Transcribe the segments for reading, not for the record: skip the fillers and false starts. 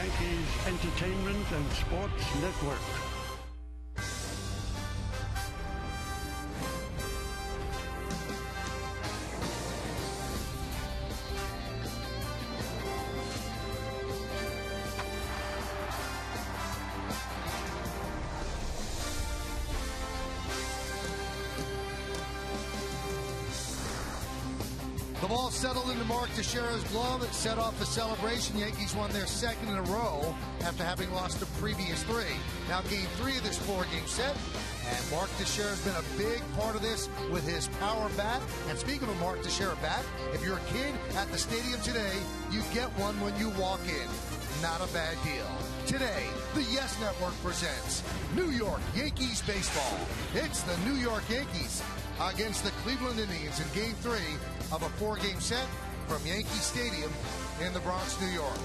Yankees Entertainment and Sports Network. The ball settled into Mark Teixeira's glove. It set off the celebration. Yankees won their second in a row after having lost the previous three. Now game 3 of this 4-game set. And Mark Teixeira's been a big part of this with his power bat. And speaking of a Mark Teixeira bat, if you're a kid at the stadium today, you get one when you walk in. Not a bad deal. Today, the Yes Network presents New York Yankees baseball. It's the New York Yankees against the Cleveland Indians in game 3 of a 4-game set from Yankee Stadium in the Bronx, New York.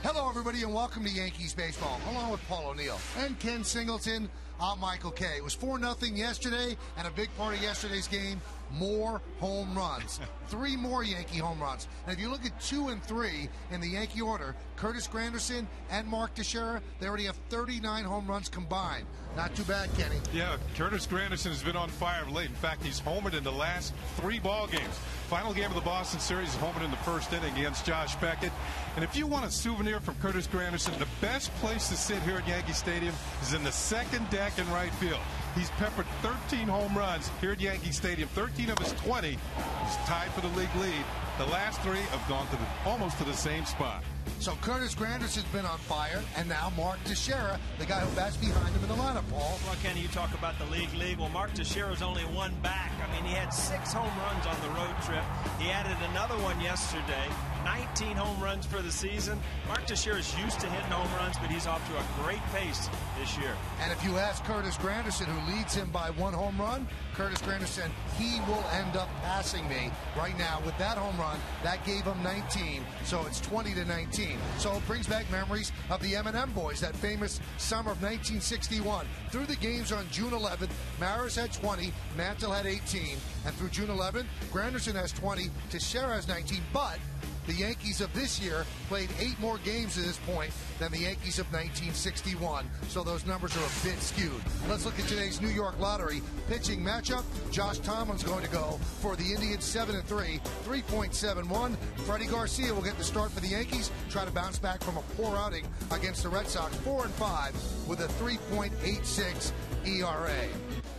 Hello, everybody, and welcome to Yankees baseball, along with Paul O'Neill and Ken Singleton. I'm Michael Kay. It was 4-0 yesterday, and a big part of yesterday's game, more home runs. 3 more Yankee home runs. And if you look at 2 and 3 in the Yankee order, Curtis Granderson and Mark Teixeira, they already have 39 home runs combined. Not too bad, Kenny. Yeah, Curtis Granderson has been on fire of late. In fact, he's homered in the last 3 ball games. Final game of the Boston series, he's homered in the first inning against Josh Beckett. And if you want a souvenir from Curtis Granderson, the best place to sit here at Yankee Stadium is in the second deck in right field. He's peppered 13 home runs here at Yankee Stadium. 13 of his 20. He's tied for the league lead. The last 3 have gone to almost to the same spot. So Curtis Granderson's been on fire, and now Mark Teixeira, the guy who bats behind him in the lineup, Paul. Well, Kenny, you talk about the league. Well, Mark Teixeira's only 1 back. I mean, he had 6 home runs on the road trip. He added another one yesterday. 19 home runs for the season. Mark Teixeira's used to hitting home runs, but he's off to a great pace this year. And if you ask Curtis Granderson, who leads him by 1 home run, Curtis Granderson, he will end up passing me right now with that home run. That gave him 19, so it's 20-19. So it brings back memories of the M&M boys, that famous summer of 1961. Through the games on June 11th, Maris had 20, Mantle had 18, and through June 11th, Granderson has 20, Teixeira has 19, but the Yankees of this year played 8 more games at this point than the Yankees of 1961. So those numbers are a bit skewed. Let's look at today's New York Lottery pitching matchup. Josh Tomlin's going to go for the Indians 7-3, 3.71. Freddie Garcia will get the start for the Yankees, try to bounce back from a poor outing against the Red Sox, 4-5 with a 3.86 ERA.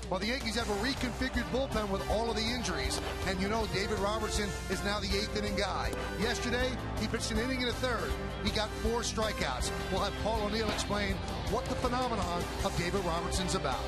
Well, the Yankees have a reconfigured bullpen with all of the injuries. And you know David Robertson is now the 8th inning guy. Yesterday, he pitched an inning and a third. He got 4 strikeouts. We'll have Paul O'Neill explain what the phenomenon of David Robertson's about.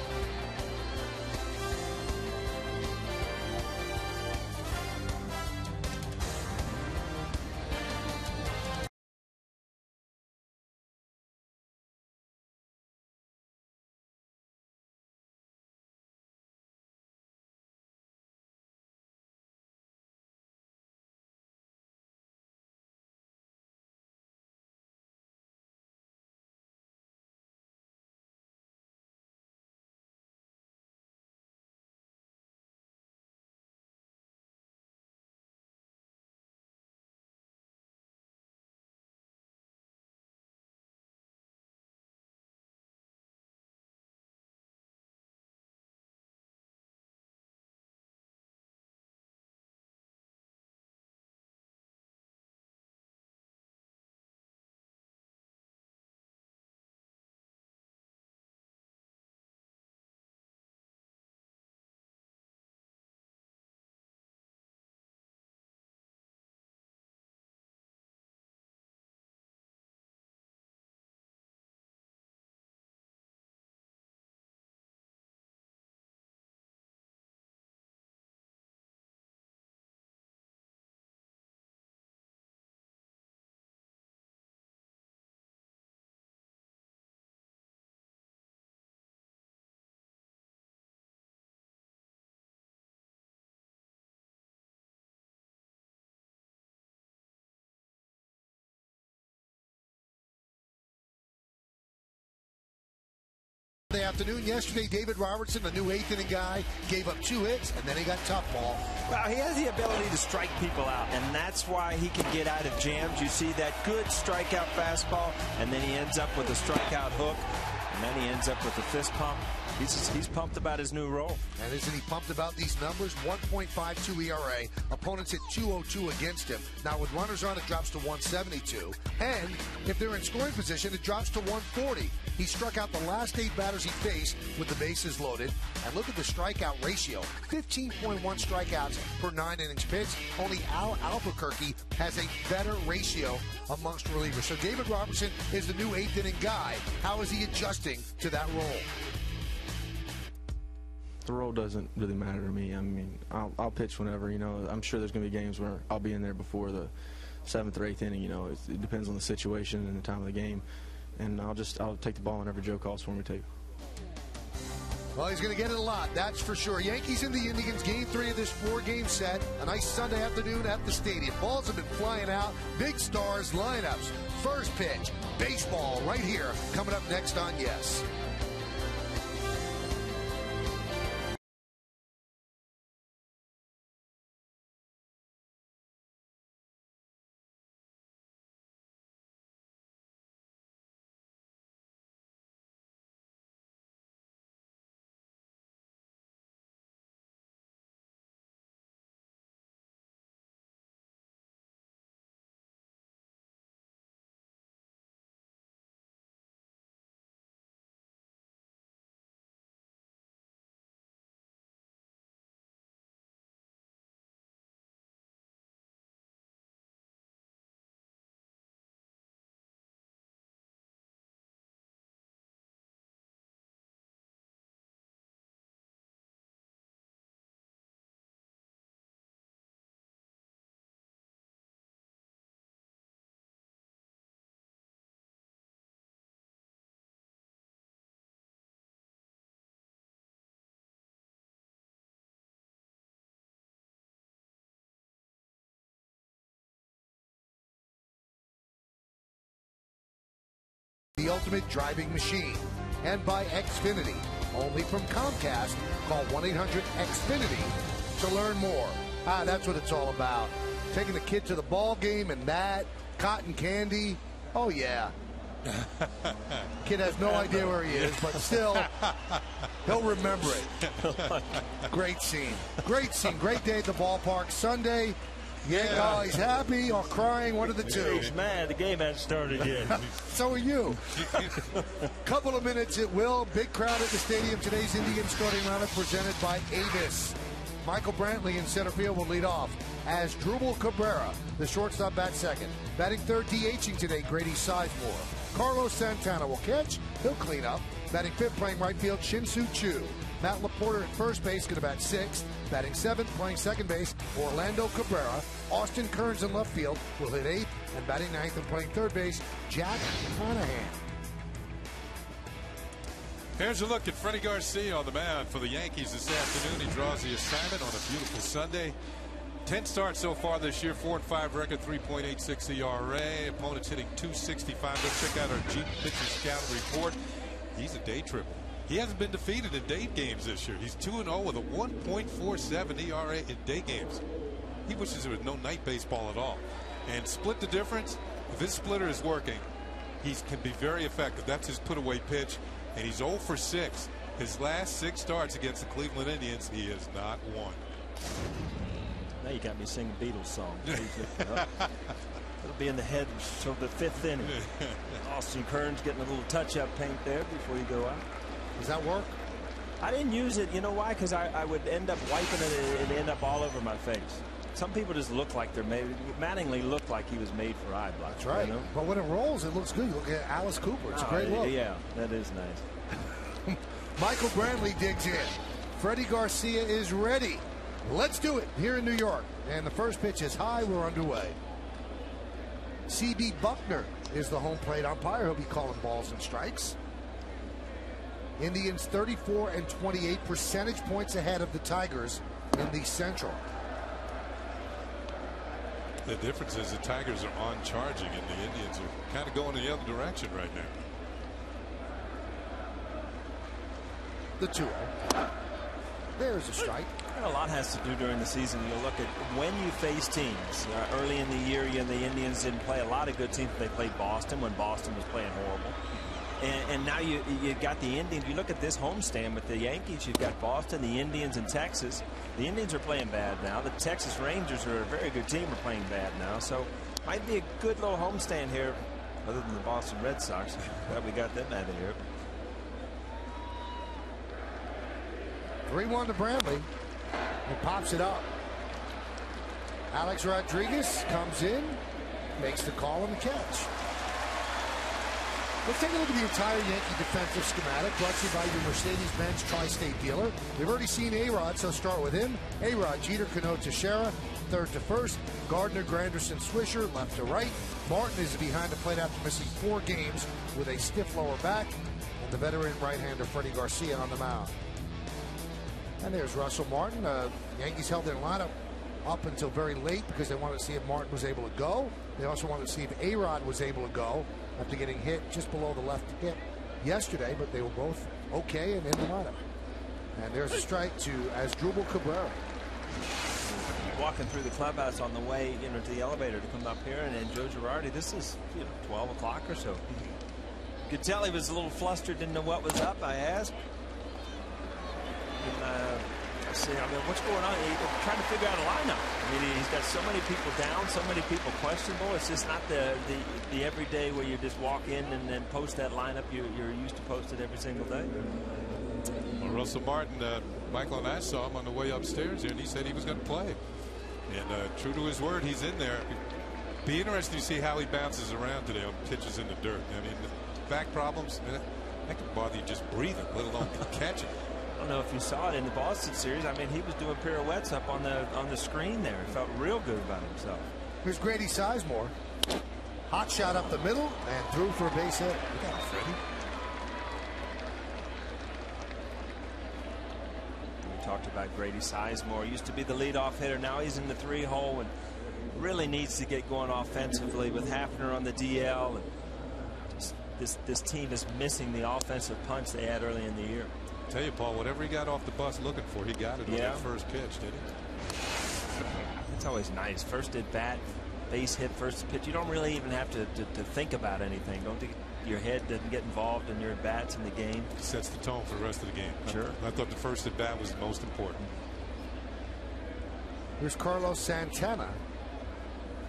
The afternoon yesterday, David Robertson, the new eighth-inning guy, gave up 2 hits, and then he got tough ball. Well, he has the ability to strike people out, and that's why he can get out of jams. You see that good strikeout fastball, and then he ends up with a strikeout hook, and then he ends up with a fist pump. He's pumped about his new role. And isn't he pumped about these numbers? 1.52 ERA. Opponents hit .202 against him. Now with runners on, it drops to 172. And if they're in scoring position, it drops to 140. He struck out the last 8 batters he faced with the bases loaded. And look at the strikeout ratio. 15.1 strikeouts per 9 innings pitched. Only Al Albuquerque has a better ratio amongst relievers. So David Robertson is the new 8th-inning guy. How is he adjusting to that role? The role doesn't really matter to me. I mean, I'll pitch whenever, you know. I'm sure there's going to be games where I'll be in there before the 7th or 8th inning, you know. It depends on the situation and the time of the game. And I'll take the ball whenever Joe calls for me to. Well, he's going to get it a lot, that's for sure. Yankees and the Indians, game 3 of this 4-game set. A nice Sunday afternoon at the stadium. Balls have been flying out. Big stars, lineups. First pitch, baseball right here. Coming up next on Yes. The ultimate driving machine, and by Xfinity, only from Comcast. Call 1-800-XFINITY to learn more. That's what it's all about. Taking the kid to the ball game and that, cotton candy. Oh yeah. Kid has no idea where he is, but still, he'll remember it. Great scene. Great scene. Great day at the ballpark. Sunday. Yeah, oh, he's happy or crying, one of the two. He's mad. The game hasn't started yet. So are you. Couple of minutes it will. Big crowd at the stadium. Today's Indian starting lineup presented by Avis. Michael Brantley in center field will lead off as Drupal Cabrera, the shortstop, bats second. Batting third, DHing today, Grady Sizemore. Carlos Santana will catch. He'll clean up. Batting fifth, playing right field, Shin-Soo Choo. Matt LaPorta at first base, going to bat sixth. Batting seventh, playing second base, Orlando Cabrera. Austin Kearns in left field will hit eighth. And batting ninth and playing third base, Jack Hanahan. Here's a look at Freddie Garcia on the mound for the Yankees this afternoon. He draws the assignment on a beautiful Sunday. 10 starts so far this year, 4-5 record, 3.86 ERA. Opponents hitting .265. Go check out our Jeep pitcher scout report. He's a day tripper. He hasn't been defeated in day games this year. He's 2-0 with a 1.47 ERA in day games. He wishes there was no night baseball at all. And split the difference. If his splitter is working, he can be very effective. That's his put-away pitch. And he's 0 for 6. His last 6 starts against the Cleveland Indians, he has not won. Now you got me singing Beatles songs. It'll be in the head until the 5th inning. Austin Kearns getting a little touch-up paint there before you go out. Does that work? I didn't use it. You know why? Because I would end up wiping it and it'd end up all over my face. Some people just look like they're made. Mattingly looked like he was made for eye block. That's right. You know? But when it rolls, it looks good. You look at Alice Cooper. It's a great look. Yeah, that is nice. Michael Brantley digs in. Freddie Garcia is ready. Let's do it here in New York. And the first pitch is high. We're underway. C.B. Buckner is the home plate umpire. He'll be calling balls and strikes. Indians 34 and 28 percentage points ahead of the Tigers in the Central. The difference is the Tigers are on charging and the Indians are kind of going the other direction right now. The 2-0. There's a strike. And a lot has to do during the season. You'll look at when you face teams. Early in the year, the Indians didn't play a lot of good teams. They played Boston when Boston was playing horrible. And now you got the Indians. You look at this homestand with the Yankees. You've got Boston, the Indians, and Texas. The Indians are playing bad now. The Texas Rangers are a very good team, are playing bad now. So might be a good little homestand here, other than the Boston Red Sox. Glad we got them out of here. 3-1 to Brantley. He pops it up. Alex Rodriguez comes in, makes the call and the catch. Let's take a look at the entire Yankee defensive schematic brought to you by your Mercedes-Benz Tri-State dealer. We've already seen A-Rod, so start with him. A-Rod, Jeter, Cano, Teixeira, third to first. Gardner, Granderson, Swisher, left to right. Martin is behind the plate after missing 4 games with a stiff lower back. And the veteran right-hander Freddie Garcia on the mound. And there's Russell Martin. Yankees held their lineup up until very late because they wanted to see if Martin was able to go. They also wanted to see if A-Rod was able to go after getting hit just below the left hip yesterday, but they were both okay and in the lineup. And there's a strike to Asdrubal Cabrera. Walking through the clubhouse on the way to the elevator to come up here, and then Joe Girardi, this is 12 o'clock or so. Could tell he was a little flustered, didn't know what was up. I asked. See, what's going on? He's trying to figure out a lineup. He's got so many people down, so many people questionable. It's just not the everyday where you just walk in and then post that lineup you're used to post it every single day. Well, Russell Martin, Michael and I saw him on the way upstairs here, and he said he was going to play. And true to his word, he's in there. Be interesting to see how he bounces around today on pitches in the dirt. The back problems, that can bother you just breathing, let alone catching. I don't know if you saw it in the Boston series. He was doing pirouettes up on the screen there. He felt real good about himself. Here's Grady Sizemore. Hot shot up the middle and through for a base hit. Look out, Freddie. We talked about Grady Sizemore. Used to be the leadoff hitter. Now he's in the 3-hole and really needs to get going offensively with Hafner on the DL. And just this team is missing the offensive punch they had early in the year. Tell you, Paul, whatever he got off the bus looking for, he got it on that first pitch, didn't he? It's always nice. First at bat, base hit, first pitch. You don't really even have to think about anything. Don't think your head doesn't get involved in your at bats in the game. It sets the tone for the rest of the game. Sure. I thought the first at bat was the most important. Here's Carlos Santana.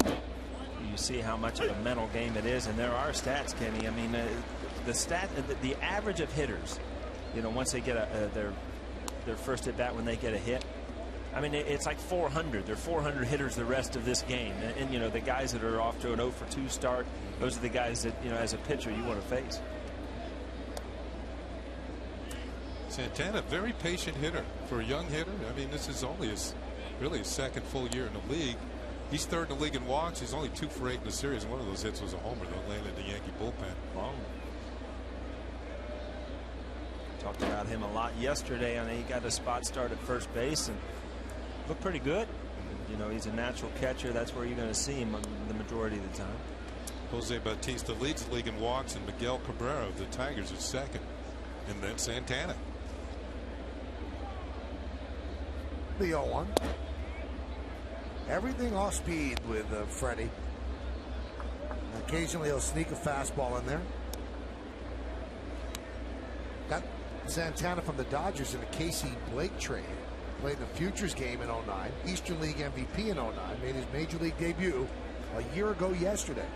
You see how much of a mental game it is, and there are stats, Kenny. The average of hitters, once they get their first at bat when they get a hit, it's like 400. They're 400 hitters the rest of this game, and the guys that are off to an 0-for-2 start, those are the guys that as a pitcher you want to face. Santana, very patient hitter for a young hitter. This is only his second full year in the league. He's third in the league in walks. He's only 2 for 8 in the series. One of those hits was a homer that landed in the Yankee bullpen. Wow. Talked about him a lot yesterday. He got a spot start at first base and looked pretty good. He's a natural catcher. That's where you're going to see him the majority of the time. Jose Bautista leads the league in walks, and Miguel Cabrera of the Tigers is second. And then Santana. The 0-1. Everything off speed with Freddie. Occasionally he'll sneak a fastball in there. Got Santana from the Dodgers in a Casey Blake trade. Played in the Futures game in 09. Eastern League MVP in 09. Made his Major League debut a year ago yesterday.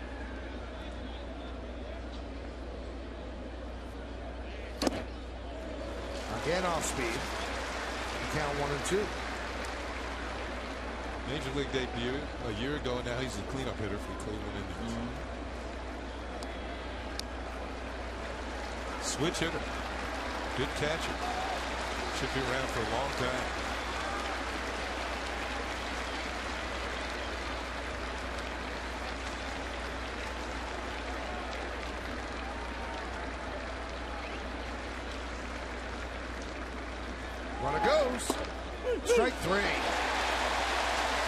Again off speed. Count 1-2. Major League debut a year ago. Now he's the cleanup hitter for the Cleveland Indians. Switch hitter. Good catcher. Should be around for a long time. Runner goes. Strike 3.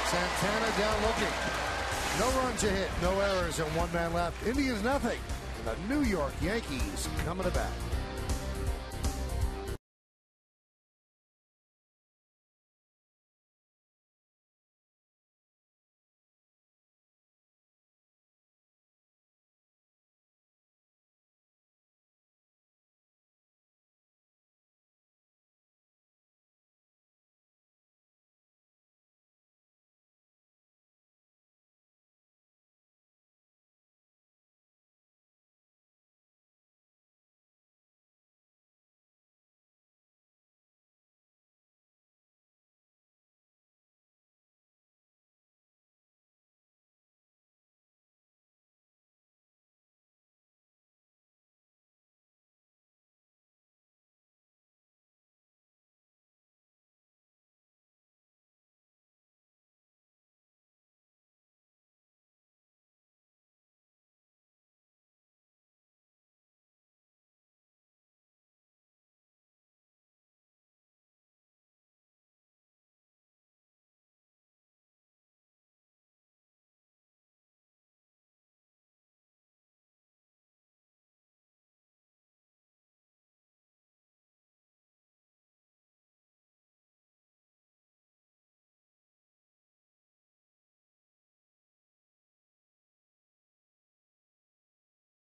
Santana down looking. No runs a hit, no errors, and 1 man left. Indians nothing. The New York Yankees coming to bat.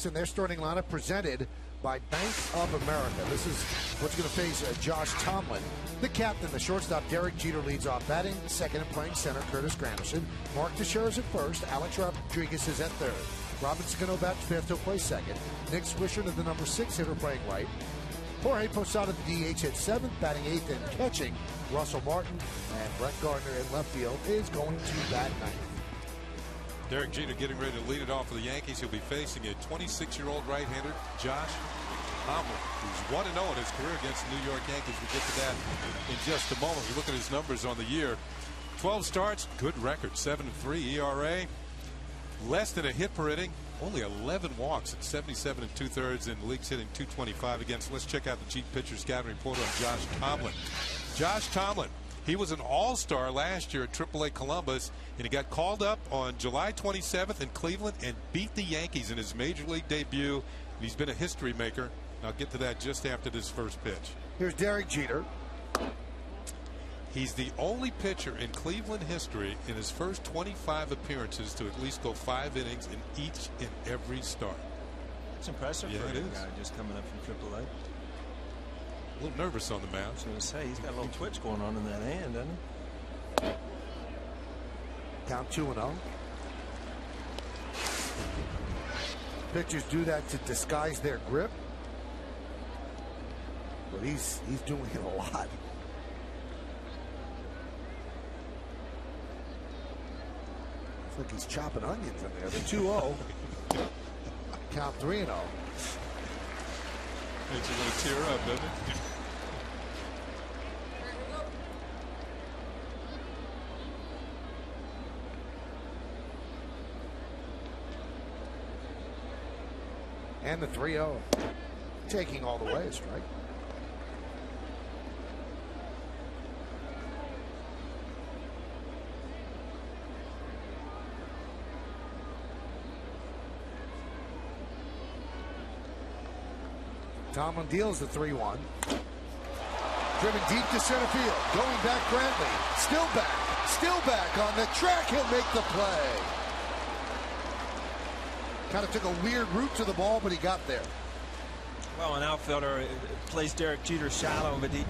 And their starting lineup presented by Bank of America. This is what's going to face Josh Tomlin. The captain, the shortstop, Derek Jeter, leads off batting. Second and playing center, Curtis Granderson. Mark Teixeira is at first. Alex Rodriguez is at third. Robinson going to bat fifth. He'll play second. Nick Swisher to the number 6 hitter playing right. Jorge Posada, the DH, at seventh, batting eighth and catching. Russell Martin and Brett Gardner in left field is going to bat ninth. Derek Jeter getting ready to lead it off for the Yankees. He'll be facing a 26-year-old right-hander, Josh Tomlin, who's 1-0 in his career against the New York Yankees. We'll get to that in just a moment. You look at his numbers on the year. 12 starts, good record, 7.3 ERA, less than a hit per inning, only 11 walks at 77 2/3, and the league's hitting .225 against. Let's check out the Chief Pitcher Scouting Report on Josh Tomlin. Josh Tomlin, he was an all-star last year at AAA Columbus, and he got called up on July 27th in Cleveland and beat the Yankees in his major league debut. And he's been a history maker. I'll get to that just after this first pitch. Here's Derek Jeter. He's the only pitcher in Cleveland history in his first 25 appearances to at least go 5 innings in each and every start. It's impressive for a guy just coming up from AAA. A little nervous on the mound. I was going to say, he's got a little twitch going on in that hand, doesn't he? Count 2-0. Pitchers do that to disguise their grip, but he's doing it a lot. It's like he's chopping onions in there. The 2-0. Count 3-0. Makes you want to tear up, doesn't it? And the 3-0. Taking all the way a strike. Tomlin deals the 3-1. Driven deep to center field. Going back, Brantley. Still back. Still back on the track. He'll make the play. Kind of took a weird route to the ball, but he got there. Well, an outfielder plays Derek Jeter shallow, but he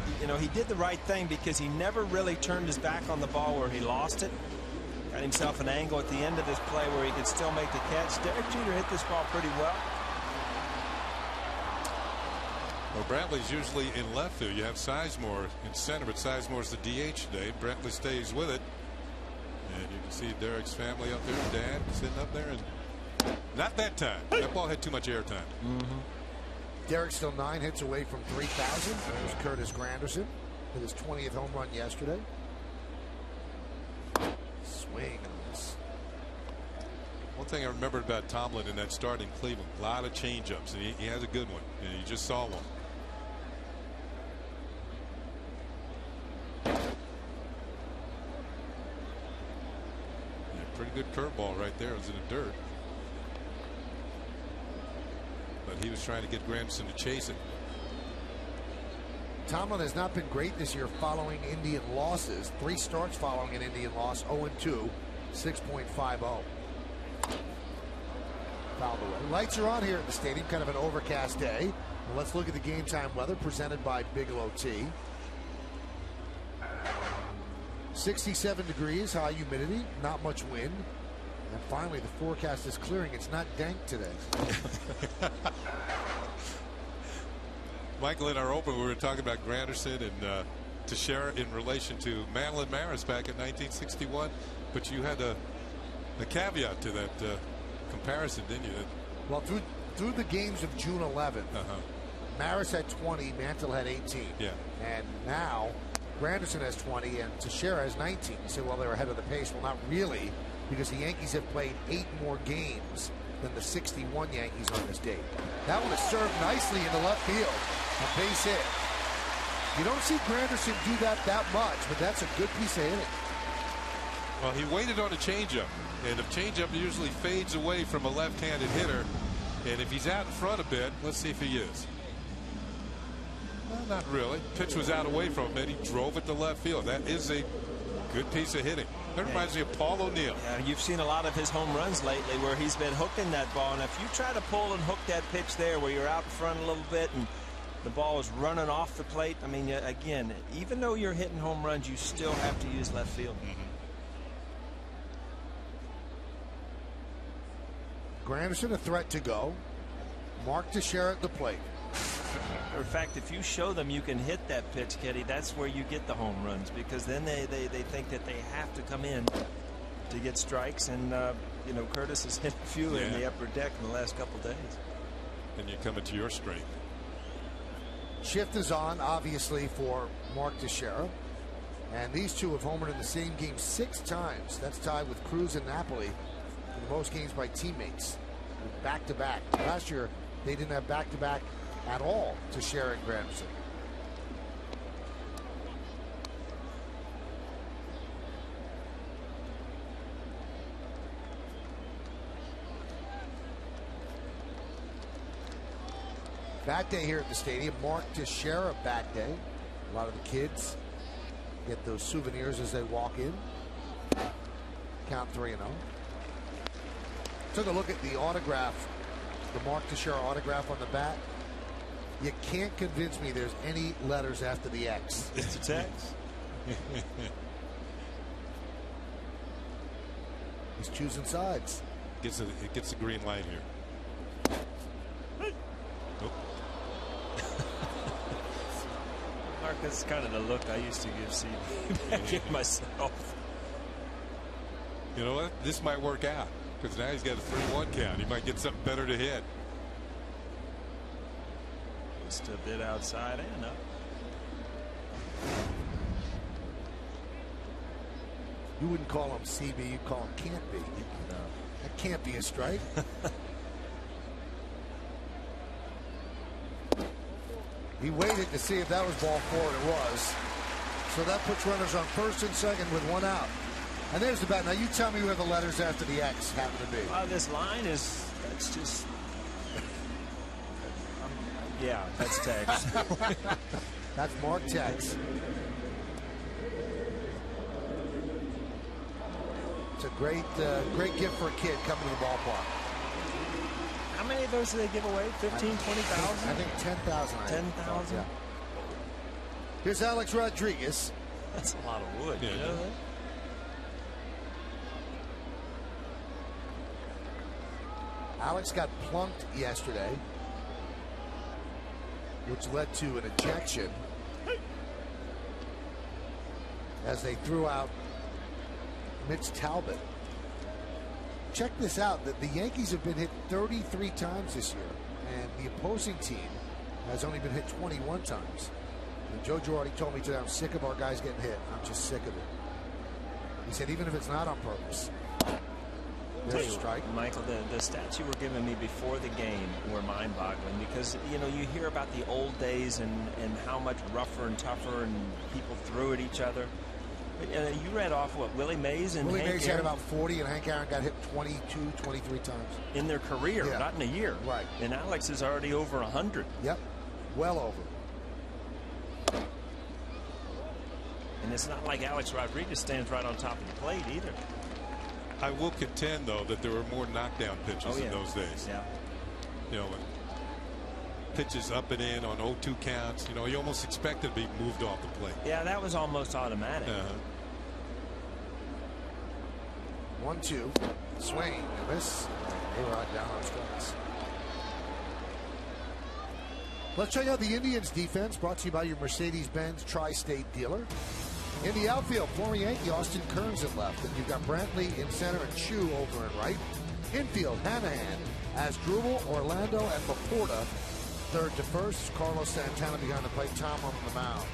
did the right thing because he never really turned his back on the ball where he lost it. Got himself an angle at the end of this play where he could still make the catch. Derek Jeter hit this ball pretty well. Well, Brantley's usually in left field. You have Sizemore in center, but Sizemore's the DH today. Brantley stays with it. And you can see Derek's family up there, Dad sitting up there, and not that time. That ball had too much air time. Derek's still 9 hits away from 3,000. There's Curtis Granderson with his 20th home run yesterday. Swing and miss. One thing I remembered about Tomlin in that start in Cleveland, a lot of changeups, and he has a good one, and you just saw one. Yeah, pretty good curveball right there. It was in the dirt. But he was trying to get Granderson to chase it. Tomlin has not been great this year following Indian losses. 3 starts following an Indian loss, 0-2, 6.50. Fouled away. Lights are on here at the stadium, kind of an overcast day. Well, let's look at the game time weather presented by Bigelow Tea. 67 degrees, high humidity, not much wind. And finally, the forecast is clearing. It's not dank today. Michael, in our open, we were talking about Granderson and Teixeira in relation to Madeline Maris back in 1961. But you had a caveat to that comparison, didn't you? Well, through the games of June 11th, Maris had 20, Mantle had 18. Yeah. And now Granderson has 20 and Teixeira has 19. You say, well, they're ahead of the pace. Well, not really, because the Yankees have played 8 more games than the 61 Yankees on this date. That would have served nicely in the left field. A base hit. You don't see Granderson do that much, but that's a good piece of hitting. Well, he waited on a changeup, and the changeup usually fades away from a left-handed hitter. And if he's out in front a bit, let's see if he is. Well, not really. Pitch was out away from him, and he drove it to left field. That is a good piece of hitting. That reminds me of Paul O'Neill. Yeah, you've seen a lot of his home runs lately where he's been hooking that ball. And if you try to pull and hook that pitch there where you're out in front a little bit and the ball is running off the plate, I mean, again, even though you're hitting home runs, you still have to use left field. Granderson a threat to go. Mark Teixeira at the plate. In fact, if you show them you can hit that pitch, Ketty, that's where you get the home runs, because then they think that they have to come in to get strikes. And, you know, Curtis has hit a few in the upper deck in the last couple days. And you come into your strength. Shift is on, obviously, for Mark Teixeira. And these two have homered in the same game 6 times. That's tied with Cruz and Napoli for the most games by teammates. Back-to-back. Last year, they didn't have back-to-back at all, Teixeira and Granderson. Bat day here at the stadium. Mark Teixeira bat day. A lot of the kids get those souvenirs as they walk in. Count 3-0. Took a look at the autograph, the Mark Teixeira autograph on the bat. You can't convince me there's any letters after the X. It's a text. He's choosing sides. It gets the green light here. Oh. Mark, that's kind of the look I used to give CB back in myself. You know what? This might work out, because now he's got a 3-1 count. He might get something better to hit. Just a bit outside and up. You wouldn't call him CB, you'd call him can't be. No. That can't be a strike. He waited to see if that was ball 4, and it was. So that puts runners on first and second with 1 out. And there's the bat. Now you tell me where the letters after the X happen to be. This line is, that's just, yeah, that's text. That's Mark Tex. It's a great gift for a kid coming to the ballpark. How many of those do they give away? 15, 20,000? I think 10,000. 10,000? Yeah. Here's Alex Rodriguez. That's a lot of wood. Yeah, you know that? Alex got plunked yesterday, which led to an ejection as they threw out Mitch Talbot. Check this out, that the Yankees have been hit 33 times this year, and the opposing team has only been hit 21 times. And Joe Girardi told me today, I'm sick of our guys getting hit. I'm just sick of it. He said, even if it's not on purpose. There's a strike. Michael, the stats you were giving me before the game were mind-boggling, because, you know, you hear about the old days and how much rougher and tougher and people threw at each other. But, you read off what Willie Mays and Willie Hank Mays Aaron, had about 40, and Hank Aaron got hit 22, 23 times. in their career, Yeah. not in a year. Right. And Alex is already over 100. Yep, well over. And it's not like Alex Rodriguez stands right on top of the plate either. I will contend, though, that there were more knockdown pitches in those days. Yeah. You know, when pitches up and in on 0-2 counts, you know, you almost expect it to be moved off the plate. Yeah, that was almost automatic. 1-2. Swing. And miss. A-Rod down on strikes. Let's check out the Indians defense, brought to you by your Mercedes-Benz Tri-State dealer. In the outfield, former Yankee Austin Kearns at left. And you've got Brantley in center and Chu over and right. Infield, Hanahan, Asdrubal, Orlando, and Laporta. Third to first, Carlos Santana behind the plate, Tom on the mound.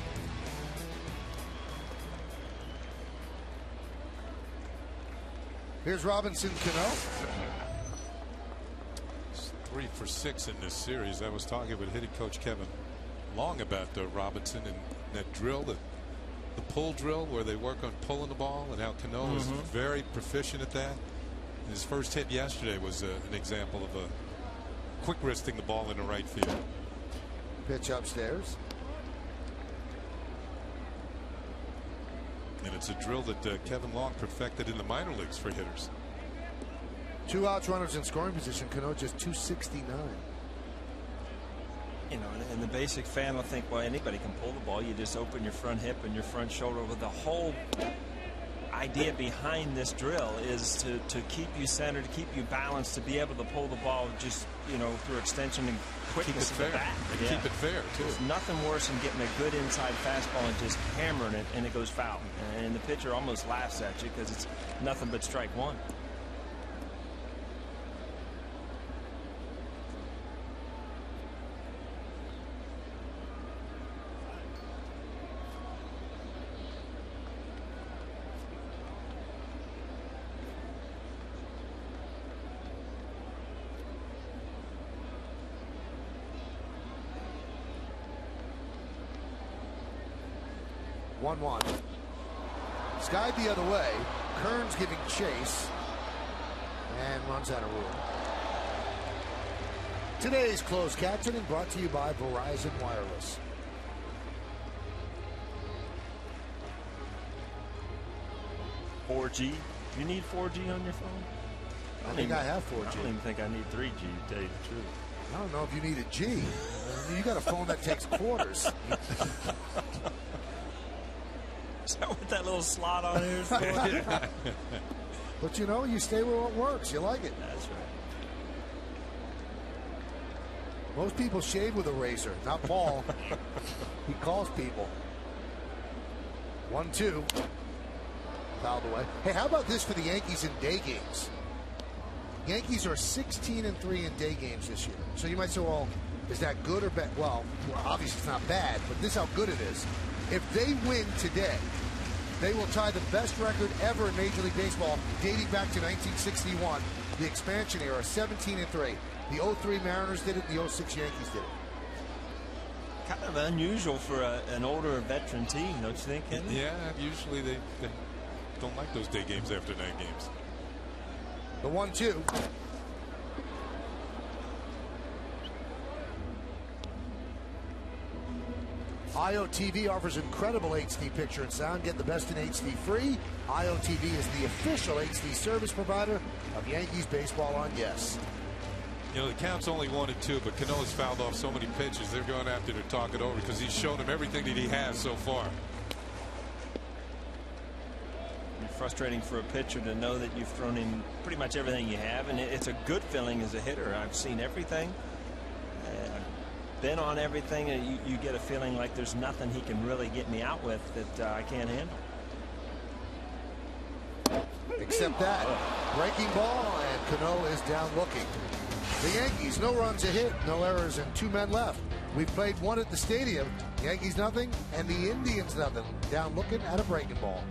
Here's Robinson Cano. 3 for 6 in this series. I was talking with hitting coach Kevin Long about Robinson and that drill, the pull drill where they work on pulling the ball, and how Cano is very proficient at that. His first hit yesterday was an example of a quick wristing the ball into right field. Pitch upstairs. And it's a drill that Kevin Long perfected in the minor leagues for hitters. 2 outs, runners in scoring position. Cano just 269. You know, and the basic fan will think, well, anybody can pull the ball. You just open your front hip and your front shoulder. With the whole idea behind this drill is to keep you centered, to keep you balanced, to be able to pull the ball just, you know, through extension and quickness of the bat. And keep it fair, too. There's nothing worse than getting a good inside fastball and just hammering it, and it goes foul. And the pitcher almost laughs at you because it's nothing but strike one. One. Skied the other way. Kearns giving chase and runs out of room. Today's closed captioning brought to you by Verizon Wireless. $4G. You need 4G on your phone? I think I have 4G. I don't even think I need 3G, to tell you the truth. I don't know if you need a G. You got a phone that takes quarters. Is that what that little slot on here is for? But you know, you stay where it works. You like it. That's right. Most people shave with a razor, not Paul. He calls people. 1-2. Fouled away. Hey, how about this for the Yankees in day games? Yankees are 16-3 in day games this year. So you might say, well, is that good or bad? Well, obviously it's not bad, but this is how good it is. If they win today, they will tie the best record ever in Major League Baseball dating back to 1961, the expansion era, 17-3. The 03 Mariners did it, the 06 Yankees did it. Kind of unusual for an older veteran team, don't you think, Henry? Yeah, usually they don't like those day games after night games. The 1-2. IOTV offers incredible HD picture and sound. Get the best in HD free. IOTV is the official HD service provider of Yankees baseball on Yes. You know, the count's only 1-2, but Cano's fouled off so many pitches. They're going after to talk it over because he's shown him everything that he has so far. It's frustrating for a pitcher to know that you've thrown in pretty much everything you have, and it's a good feeling as a hitter. I've seen everything. Been on everything, and you get a feeling like there's nothing he can really get me out with that I can't handle. Except that. Breaking ball, and Cano is down looking. The Yankees, no runs a hit, no errors, and 2 men left. We've played 1 at the stadium. Yankees nothing, and the Indians nothing. Down looking at a breaking ball.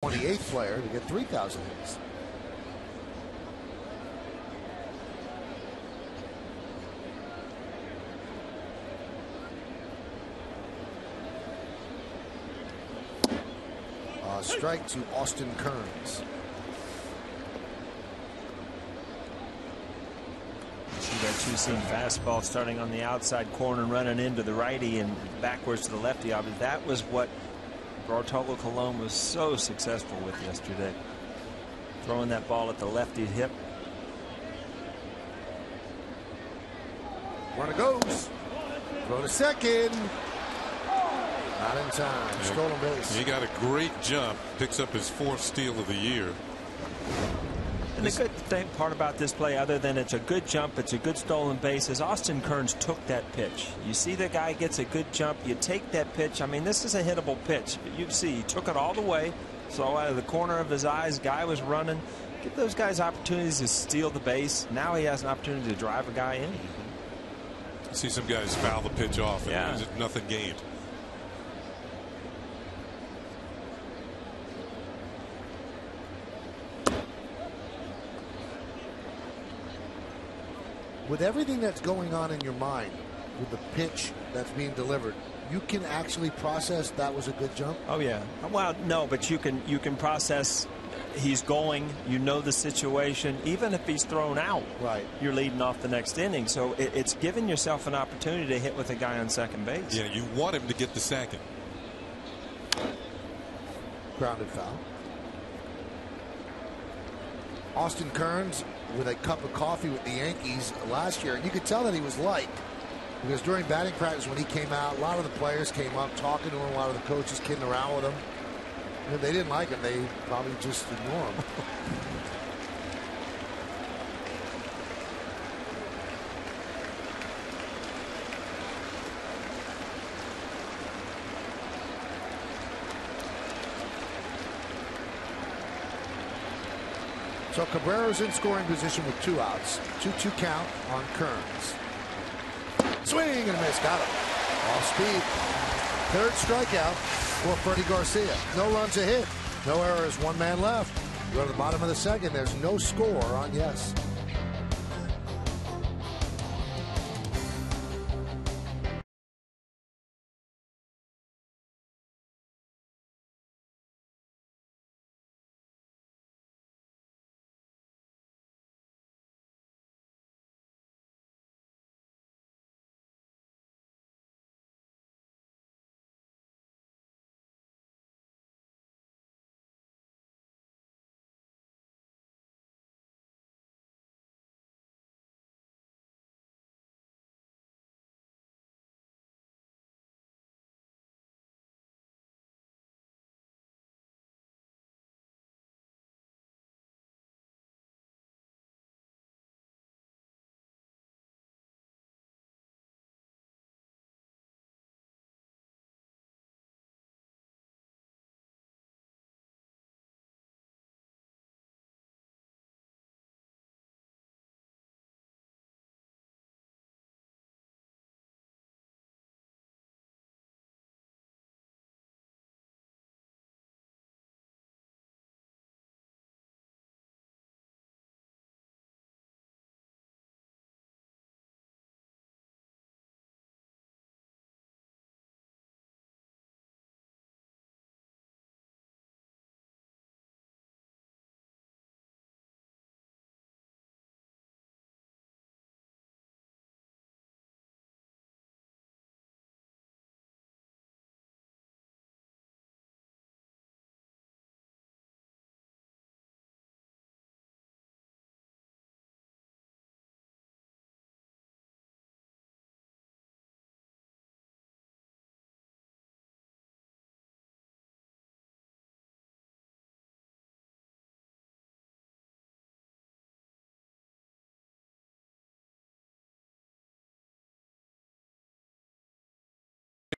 28th player to get 3,000 hits. Strike to Austin Kearns. See that two-seam fastball starting on the outside corner and running into the righty and backwards to the lefty. That was what Bartolo Colon was so successful with yesterday. Throwing that ball at the lefty hip. Runner goes. Throw to second. Not in time. Yeah. Stolen base. He got a great jump. Picks up his 4th steal of the year. And the good part about this play, other than it's a good jump, it's a good stolen base, is Austin Kearns took that pitch. You see the guy gets a good jump, you take that pitch. I mean, this is a hittable pitch. But you see he took it all the way. So out of the corner of his eyes, guy was running. Give those guys opportunities to steal the base. Now he has an opportunity to drive a guy in. You see some guys foul the pitch off and there's nothing gained. With everything that's going on in your mind, with the pitch that's being delivered, you can actually process that was a good jump? Oh, yeah. Well, no, but you can process he's going, you know the situation. Even if he's thrown out, right, you're leading off the next inning. So it's giving yourself an opportunity to hit with a guy on second base. Yeah, you want him to get the second. Grounded foul. Austin Kearns with a cup of coffee with the Yankees last year, and you could tell that he was liked because during batting practice when he came out, a lot of the players came up talking to him, a lot of the coaches kidding around with him. And if they didn't like him, they probably just ignore him. So Cabrera's in scoring position with 2 outs. 2-2 count on Kearns. Swing and a miss. Got him. Off speed. 3rd strikeout for Freddie Garcia. No runs a hit. No errors. 1 man left. Go to the bottom of the 2nd. There's no score on yes.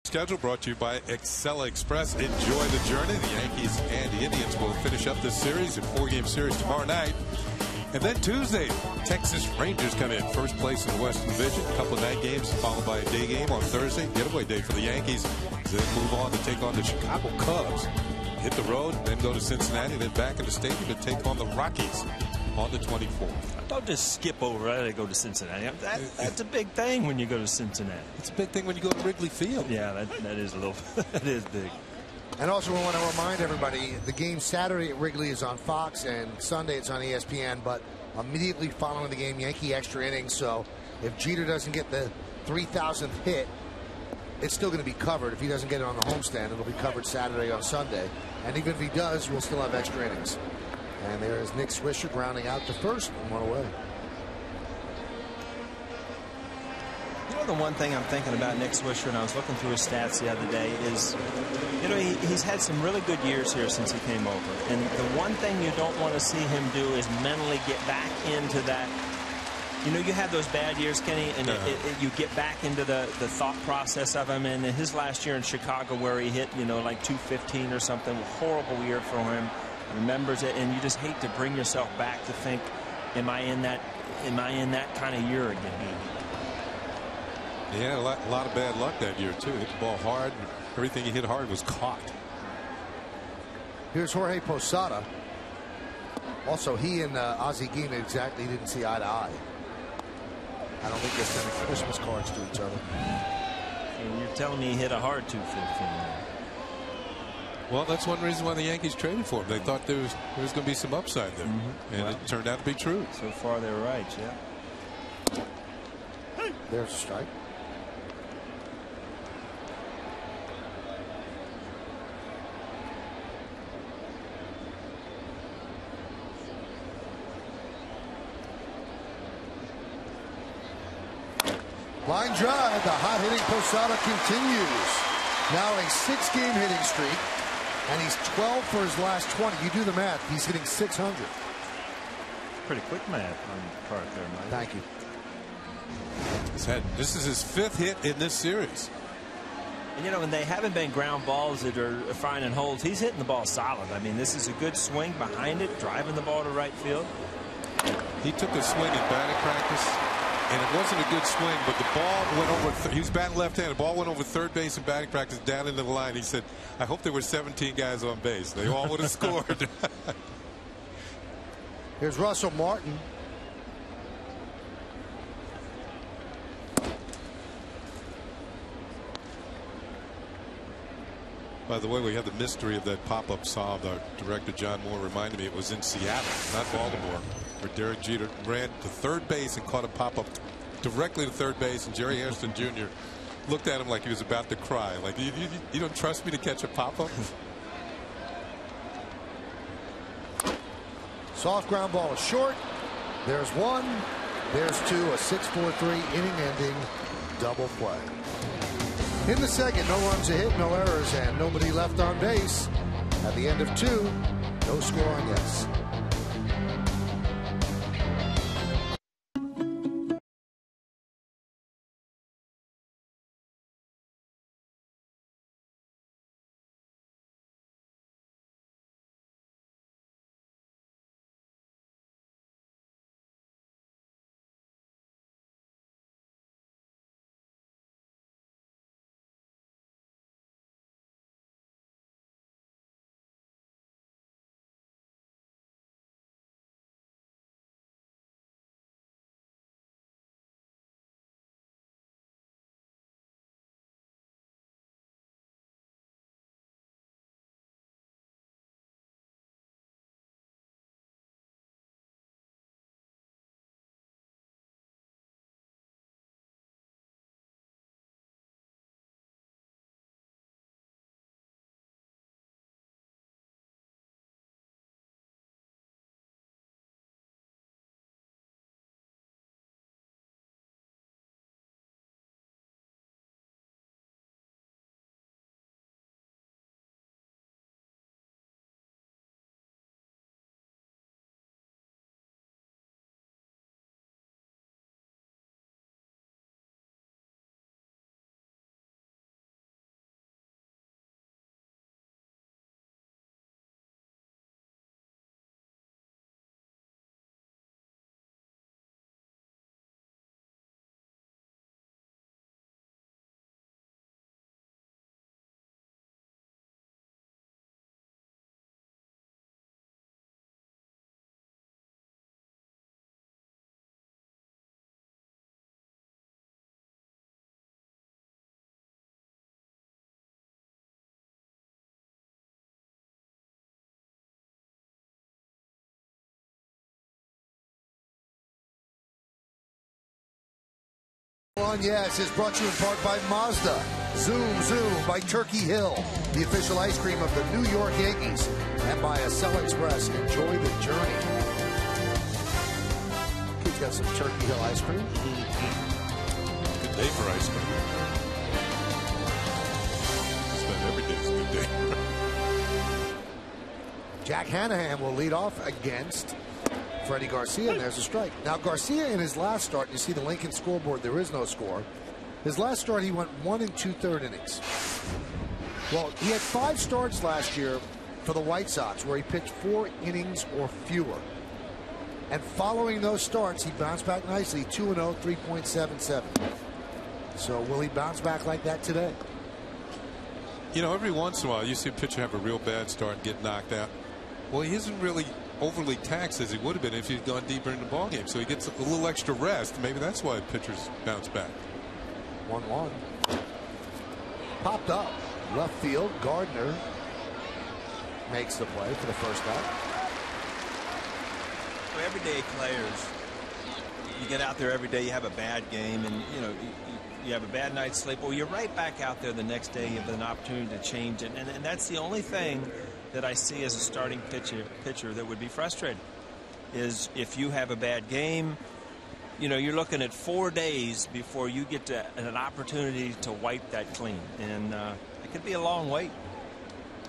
Schedule brought to you by Excel Express. Enjoy the journey. The Yankees and the Indians will finish up this series, a 4-game series tomorrow night. And then Tuesday, Texas Rangers come in first place in the Western Division. A couple of night games followed by a day game on Thursday. Getaway day for the Yankees. They move on to take on the Chicago Cubs hit the road, then go to Cincinnati, then back in the stadium to take on the Rockies on the 24th. Don't just skip over it and go to Cincinnati. That's a big thing when you go to Cincinnati. It's a big thing when you go to Wrigley Field. Yeah, that is a little that is big. And also, we want to remind everybody, the game Saturday at Wrigley is on Fox, and Sunday it's on ESPN, but immediately following the game, Yankee extra innings. So if Jeter doesn't get the 3,000th hit, it's still going to be covered. If he doesn't get it on the homestand, it'll be covered Saturday on Sunday. And even if he does, we'll still have extra innings. And there is Nick Swisher grounding out to first and one away. You know, the one thing I'm thinking about Nick Swisher, and I was looking through his stats the other day, is, you know, he's had some really good years here since he came over. And the one thing you don't want to see him do is mentally get back into that. You know, you have those bad years, Kenny, and you get back into the thought process of him. And in his last year in Chicago, where he hit, you know, like 215 or something, horrible year for him. Remembers it, and you just hate to bring yourself back to think, am I in that kind of year again? He had a lot of bad luck that year too. Hit the ball hard. Everything he hit hard was caught. Here's Jorge Posada. Also, he and Ozzie Guillen exactly didn't see eye to eye. I don't think they sent Christmas cards to each other. And you're telling me he hit a hard 215. Well, that's one reason why the Yankees traded for him. They thought there was going to be some upside there, and it turned out to be true. So far, they were right. Yeah. There's a strike. Line drive. The hot hitting Posada continues. Now a 6-game hitting streak. And he's 12 for his last 20. You do the math. He's hitting 600. Pretty quick math on the part there, Mike. Thank you. This is his 5th hit in this series. And, you know, when they haven't been ground balls that are finding holes, he's hitting the ball solid. I mean, this is a good swing behind it, driving the ball to right field. He took a swing in batting practice, and it wasn't a good swing, but the ball went over. He was batting left-handed. The ball went over third base in batting practice down into the line. He said, I hope there were 17 guys on base. They all would have scored. Here's Russell Martin. By the way, we have the mystery of that pop-up solved. Our director, John Moore, reminded me it was in Seattle, not Baltimore, where Derek Jeter ran to third base and caught a pop-up directly to third base, and Jerry Hairston Jr. looked at him like he was about to cry. Like, you don't trust me to catch a pop-up? Soft ground ball is short. There's one. There's two. A 6-4-3 inning-ending double play. In the second, no runs a hit, no errors, and nobody left on base. At the end of 2, no score on yes. On Yes is brought to you in part by Mazda. Zoom Zoom by Turkey Hill, the official ice cream of the New York Yankees. And by Acela Express. Enjoy the journey. Kid's got some Turkey Hill ice cream. Good day for ice cream. Just about every day's a good day. Jack Hanahan will lead off against Freddie Garcia, and there's a strike. Now, Garcia in his last start, you see the Lincoln scoreboard, there is no score. His last start, he went 1 2/3 innings. Well, he had 5 starts last year for the White Sox where he pitched 4 innings or fewer. And following those starts, he bounced back nicely, 2-0, 3.77. So will he bounce back like that today? You know, every once in a while, you see a pitcher have a real bad start and get knocked out. Well, he isn't really overly taxed as he would have been if he'd gone deeper into the ball game. So he gets a little extra rest. Maybe that's why pitchers bounce back. 1-1. Popped up. Left field. Gardner makes the play for the first out. For everyday players, you get out there every day, you have a bad game, and you have a bad night's sleep. Well, you're right back out there the next day. You have an opportunity to change it, and that's the only thing that I see as a starting pitcher that would be frustrated is if you have a bad game. You're looking at 4 days before you get to an opportunity to wipe that clean, and it could be a long wait.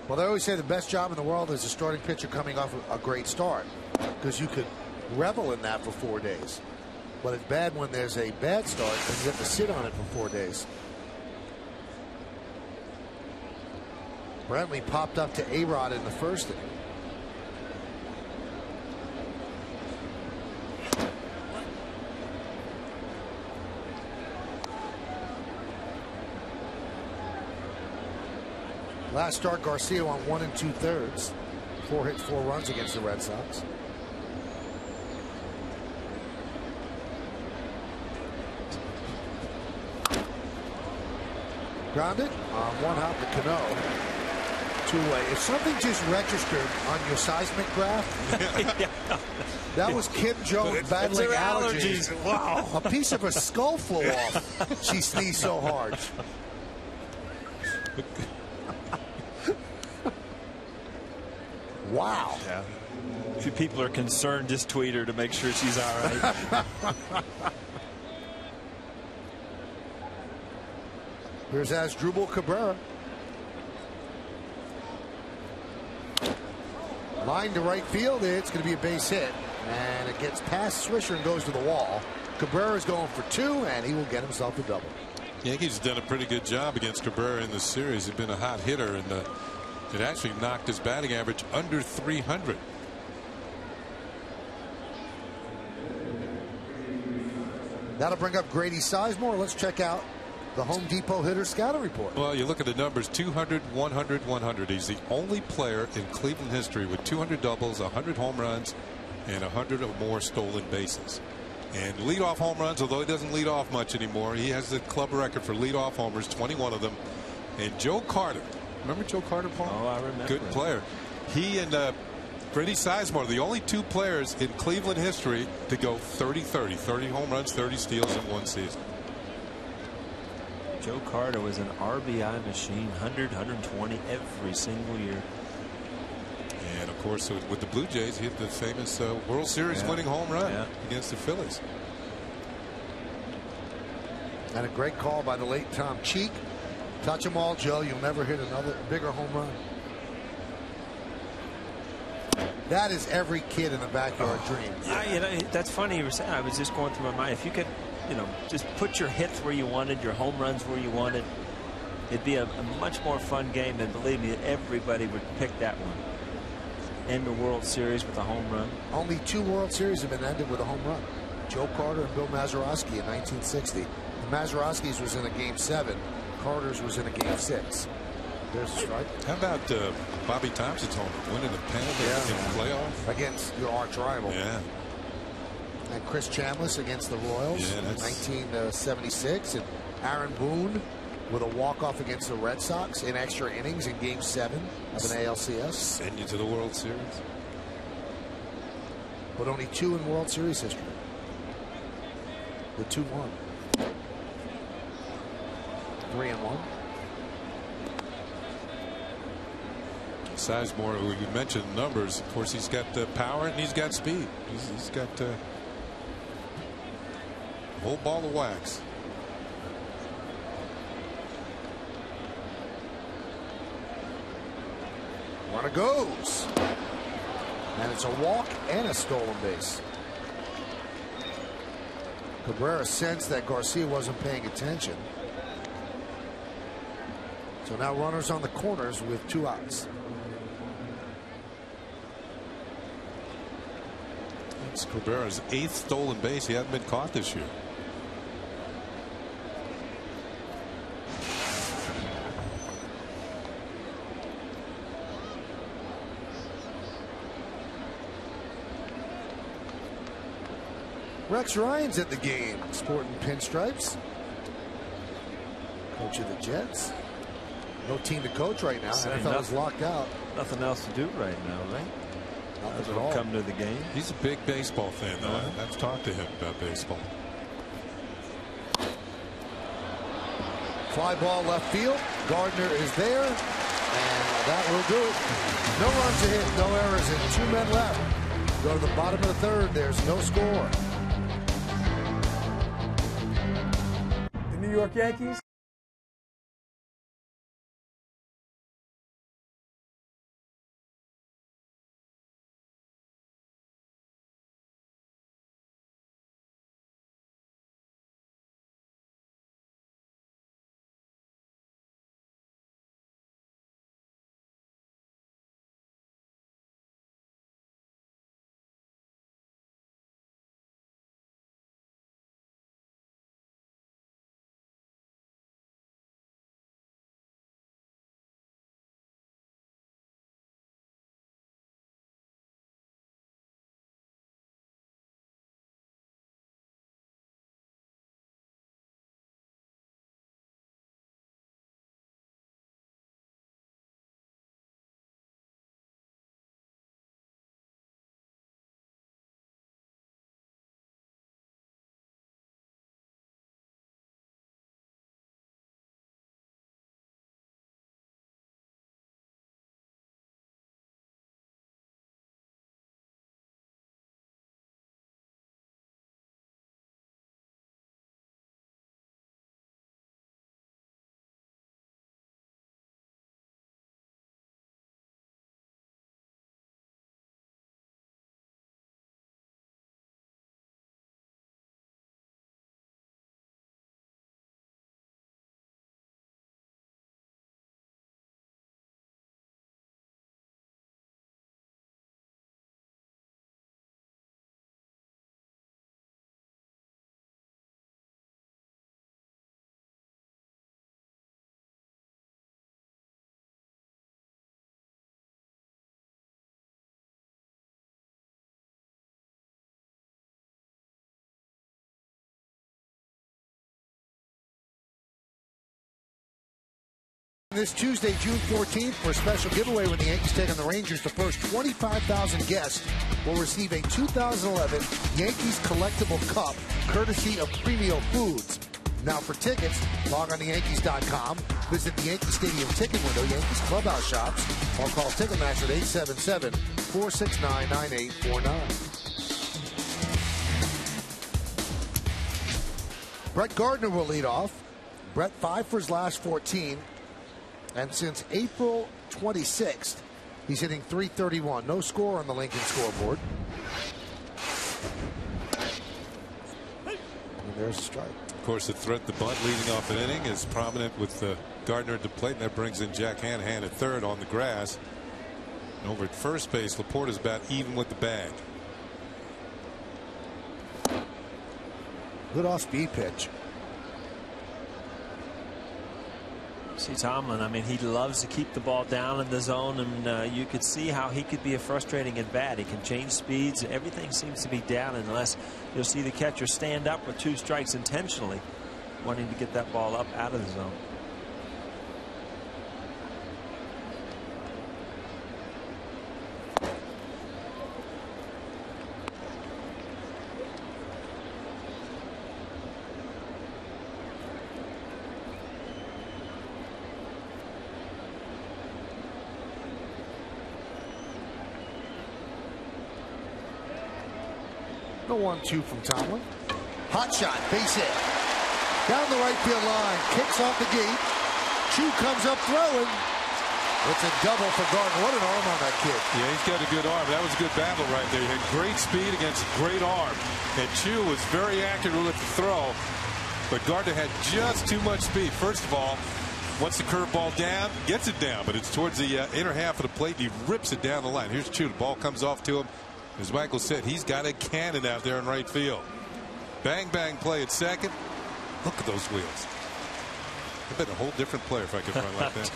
Well, they always say the best job in the world is a starting pitcher coming off a great start, because you could revel in that for 4 days. But it's bad when there's a bad start and you have to sit on it for 4 days. Brantley popped up to A-Rod in the first inning. Last start, Garcia on 1 2/3. 4 hits, 4 runs against the Red Sox. Grounded on 1 hop to Cano. 2-way. If something just registered on your seismic graph, that was Kim Jones battling allergies. Wow. A piece of her skull flew off. She sneezed so hard. Wow. Yeah. A few people are concerned. Just tweet her to make sure she's all right. Here's Asdrubal Cabrera. Line to right field. It's going to be a base hit. And it gets past Swisher and goes to the wall. Cabrera is going for 2, and he will get himself a double. Yankees done a pretty good job against Cabrera in this series. He's been a hot hitter, and it actually knocked his batting average under 300. That'll bring up Grady Sizemore. Let's check out the Home Depot hitter scouting report. Well, you look at the numbers: 200, 100, 100. He's the only player in Cleveland history with 200 doubles, 100 home runs, and 100 or more stolen bases. And leadoff home runs, although he doesn't lead off much anymore, he has the club record for leadoff homers, 21 of them. And Joe Carter, remember Joe Carter, Paul? Oh, I remember. Good player. He and Grady Sizemore, the only 2 players in Cleveland history to go 30-30, 30 home runs, 30 steals in one season. Joe Carter was an RBI machine, 100, 120 every single year. And of course, with the Blue Jays, he hit the famous World Series winning home run against the Phillies. And a great call by the late Tom Cheek. Touch them all, Joe. You'll never hit another bigger home run. That is every kid in the backyard dream. That's funny you were saying. I was just going through my mind. If you could, just put your hits where you wanted, your home runs where you wanted, it'd be a much more fun game. And believe me, everybody would pick that one. End the World Series with a home run. Only 2 World Series have been ended with a home run. Joe Carter and Bill Mazeroski in 1960. The Mazeroski's was in a Game 7. Carter's was in a Game 6. There's a strike. How about Bobby Thompson's home run, winning the pennant in the playoff against your arch rival? Yeah. And Chris Chambliss against the Royals in 1976, and Aaron Boone with a walk-off against the Red Sox in extra innings in Game 7 of an ALCS. Send you to the World Series. But only 2 in World Series history. The 2-1. 3-1. Sizemore, who you mentioned numbers, of course, he's got power and he's got speed. He's got a whole ball of wax. Runner goes. And it's a walk and a stolen base. Cabrera sensed that Garcia wasn't paying attention. So now runners on the corners with 2 outs. It's Cabrera's 8th stolen base. He hasn't been caught this year. Rex Ryan's at the game, sporting pinstripes. Coach of the Jets. No team to coach right now. NFL is locked out. Nothing else to do right now, right? Nothing at all. Come to the game. He's a big baseball fan, though. I've talked to him about baseball. Fly ball left field. Gardner is there, and that will do it. No runs ahead, no errors, and 2 men left. Go to the bottom of the 3rd. There's no score. The New York Yankees. This Tuesday, June 14th, for a special giveaway when the Yankees take on the Rangers, the first 25,000 guests will receive a 2011 Yankees Collectible Cup, courtesy of Premio Foods. Now for tickets, log on to Yankees.com, visit the Yankee Stadium ticket window, Yankees Clubhouse shops, or call Ticketmaster at 877-469-9849. Brett Gardner will lead off. Brett 5 for his last 14. And since April 26th, he's hitting .331. No score on the Lincoln scoreboard. And there's a strike. Of course, the threat, the bunt leading off an inning is prominent with Gardner at the plate. And that brings in Jack Hanahan at 3rd on the grass. And over at first base, Laporta's about even with the bag. Good off-speed pitch. See Tomlin, I mean, he loves to keep the ball down in the zone, and you could see how he could be a frustrating at bat. He can change speeds. Everything seems to be down unless you'll see the catcher stand up with 2 strikes intentionally, wanting to get that ball up out of the zone. The 1-2 from Tomlin. Hot shot, base hit. Down the right field line, kicks off the gate. Chu comes up throwing. It's a double for Gardner. What an arm on that kid. Yeah, he's got a good arm. That was a good battle right there. He had great speed against great arm. And Chu was very accurate with the throw. But Gardner had just too much speed. First of all, once the curveball down, gets it down. But it's towards the inner half of the plate. And he rips it down the line. Here's Chu. The ball comes off to him. As Michael said, he's got a cannon out there in right field. Bang, bang play at second. Look at those wheels. I've been a whole different player if I could run like that.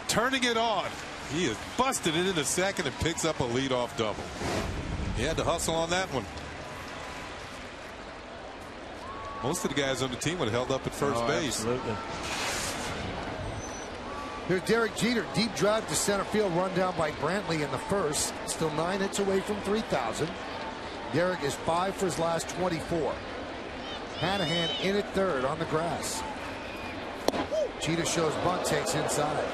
Turning it on. He has busted it into second and picks up a leadoff double. He had to hustle on that one. Most of the guys on the team would have held up at first base. Absolutely. Here's Derek Jeter. Deep drive to center field. Run down by Brantley in the first. Still 9 hits away from 3,000. Derek is 5 for his last 24. Hanahan in at third on the grass. Jeter shows bunt, takes inside.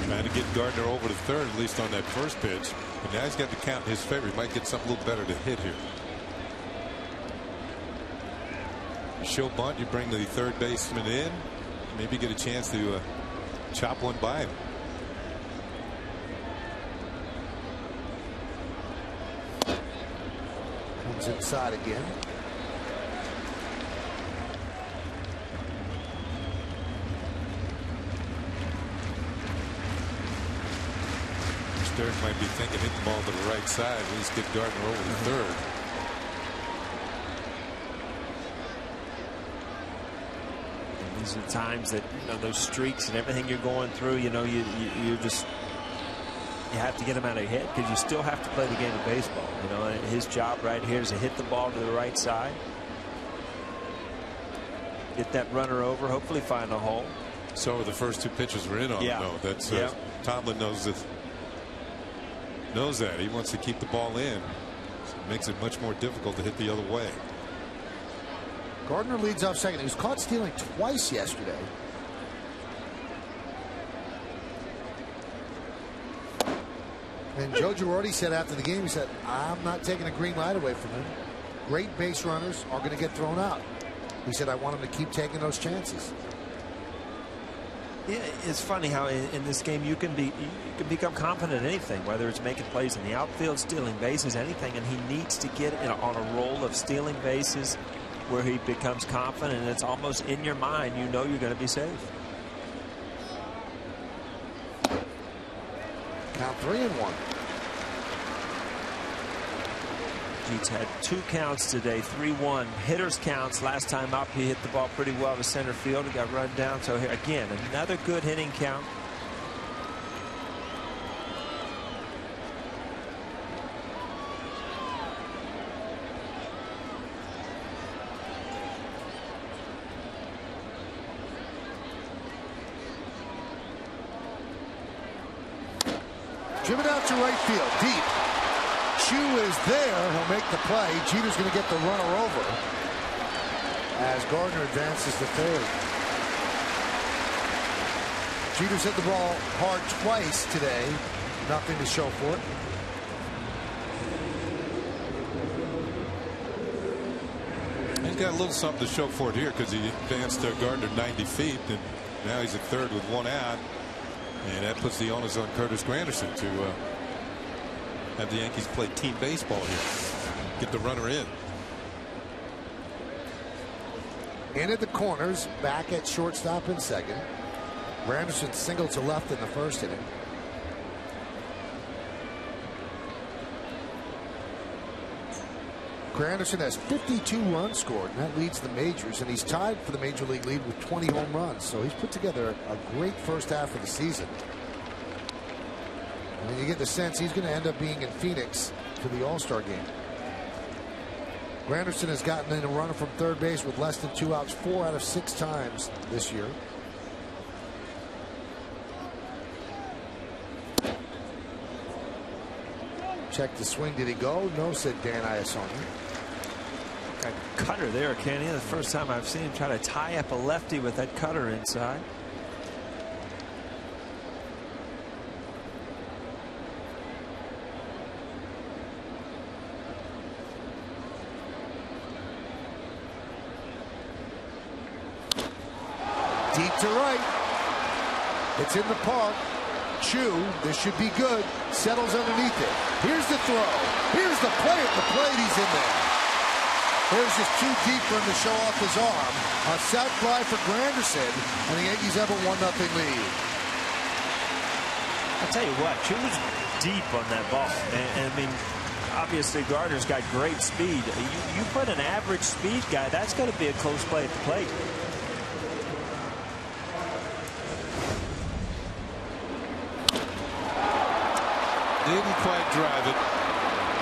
Trying to get Gardner over to third, at least on that first pitch. But now he's got the count in his favor. He might get something a little better to hit here. Show bunt, you bring the third baseman in. Maybe get a chance to chop one by him. Comes inside again. Stern might be thinking hit the ball to the right side. At least get Gardner over to third. These are times that, you know, those streaks and everything you're going through, you know, you have to get them out of your head because you still have to play the game of baseball. You know, and his job right here is to hit the ball to the right side, get that runner over, hopefully find a hole. So the first two pitches were in on him, though. That's Tomlin knows that he wants to keep the ball in. So it makes it much more difficult to hit the other way. Gardner leads off second. He was caught stealing twice yesterday. And Joe Girardi said after the game, he said, I'm not taking a green light away from him. Great base runners are going to get thrown out. He said, I want him to keep taking those chances. Yeah, it's funny how in this game you can become confident in anything, whether it's making plays in the outfield, stealing bases, anything, and he needs to get on a roll of stealing bases where he becomes confident and it's almost in your mind, you know you're going to be safe. Count 3-1. He's had 2 counts today, 3-1 hitters counts. Last time up he hit the ball pretty well to center field. He got run down. So here again another good hitting count. Driven out to right field, deep. Chu is there. He'll make the play. Jeter's going to get the runner over as Gardner advances to third. Jeter's hit the ball hard twice today. Nothing to show for it. He's got a little something to show for it here because he advanced Gardner 90 feet, and now he's at third with 1 out. And that puts the onus on Curtis Granderson to have the Yankees play team baseball here. Get the runner in. In at the corners, back at shortstop and second. Granderson singled to left in the first inning. Granderson has 52 runs scored, and that leads the majors, and he's tied for the major league lead with 20 home runs. So he's put together a great first half of the season. And you get the sense he's going to end up being in Phoenix for the All-Star game. Granderson has gotten in a runner from third base with less than 2 outs 4 out of 6 times this year. Check the swing. Did he go? No, said Dan Iasoni. A cutter there, Kenny. The first time I've seen him try to tie up a lefty with that cutter inside. Deep to right. It's in the park. Chu, this should be good. Settles underneath it. Here's the throw. Here's the play at the plate. He's in there. There's just too deep for him to show off his arm. A sac fly for Granderson, and the Yankees have a 1-0 lead. I'll tell you what, Chu was deep on that ball. And I mean, obviously Gardner's got great speed. You put an average speed guy, that's going to be a close play at the plate. Didn't quite drive it,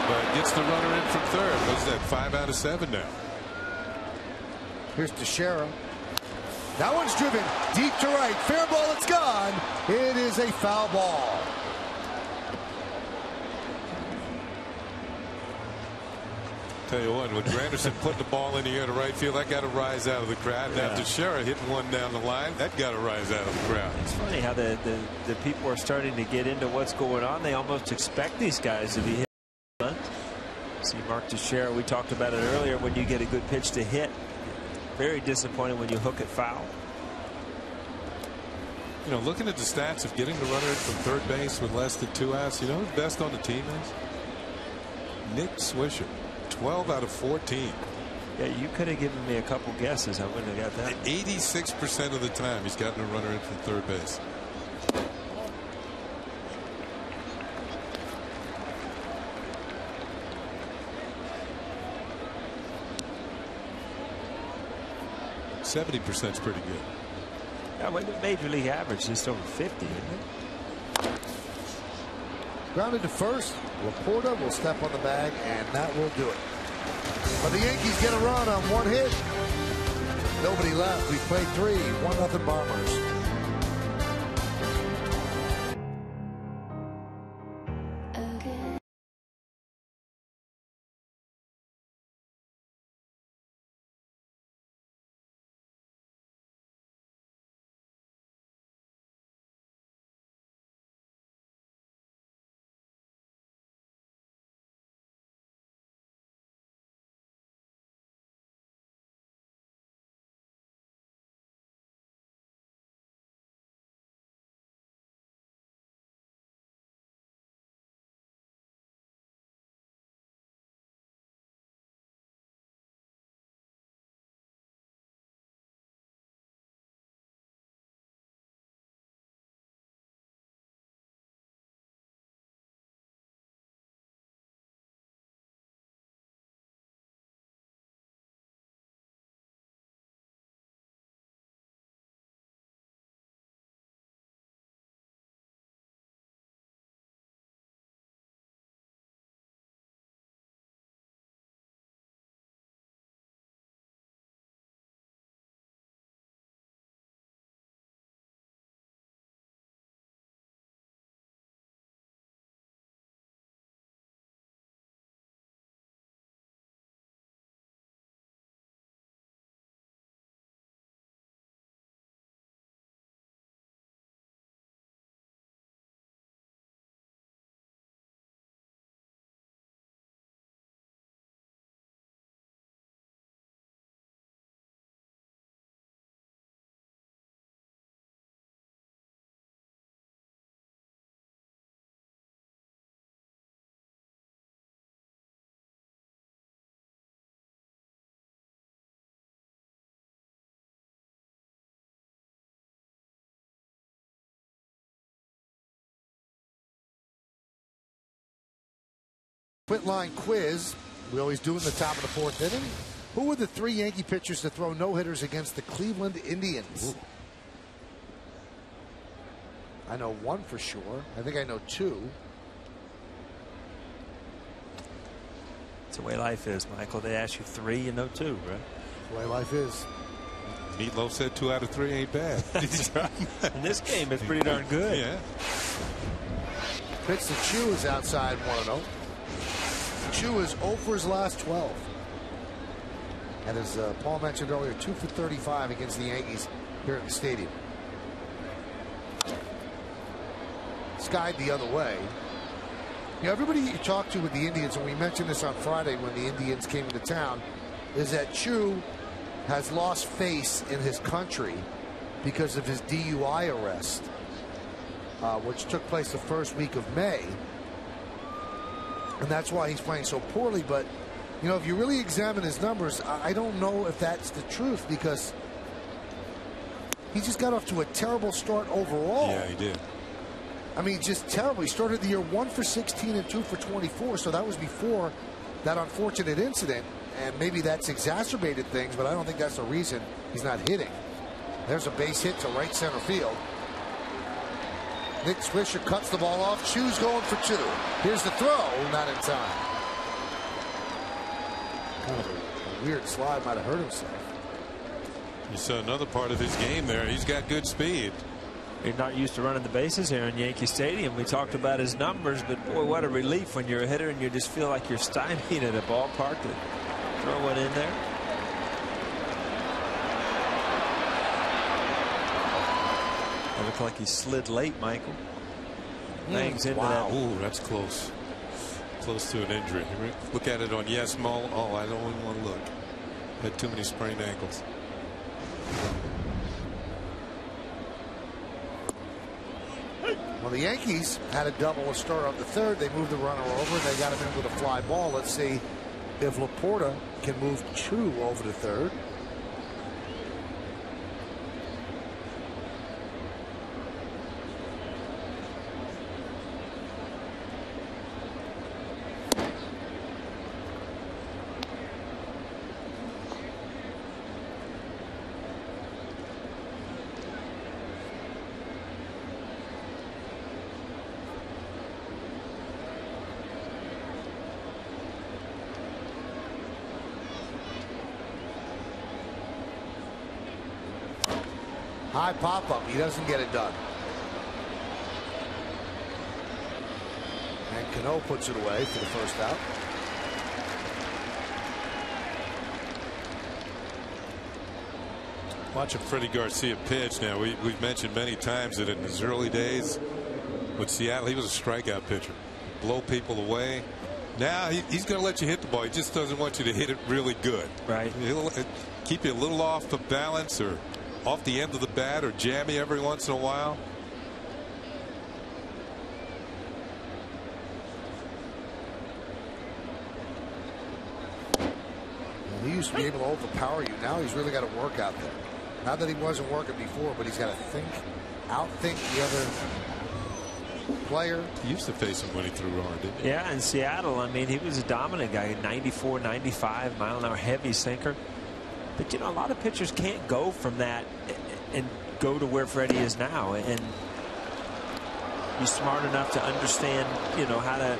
but gets the runner in from third. What's that, 5 out of 7 now? Here's Teixeira. That one's driven deep to right. Fair ball, it's gone. It is a foul ball. Tell you what, when Granderson put the ball in the air to right field, that got a rise out of the crowd. Now Teixeira hitting one down the line, that got a rise out of the crowd. It's funny how the people are starting to get into what's going on. They almost expect these guys to be hit. See Mark Teixeira, we talked about it earlier, when you get a good pitch to hit. Very disappointed when you hook it foul. You know, looking at the stats of getting the runner in from third base with less than 2 outs, you know who's best on the team is? Nick Swisher. 12 out of 14. Yeah, you could have given me a couple guesses. I wouldn't have got that. 86% of the time he's gotten a runner in from third base. %70 is pretty good. Yeah, well, the major league average is just over 50, isn't it? Grounded to first. Laporta will step on the bag, and that will do it. But the Yankees get a run on one hit. Nobody left. We played 3. 1-0 Bombers. Quit line quiz. We always do in the top of the 4th inning. Who were the 3 Yankee pitchers to throw no-hitters against the Cleveland Indians? Ooh. I know 1 for sure. I think I know 2. It's the way life is, Michael. They ask you 3, you know 2, right? The way life is. Meatloaf said 2 out of 3 ain't bad. In this game, it's pretty darn good. Yeah. Pitch to Chu is outside 1-0. Chu is 0 for his last 12. And as Paul mentioned earlier, 2 for 35 against the Yankees here at the stadium. Skied the other way. You know, everybody you talk to with the Indians, and we mentioned this on Friday when the Indians came into town, is that Chu has lost face in his country because of his DUI arrest, which took place the first week of May. And that's why he's playing so poorly. But, you know, if you really examine his numbers, I don't know if that's the truth, because he just got off to a terrible start overall. Yeah, he did. I mean, just terrible. He started the year 1 for 16 and 2 for 24, so that was before that unfortunate incident, and maybe that's exacerbated things, but I don't think that's the reason he's not hitting. There's a base hit to right center field. Nick Swisher cuts the ball off. Chu's going for 2. Here's the throw, not in time. Kind of a weird slide, might have hurt himself. You saw another part of his game there. He's got good speed. You're not used to running the bases here in Yankee Stadium. We talked about his numbers, but boy, what a relief when you're a hitter and you just feel like you're stymied at a ballpark to throw one in there. It looked like he slid late, Michael. Bangs into that. Ooh, that's close. Close to an injury. Look at it on Yes Mo. Oh, I don't even want to look. Had too many sprained ankles. Well, the Yankees had a double a start on the third. They moved the runner over. They got him in with a fly ball. Let's see if Laporta can move Chu over to third. High pop-up. He doesn't get it done. And Cano puts it away for the first out. Watching Freddie Garcia pitch now. We've mentioned many times that in his early days with Seattle, he was a strikeout pitcher. Blow people away. Now he's going to let you hit the ball. He just doesn't want you to hit it really good. Right. He'll keep you a little off the balance or off the end of the bat or jammy every once in a while. Well, he used to be able to overpower you. Now he's really got to work out there. Not that he wasn't working before, but he's got to outthink the other player. He used to face him when he threw hard, didn't he? Yeah, in Seattle, I mean, he was a dominant guy. 94, 95 mile an hour heavy sinker. But, you know, a lot of pitchers can't go from that and go to where Freddie is now and be smart enough to understand, you know, how to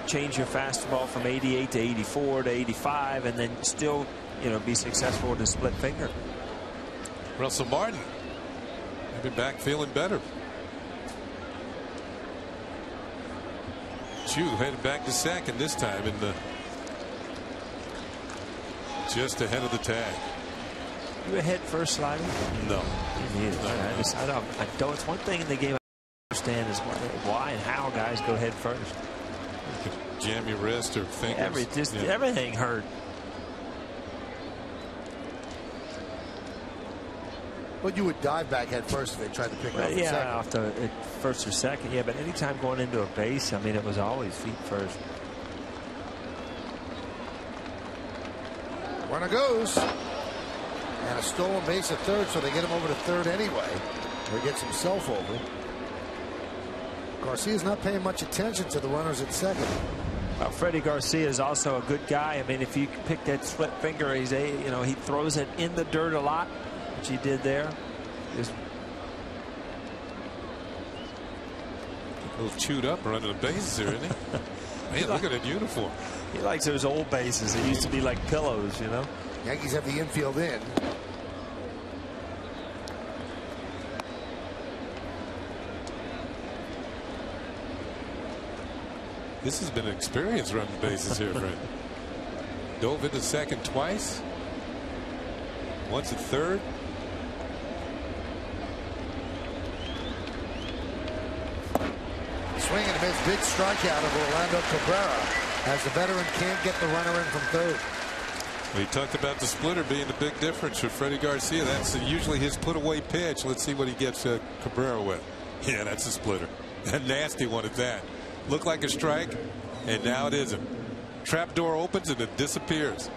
change your fastball from 88 to 84 to 85 and then still, you know, be successful with a split finger. Russell Martin, maybe back feeling better. Chu headed back to second this time in the just ahead of the tag. You a head first slider? No. I don't. It's one thing in the game I understand is why and how guys go head first. You can jam your wrist or fingers. Everything hurt. But you would dive back head first if they tried to pick it up at second. Off the first or second. Yeah, but anytime going into a base, I mean, it was always feet first. Runner goes. And a stolen base at third, so they get him over to third anyway. Or gets himself over. Garcia's not paying much attention to the runners at second. Well, Freddie Garcia is also a good guy. I mean, if you pick that split finger, he throws it in the dirt a lot, which he did there. A little chewed up running the bases here, isn't he? Man, look at that uniform. He likes those old bases. They used to be like pillows, you know. Yankees have the infield in. This has been an experience running bases here, Fred. Dove into second twice. Once at third. Swing and a miss, big strikeout of Orlando Cabrera as the veteran can't get the runner in from third. We talked about the splitter being the big difference for Freddie Garcia. That's usually his put-away pitch. Let's see what he gets Cabrera with. Yeah, that's a splitter. A nasty one at that. Looked like a strike, and now it isn't. Trap door opens and it disappears.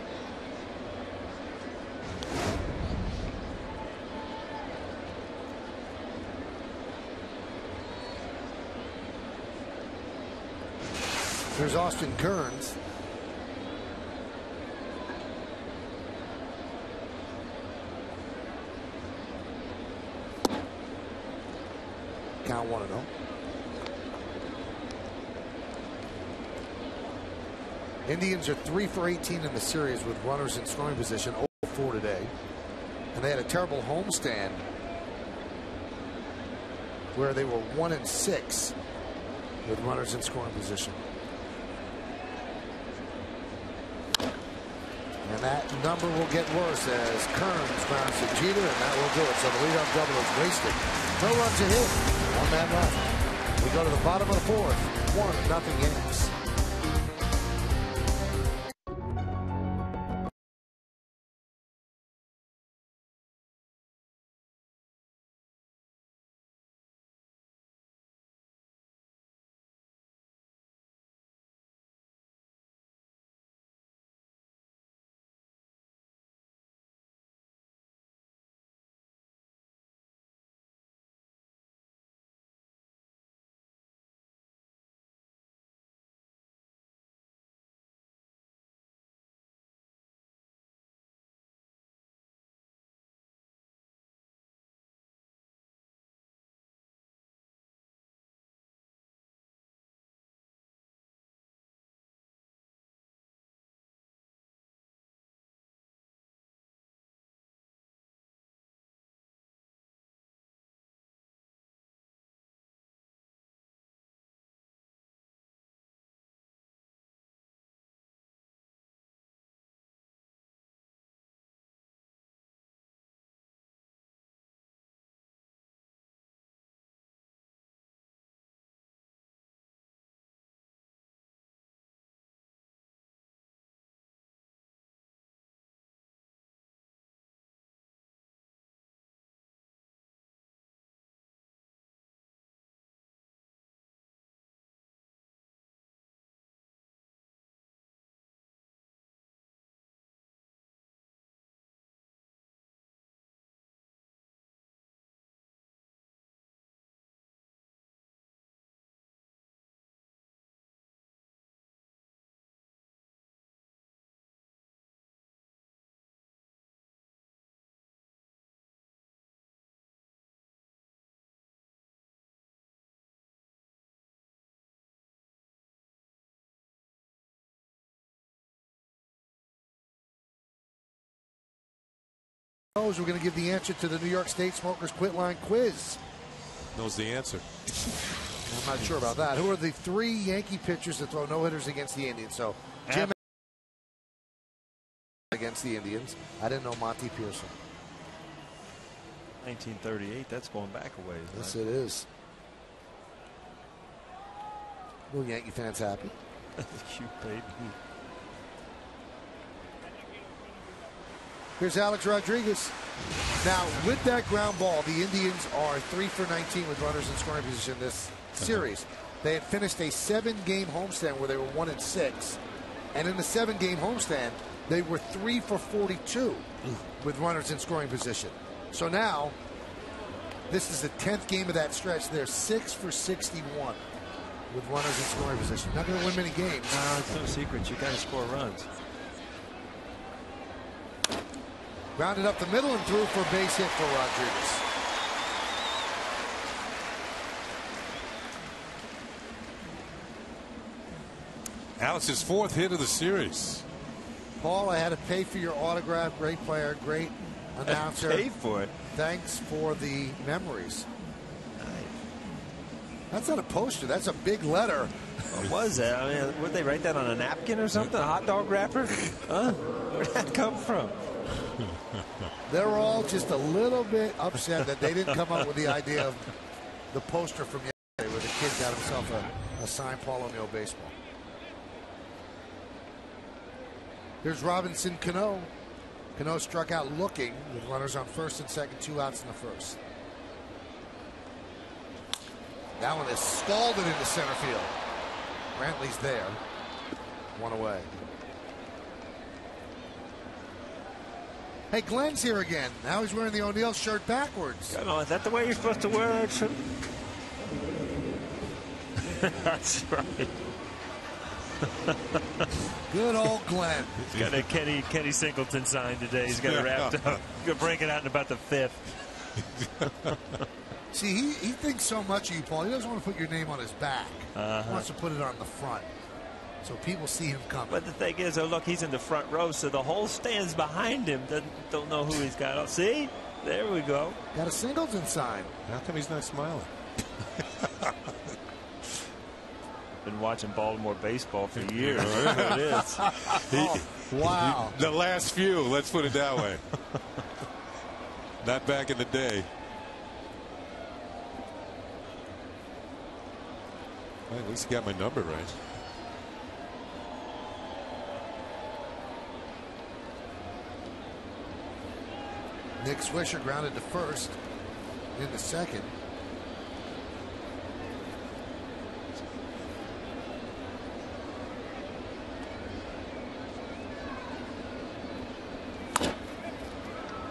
There's Austin Kearns. Count 1-0. Indians are 3 for 18 in the series with runners in scoring position, 0-4 today. And they had a terrible homestand where they were 1-6 with runners in scoring position. And that number will get worse as Kearns grounds to Jeter, and that will do it. So the leadoff double is wasted. No runs are hit. 1 man left. We go to the bottom of the fourth. 1-0 Yanks. We're going to give the answer to the New York State Smokers Quit Line quiz. Knows the answer. I'm not sure about that. Who are the 3 Yankee pitchers that throw no-hitters against the Indians? So, Jim against the Indians. I didn't know Monty Pearson. 1938, that's going back a ways. Yes, it is. Will Yankee fans happy? Cute baby. Here's Alex Rodriguez. Now, with that ground ball, the Indians are 3 for 19 with runners in scoring position this series. They had finished a 7-game homestand where they were 1-6. And in the 7-game homestand, they were 3 for 42 with runners in scoring position. So now, this is the 10th game of that stretch. They're 6 for 61 with runners in scoring position. Not going to win many games. No, it's no secret. You got to score runs. Grounded up the middle and through for a base hit for Rodriguez. Alex's 4th hit of the series. Paul, I had to pay for your autograph. Great player, great announcer. Pay for it. Thanks for the memories. That's not a poster. That's a big letter. What was that? I mean, would they write that on a napkin or something? A hot dog wrapper? Huh? Where'd that come from? They're all just a little bit upset that they didn't come up with the idea of the poster from yesterday where the kid got himself a signed Paul O'Neill baseball. Here's Robinson Cano. Cano struck out looking with runners on first and second, 2 outs in the first. That one is scalded into center field. Brantley's there. 1 away. Hey, Glenn's here again. Now he's wearing the O'Neill shirt backwards. Oh, is that the way you're supposed to wear that shirt? That's right. Good old Glenn. He's got a Kenny Singleton sign today. He's got it wrapped up. He's going to break it out in about the 5th. See, he thinks so much of you, Paul. He doesn't want to put your name on his back. He wants to put it on the front so people see him coming. But the thing is, oh, look, he's in the front row, so the whole stands behind him. Don't know who he's got. Oh, see? There we go. Got a Singleton sign. How come he's not smiling? Been watching Baltimore baseball for years. There it is. Oh, wow. The last few, let's put it that way. Not back in the day. Well, at least he got my number right. Nick Swisher grounded to first in the second.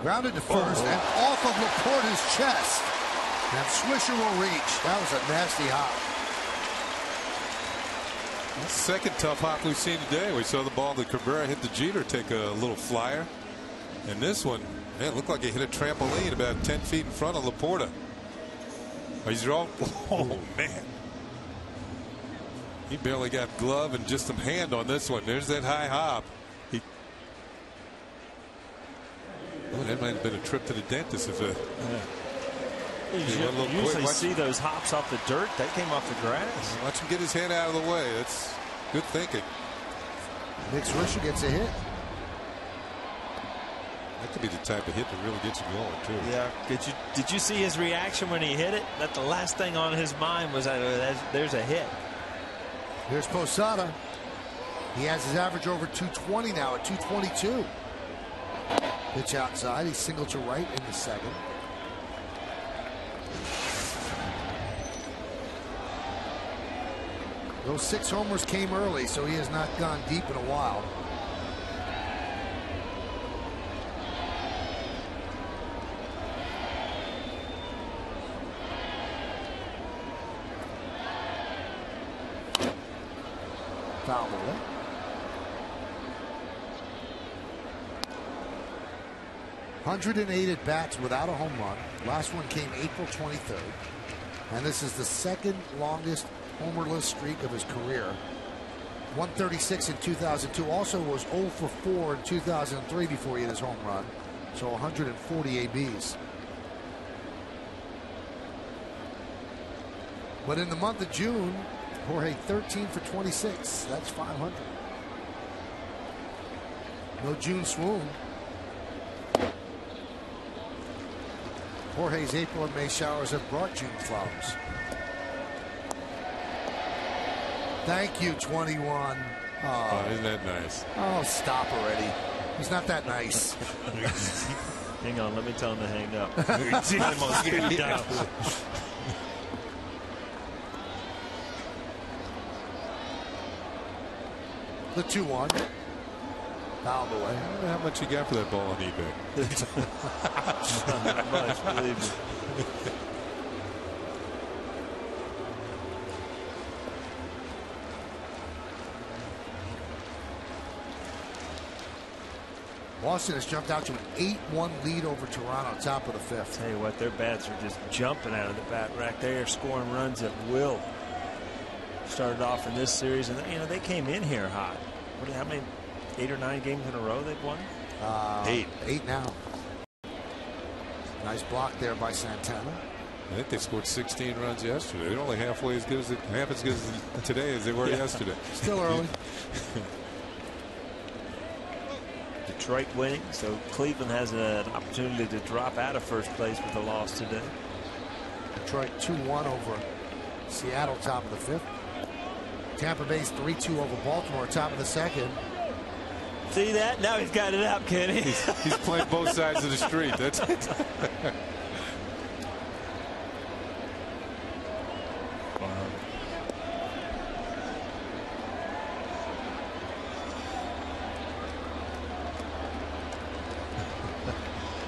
Grounded to first and off of Laporta's chest. And Swisher will reach. That was a nasty hop. That's the second tough hop we've seen today. We saw the ball that Cabrera hit the Jeter take a little flyer. And this one, man, looked like it hit a trampoline about 10 feet in front of Laporta. He's all, oh, man. He barely got glove and just some hand on this one. There's that high hop. Oh, that might have been a trip to the dentist. If you usually see those hops off the dirt. That came off the grass. Watch him get his head out of the way. That's good thinking. Nick Swisher gets a hit. That could be the type of hit that really gets you going, too. Yeah. Did you see his reaction when he hit it? That the last thing on his mind was that there's a hit. Here's Posada. He has his average over 220 now at 222. Pitch outside. He singled to right in the second. Those 6 homers came early, so he has not gone deep in a while. Foul away. .108 at bats without a home run. Last one came April 23rd. And this is the second longest homerless streak of his career. 136 in 2002. Also was 0 for 4 in 2003 before he hit his home run. So 140 ABs. But in the month of June, Jorge 13 for 26. That's 500. No June swoon. Jorge's April and May showers have brought June flowers. Thank you, 21. Oh, isn't that nice? Oh, stop already. He's not that nice. Hang on, let me tell him to hang up. The 2-1. Fouled away. I don't know how much you got for that ball on eBay. Not much, believe me. Boston has jumped out to an 8-1 lead over Toronto, top of the 5th. Tell you what, their bats are just jumping out of the bat rack. They are scoring runs at will. Started off in this series, and they came in here hot. How many? 8 or 9 games in a row they've won? 8 now. Nice block there by Santana. I think they scored 16 runs yesterday. They're only half as good as today as they were yesterday. Still early. Detroit winning, so Cleveland has an opportunity to drop out of first place with a loss today. Detroit 2-1 over Seattle, top of the 5th. Tampa Bay's 3-2 over Baltimore, top of the 2nd. See that? Now he's got it out, Kenny. He's playing both sides of the street. That's it.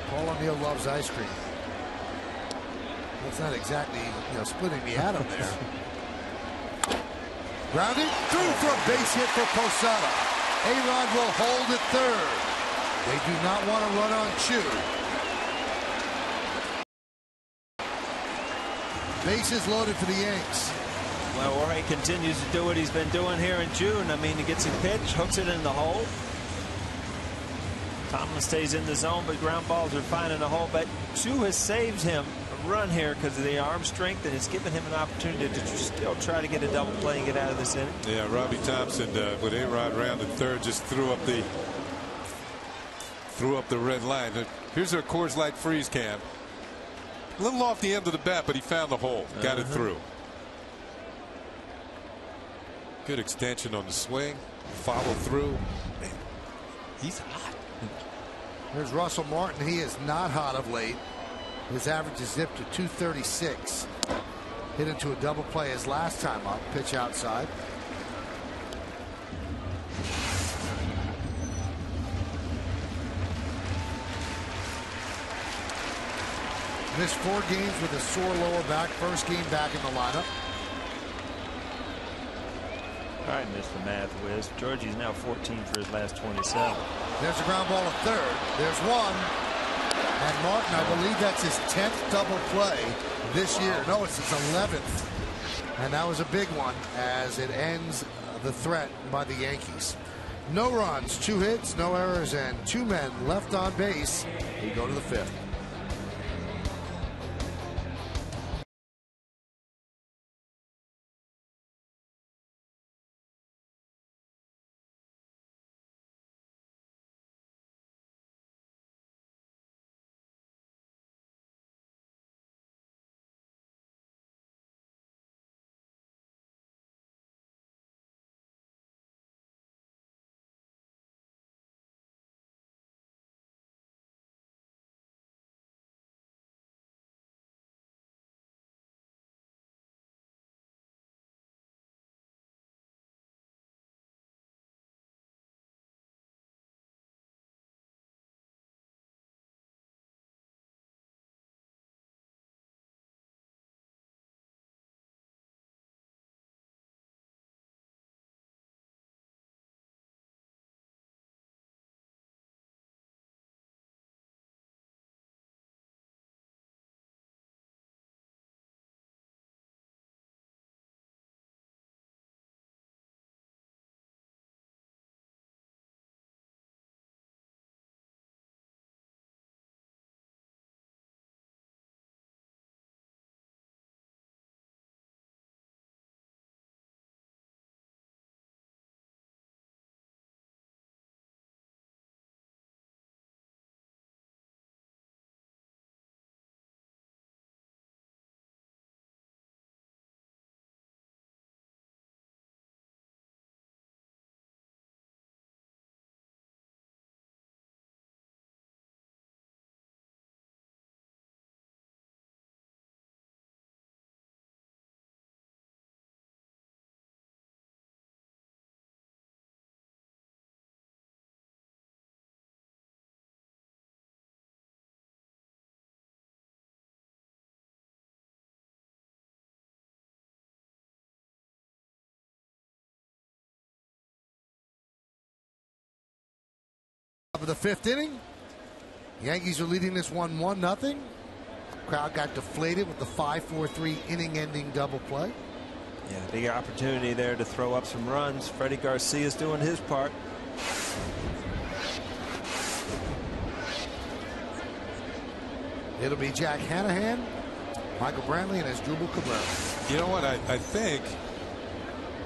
Paul O'Neill loves ice cream. That's not exactly, splitting the atom there. Grounded through for a base hit for Posada. A-Rod will hold at third. They do not want to run on Chu. Bases loaded for the Yanks. Well, Roy continues to do what he's been doing here in June. I mean, he gets a pitch, hooks it in the hole. Tomlin stays in the zone, but ground balls are finding a hole. But Chu has saved him a run here because of the arm strength, and it's given him an opportunity to still try to get a double play and get out of this inning. Yeah, Robbie Thompson with A-Rod rounded third just threw up the red line. Here's our Coors Light freeze cam. A little off the end of the bat, but he found the hole, got it through. Good extension on the swing, follow through. Man, he's hot. There's Russell Martin. He is not hot of late. His average is dipped to 236. Hit into a double play his last time up. Pitch outside. Missed 4 games with a sore lower back. First game back in the lineup. I missed the math, Wiz. Georgie's now 14 for his last 27. There's a ground ball at third. There's one. And Martin, I believe that's his 10th double play this year. No, it's his 11th. And that was a big one as it ends the threat by the Yankees. No runs, 2 hits, no errors, and 2 men left on base. We go to the 5th. Of the 5th inning, Yankees are leading this 1-0. Crowd got deflated with the 5-4-3 inning-ending double play. Yeah, big opportunity there to throw up some runs. Freddie Garcia's doing his part. It'll be Jack Hanahan, Michael Brantley, and Asdrubal Cabrera. You know what? I think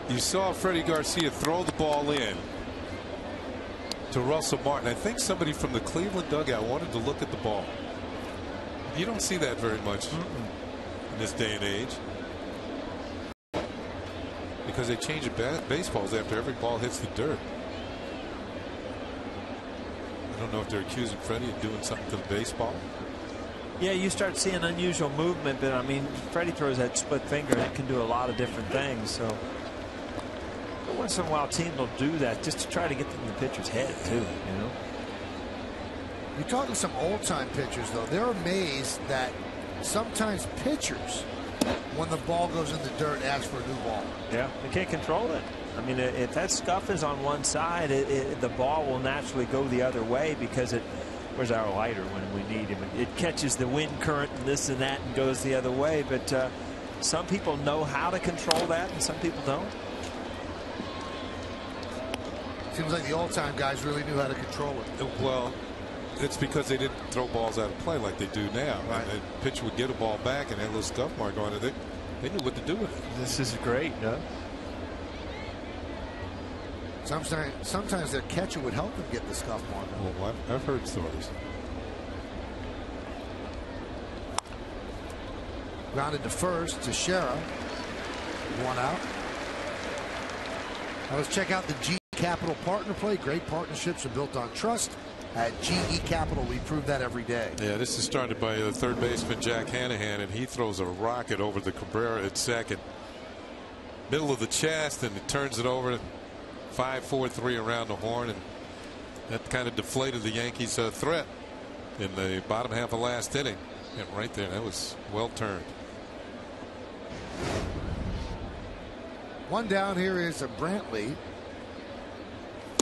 you saw Freddie Garcia throw the ball in. to Russell Martin. I think somebody from the Cleveland dugout wanted to look at the ball. You don't see that very much in this day and age, because they change the baseballs after every ball hits the dirt. I don't know if they're accusing Freddie of doing something to the baseball. Yeah, you start seeing unusual movement, but I mean, Freddie throws that split finger and it can do a lot of different things. So once in a while, teams will do that just to try to get in the pitcher's head too. You know. You're talking to some old-time pitchers, though. They're amazed that sometimes pitchers, when the ball goes in the dirt, ask for a new ball. Yeah, they can't control it. I mean, if that scuff is on one side, the ball will naturally go the other way because it. Where's our lighter when we need him? It catches the wind current and this and that and goes the other way. But some people know how to control that, and some people don't. Seems like the old-time guys really knew how to control it. Well, it's because they didn't throw balls out of play like they do now. Right. And the pitcher would get a ball back and had a little scuff mark on it. They knew what to do with it. This is great, huh? Sometimes their catcher would help them get the scuff mark. Well, I've heard stories. Grounded to first, Teixeira. 1 out. Now let's check out the GE Capital partner play. Great partnerships are built on trust. At GE Capital, we prove that every day. Yeah, this is started by third baseman Jack Hanahan, and he throws a rocket over the Cabrera at second. Middle of the chest, and it turns it over. 5-4-3 around the horn, and that kind of deflated the Yankees' threat in the bottom half of last inning. And right there, that was well turned. One down here is a Brantley,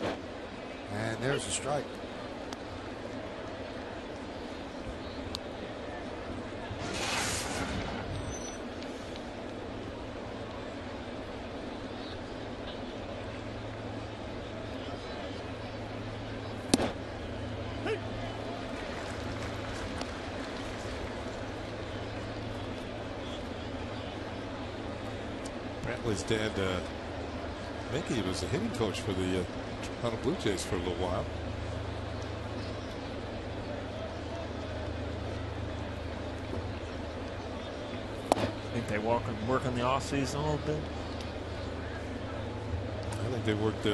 and there's a strike. His dad, Yankee, was a hitting coach for the Toronto Blue Jays for a little while. I think they work on the off season a little bit. I think they worked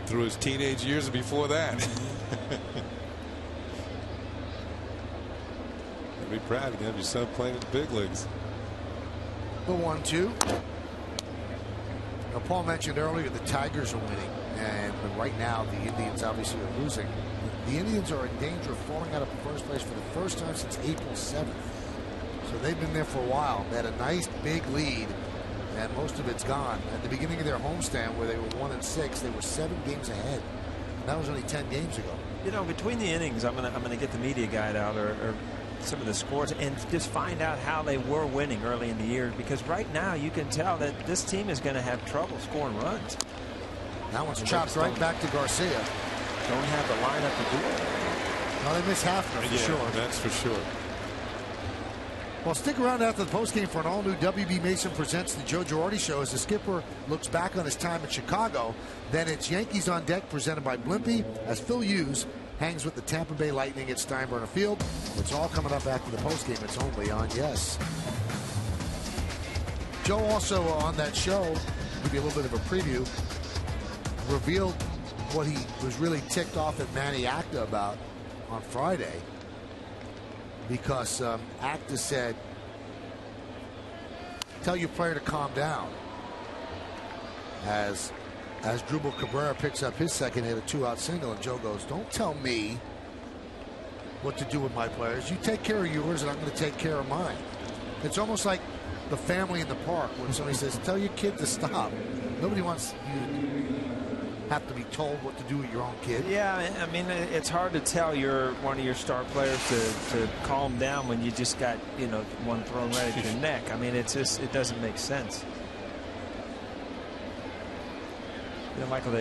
through his teenage years and before that. I'd be proud to have your son playing in the big leagues. The 1-2. Now, Paul mentioned earlier the Tigers are winning, and right now the Indians obviously are losing. The Indians are in danger of falling out of first place for the first time since April 7th. So they've been there for a while. They had a nice big lead, and most of it's gone. At the beginning of their homestand, where they were 1-6, they were 7 games ahead. And that was only 10 games ago. You know, between the innings, I'm gonna get the media guide out or some of the scores and just find out how they were winning early in the year, because right now you can tell that this team is going to have trouble scoring runs. That one's chopped right back to Garcia. Don't have the lineup to do it. Well, they miss Hafner for sure. That's for sure. Well, stick around after the postgame for an all-new WB Mason Presents the Joe Girardi Show as the skipper looks back on his time in Chicago. Then it's Yankees on Deck presented by Blimpie as Phil Hughes hangs with the Tampa Bay Lightning at Steinbrenner Field. It's all coming up after the postgame. It's only on Yes. Joe also on that show, give you a little bit of a preview, revealed what he was really ticked off at Manny Acta about on Friday, because Acta said, tell your player to calm down, as Drupal Cabrera picks up his second hit, a 2-out single, and Joe goes, don't tell me what to do with my players. You take care of yours, and I'm going to take care of mine. It's almost like the family in the park when somebody says, tell your kid to stop. Nobody wants you to have to be told what to do with your own kid. Yeah, I mean, it's hard to tell one of your star players to calm down when you just got, one thrown right at your neck. I mean, it doesn't make sense. Michael,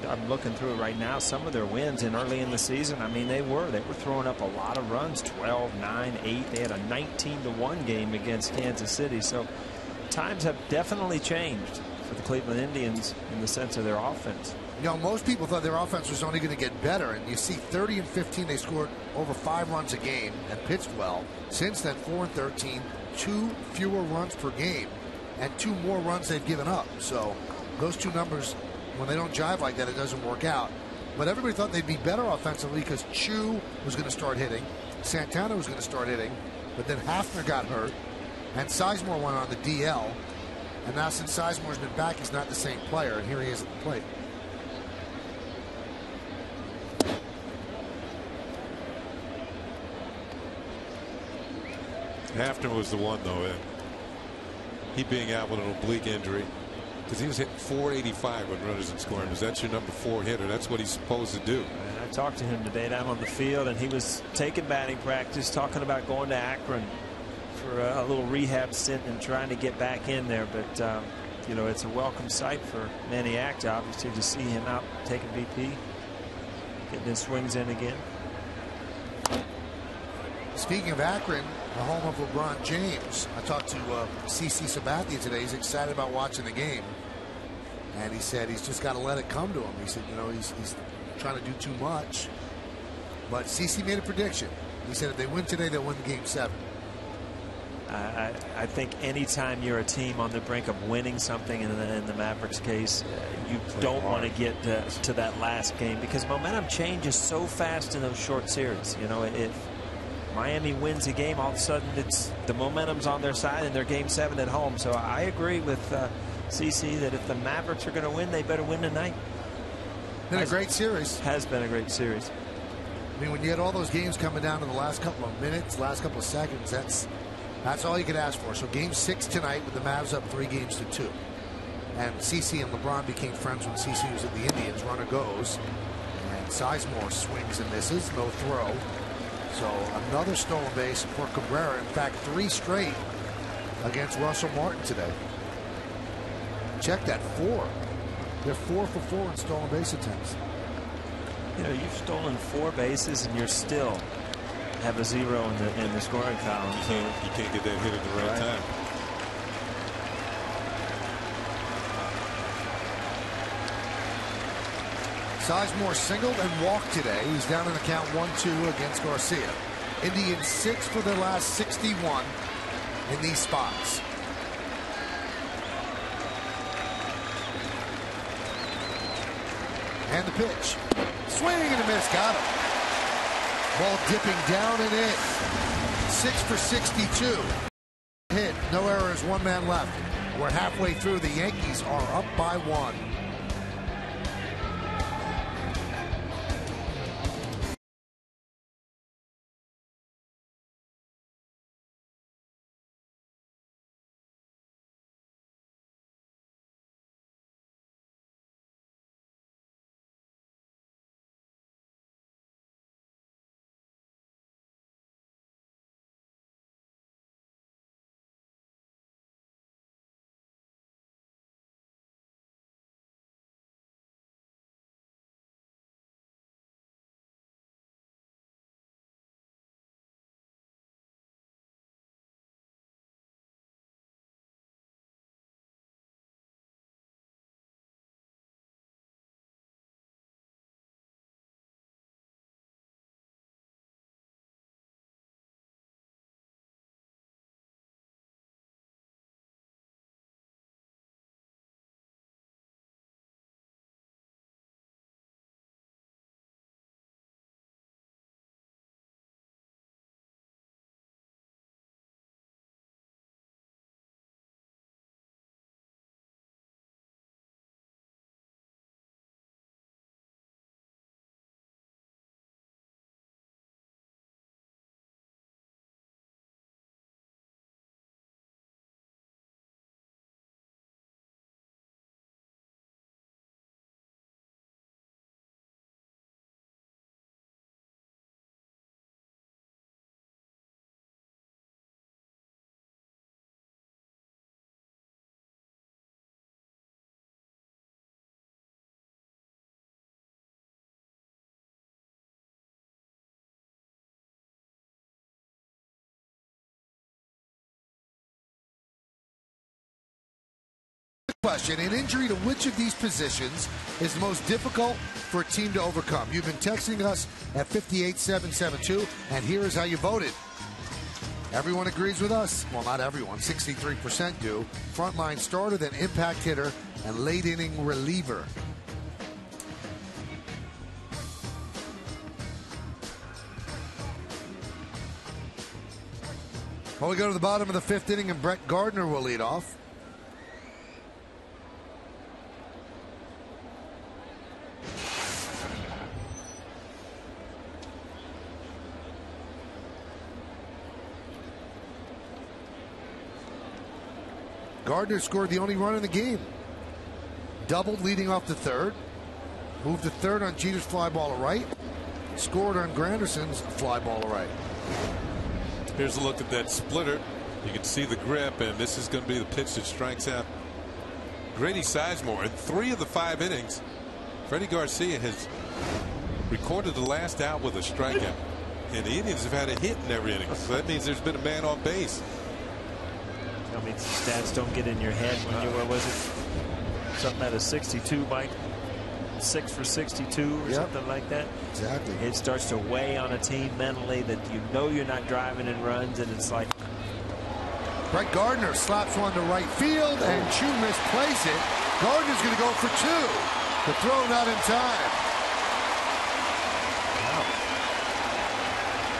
I'm looking through it right now. Some of their wins early in the season, I mean, they were throwing up a lot of runs, 12, 9, 8. They had a 19-1 game against Kansas City. So times have definitely changed for the Cleveland Indians in the sense of their offense. You know, most people thought their offense was only going to get better, and you see 30 and 15, they scored over 5 runs a game and pitched well. Since then, 4 and 13, 2 fewer runs per game, and 2 more runs they've given up. So those 2 numbers, when they don't jive like that, it doesn't work out. But everybody thought they'd be better offensively because Chu was going to start hitting, Santana was going to start hitting, but then Hafner got hurt, and Sizemore went on the DL. And now since Sizemore's been back, he's not the same player, and here he is at the plate. Hafner was the one, though. He being out with an oblique injury, because he was hitting 485 when runners in scoring. Because that's your number 4 hitter. That's what he's supposed to do. And I talked to him today down on the field, and he was taking batting practice, talking about going to Akron for a little rehab stint and trying to get back in there. But you know, it's a welcome sight for Manny Acta, obviously, to see him out taking BP, getting his swings in again. Speaking of Akron, the home of LeBron James, I talked to CC Sabathia today. He's excited about watching the game, and he said he's just got to let it come to him. He said, you know, he's trying to do too much, but CC made a prediction. He said if they win today, they'll win Game 7. I think anytime you're a team on the brink of winning something, in the Mavericks case, you don't want to get to that last game, because momentum changes so fast in those short series. You know, if Miami wins a game, all of a sudden the momentum's on their side and they're Game 7 at home. So I agree with CC that if the Mavericks are going to win, they better win tonight. Been a great series. Has been a great series. I mean, when you had all those games coming down to the last couple of minutes, last couple of seconds, that's all you could ask for. So Game 6 tonight with the Mavs up 3-2. And CC and LeBron became friends when CC was at the Indians. Runner goes, and Sizemore swings and misses, no throw. So another stolen base for Cabrera. In fact, 3 straight against Russell Martin today. Check that, 4. They're 4 for 4 in stolen base attempts. You know, you've stolen 4 bases and you're still have a 0 in the scoring column. You can't get that hit at the right time. Sizemore singled and walked today. He's down in the count 1-2 against Garcia. Indians 6 for their last 61 in these spots. And the pitch. Swing and a miss. Got him. Ball dipping down and in. 6 for 62. Hit. No errors. 1 man left. We're halfway through. The Yankees are up by 1. Question, an injury to which of these positions is the most difficult for a team to overcome? You've been texting us at 58772, and here is how you voted. Everyone agrees with us. Well, not everyone. 63% do. Frontline starter, then impact hitter, and late inning reliever. Well, we go to the bottom of the 5th inning, and Brett Gardner will lead off. Gardner scored the only run in the game. Doubled leading off the 3rd. Moved to 3rd on Jeter's fly ball to right. Scored on Granderson's fly ball to right. Here's a look at that splitter. You can see the grip, and this is going to be the pitch that strikes out Grady Sizemore. In 3 of the 5 innings, Freddie Garcia has recorded the last out with a strikeout. And the Indians have had a hit in every inning. So that means there's been a man on base. I mean, stats don't get in your head when you, what was it? Something out of 62, Mike? 6 for 62 or something like that. Exactly. It starts to weigh on a team mentally that you know you're not driving in runs, and it's like. Brett Gardner slaps one to right field, and Chu misplays it. Gardner's going to go for 2. The throw not in time.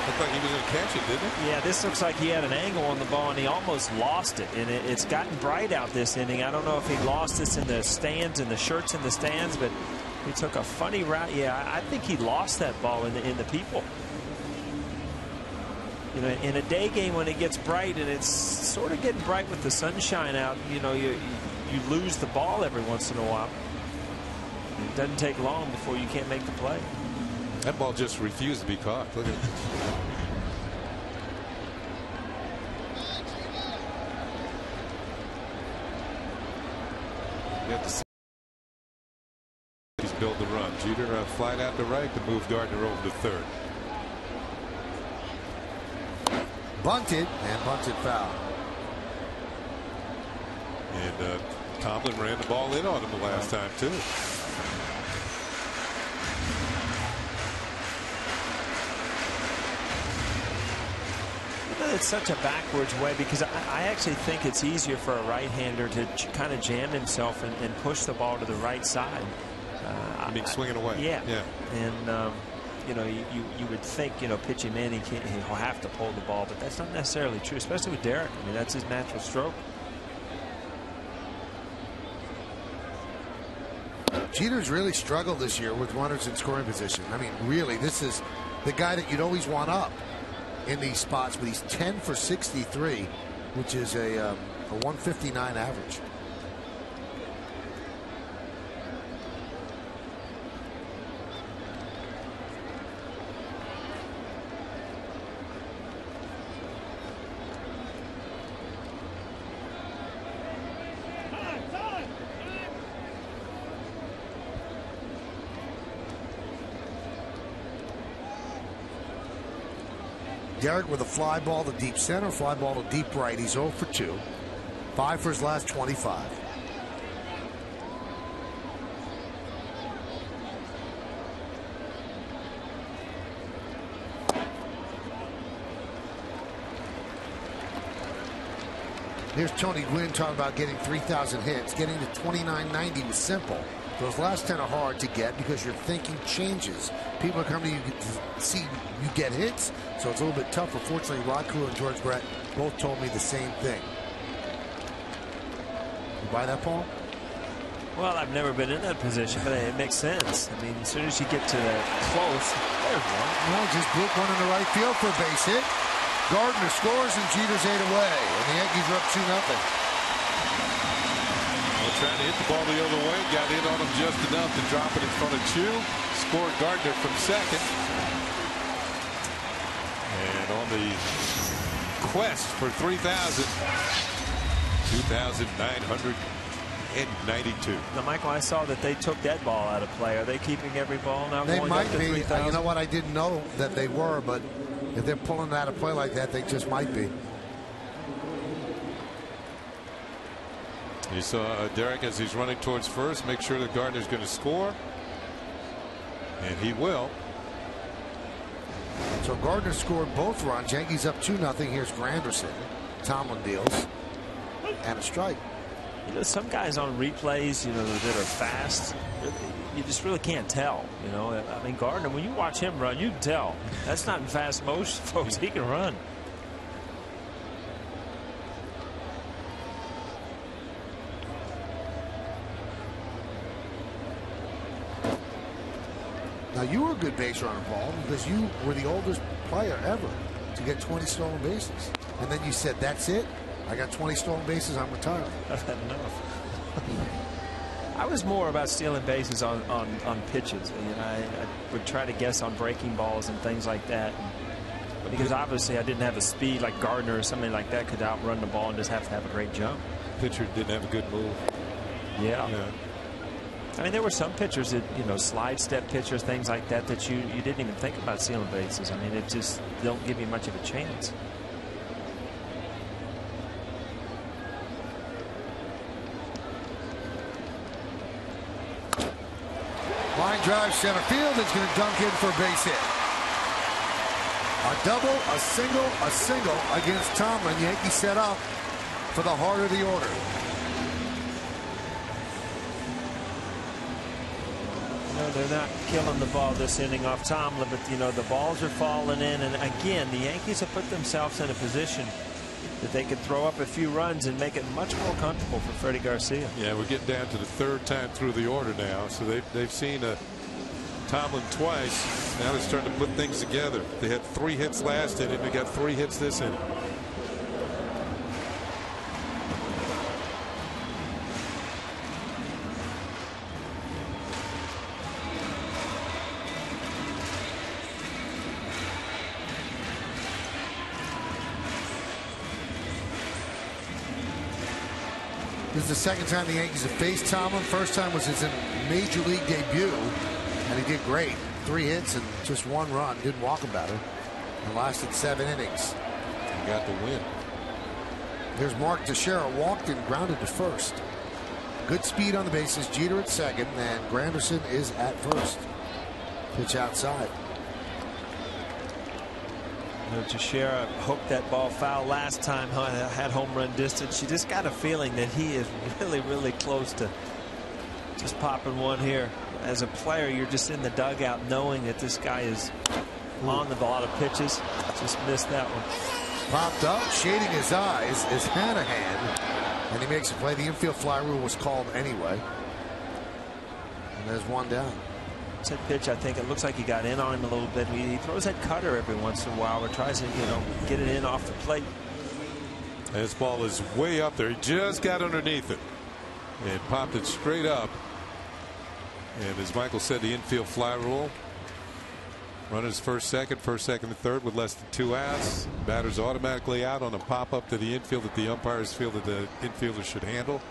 Looked like he was going to catch it, didn't it? Yeah, this looks like he had an angle on the ball, and he almost lost it. And it's gotten bright out this inning. I don't know if he lost this in the stands and the shirts in the stands, but he took a funny route. Yeah, I think he lost that ball in the people. You know, in a day game when it gets bright, and it's sort of getting bright with the sunshine out, you know, you lose the ball every once in a while. It doesn't take long before you can't make the play. That ball just refused to be caught. Look at it. You have to see. He's built the run. Jeter flied out to right to move Gardner over to 3rd. Bunted, and bunted foul. And Tomlin ran the ball in on him the last time, too. It's such a backwards way, because I actually think it's easier for a right-hander to kind of jam himself and push the ball to the right side. I mean, swinging away. Yeah. And you know, you would think, you know, pitch him in, he'll have to pull the ball, but that's not necessarily true, especially with Derek. I mean, that's his natural stroke. Jeter's really struggled this year with runners in scoring position. I mean, really, this is the guy that you'd always want up in these spots, but he's 10 for 63, which is a 159 average. Derek with a fly ball to deep center, fly ball to deep right. He's 0 for 2. 5 for his last 25. Here's Tony Gwynn talking about getting 3,000 hits. Getting to 2990 was simple. Those last 10 are hard to get because your thinking changes. People are coming to you to see you get hits, so it's a little bit tougher. Fortunately, Rod Crew and George Brett both told me the same thing. You buy that, Paul? Well, I've never been in that position, but it makes sense. I mean, as soon as you get to the close, there's one. No, just blew one in the right field for a base hit. Gardner scores and Jeter's 8 away, and the Yankees are up 2-0. Trying to hit the ball the other way, got in on him just enough to drop it in front of Chu. Scored Gardner from 2nd. And on the quest for 3,000, 2,992. Now, Michael, I saw that they took that ball out of play. Are they keeping every ball now? They going might up to be. 3,000? You know what? I didn't know that they were, but if they're pulling out of play like that, they just might be. You saw Derek as he's running towards first, make sure that Gardner's going to score. And he will. So Gardner scored both runs. Yankees up 2-0. Here's Granderson. Tomlin deals. And a strike. You know, some guys on replays, you know, that are fast, you just really can't tell. You know, I mean, Gardner, when you watch him run, you can tell. That's not in fast motion, folks. He can run. Now, you were a good base runner, Paul, because you were the oldest player ever to get 20 stolen bases. And then you said, that's it? I got 20 stolen bases, I'm retiring. I've had enough. I was more about stealing bases on pitches. You know, I would try to guess on breaking balls and things like that. Because obviously I didn't have the speed like Gardner or somebody like that could outrun the ball and just have to have a great jump. Pitcher didn't have a good move. Yeah. I mean, there were some pitchers that, you know, slide step pitchers, things like that, that you didn't even think about stealing bases. I mean, it just don't give you much of a chance. Line drive center field. Is going to dunk in for a base hit. A double, a single against Tomlin. Yankees set up for the heart of the order. No, they're not killing the ball this inning off Tomlin, but you know the balls are falling in, and again the Yankees have put themselves in a position that they could throw up a few runs and make it much more comfortable for Freddie Garcia. Yeah, we're getting down to the third time through the order now, so they've seen Tomlin twice. Now they're starting to put things together. They had 3 hits last inning. They got 3 hits this inning. This is the second time the Yankees have faced Tomlin. First time was his major league debut, and he did great. 3 hits and just 1 run. Didn't walk him better, and lasted 7 innings. He got the win. Here's Mark Teixeira, walked and grounded to first. Good speed on the bases. Jeter at second, and Granderson is at first. Pitch outside. You know, Teixeira hoped that ball foul last time, had home run distance. You just got a feeling that he is really close to just popping one here. As a player, you're just in the dugout knowing that this guy is on the ball. A lot of pitches. Just missed that one. Popped up, shading his eyes is Hanahan, and he makes a play. The infield fly rule was called anyway. And there's 1 down. That pitch, I think it looks like he got in on him a little bit. He throws that cutter every once in a while, or tries to, you know, get it in off the plate. This ball is way up there. He just got underneath it and popped it straight up. And as Michael said, the infield fly rule. Runners first, second, and third with less than 2 outs. Batters automatically out on a pop up to the infield that the umpires feel that the infielder should handle.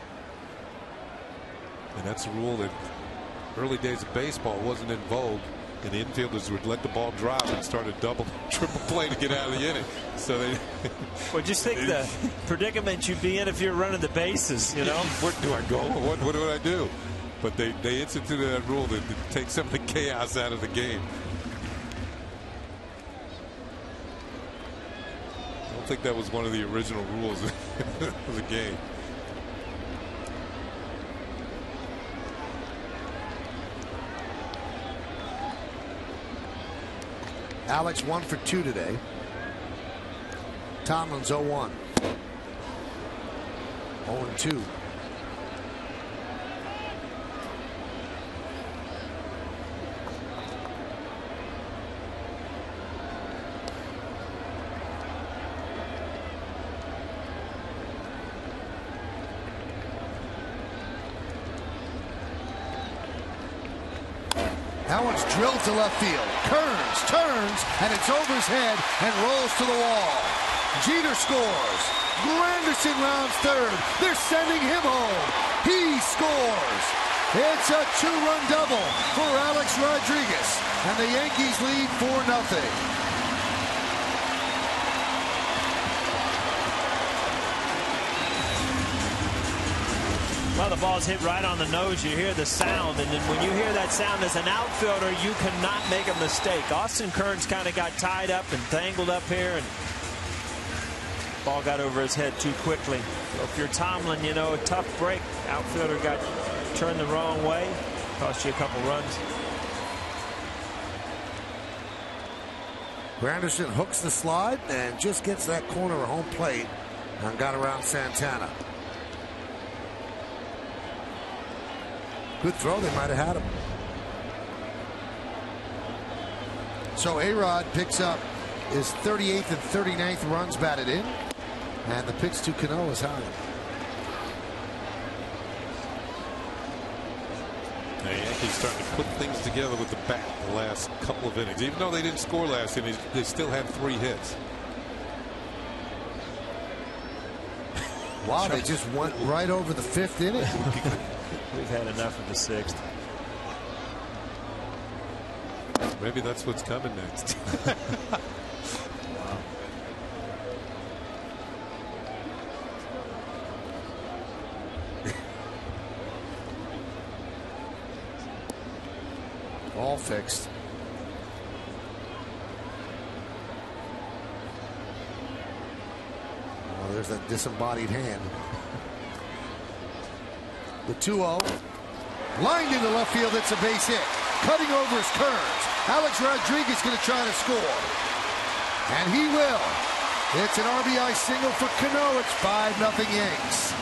And that's a rule that early days of baseball wasn't in vogue, and the infielders would let the ball drop and start a double, triple play to get out of the inning. So they. Well, just think the predicament you'd be in if you're running the bases. You know, where do I go? What do I do? But they instituted that rule that takes some of the chaos out of the game. I don't think that was one of the original rules of the game. Alex 1 for 2 today. Tomlin's 0-1. 0-2. That one's drilled to left field. Kearns turns, and it's over his head and rolls to the wall. Jeter scores. Granderson rounds third. They're sending him home. He scores. It's a 2-run double for Alex Rodriguez, and the Yankees lead 4-0. Well, the ball's hit right on the nose. You hear the sound, and then when you hear that sound as an outfielder, you cannot make a mistake. Austin Kearns kind of got tied up and tangled up here, and ball got over his head too quickly. So if you're Tomlin, you know, a tough break. Outfielder got turned the wrong way, cost you a couple runs. Granderson hooks the slide and just gets that corner of home plate and got around Santana. Good throw. They might have had him. So A-Rod picks up his 38th and 39th runs batted in, and the pitch to Cano is high. The Yankees starting to put things together with the bat the last couple of innings. Even though they didn't score last inning, they still had 3 hits. Wow, they just went right over the 5th inning. We've had enough of the 6th. Maybe that's what's coming next. All fixed. Oh, there's that disembodied hand. The 2-0. Lined into left field. It's a base hit. Cutting over is Kearns. Alex Rodriguez going to try to score. And he will. It's an RBI single for Cano. It's 5-0 Yanks.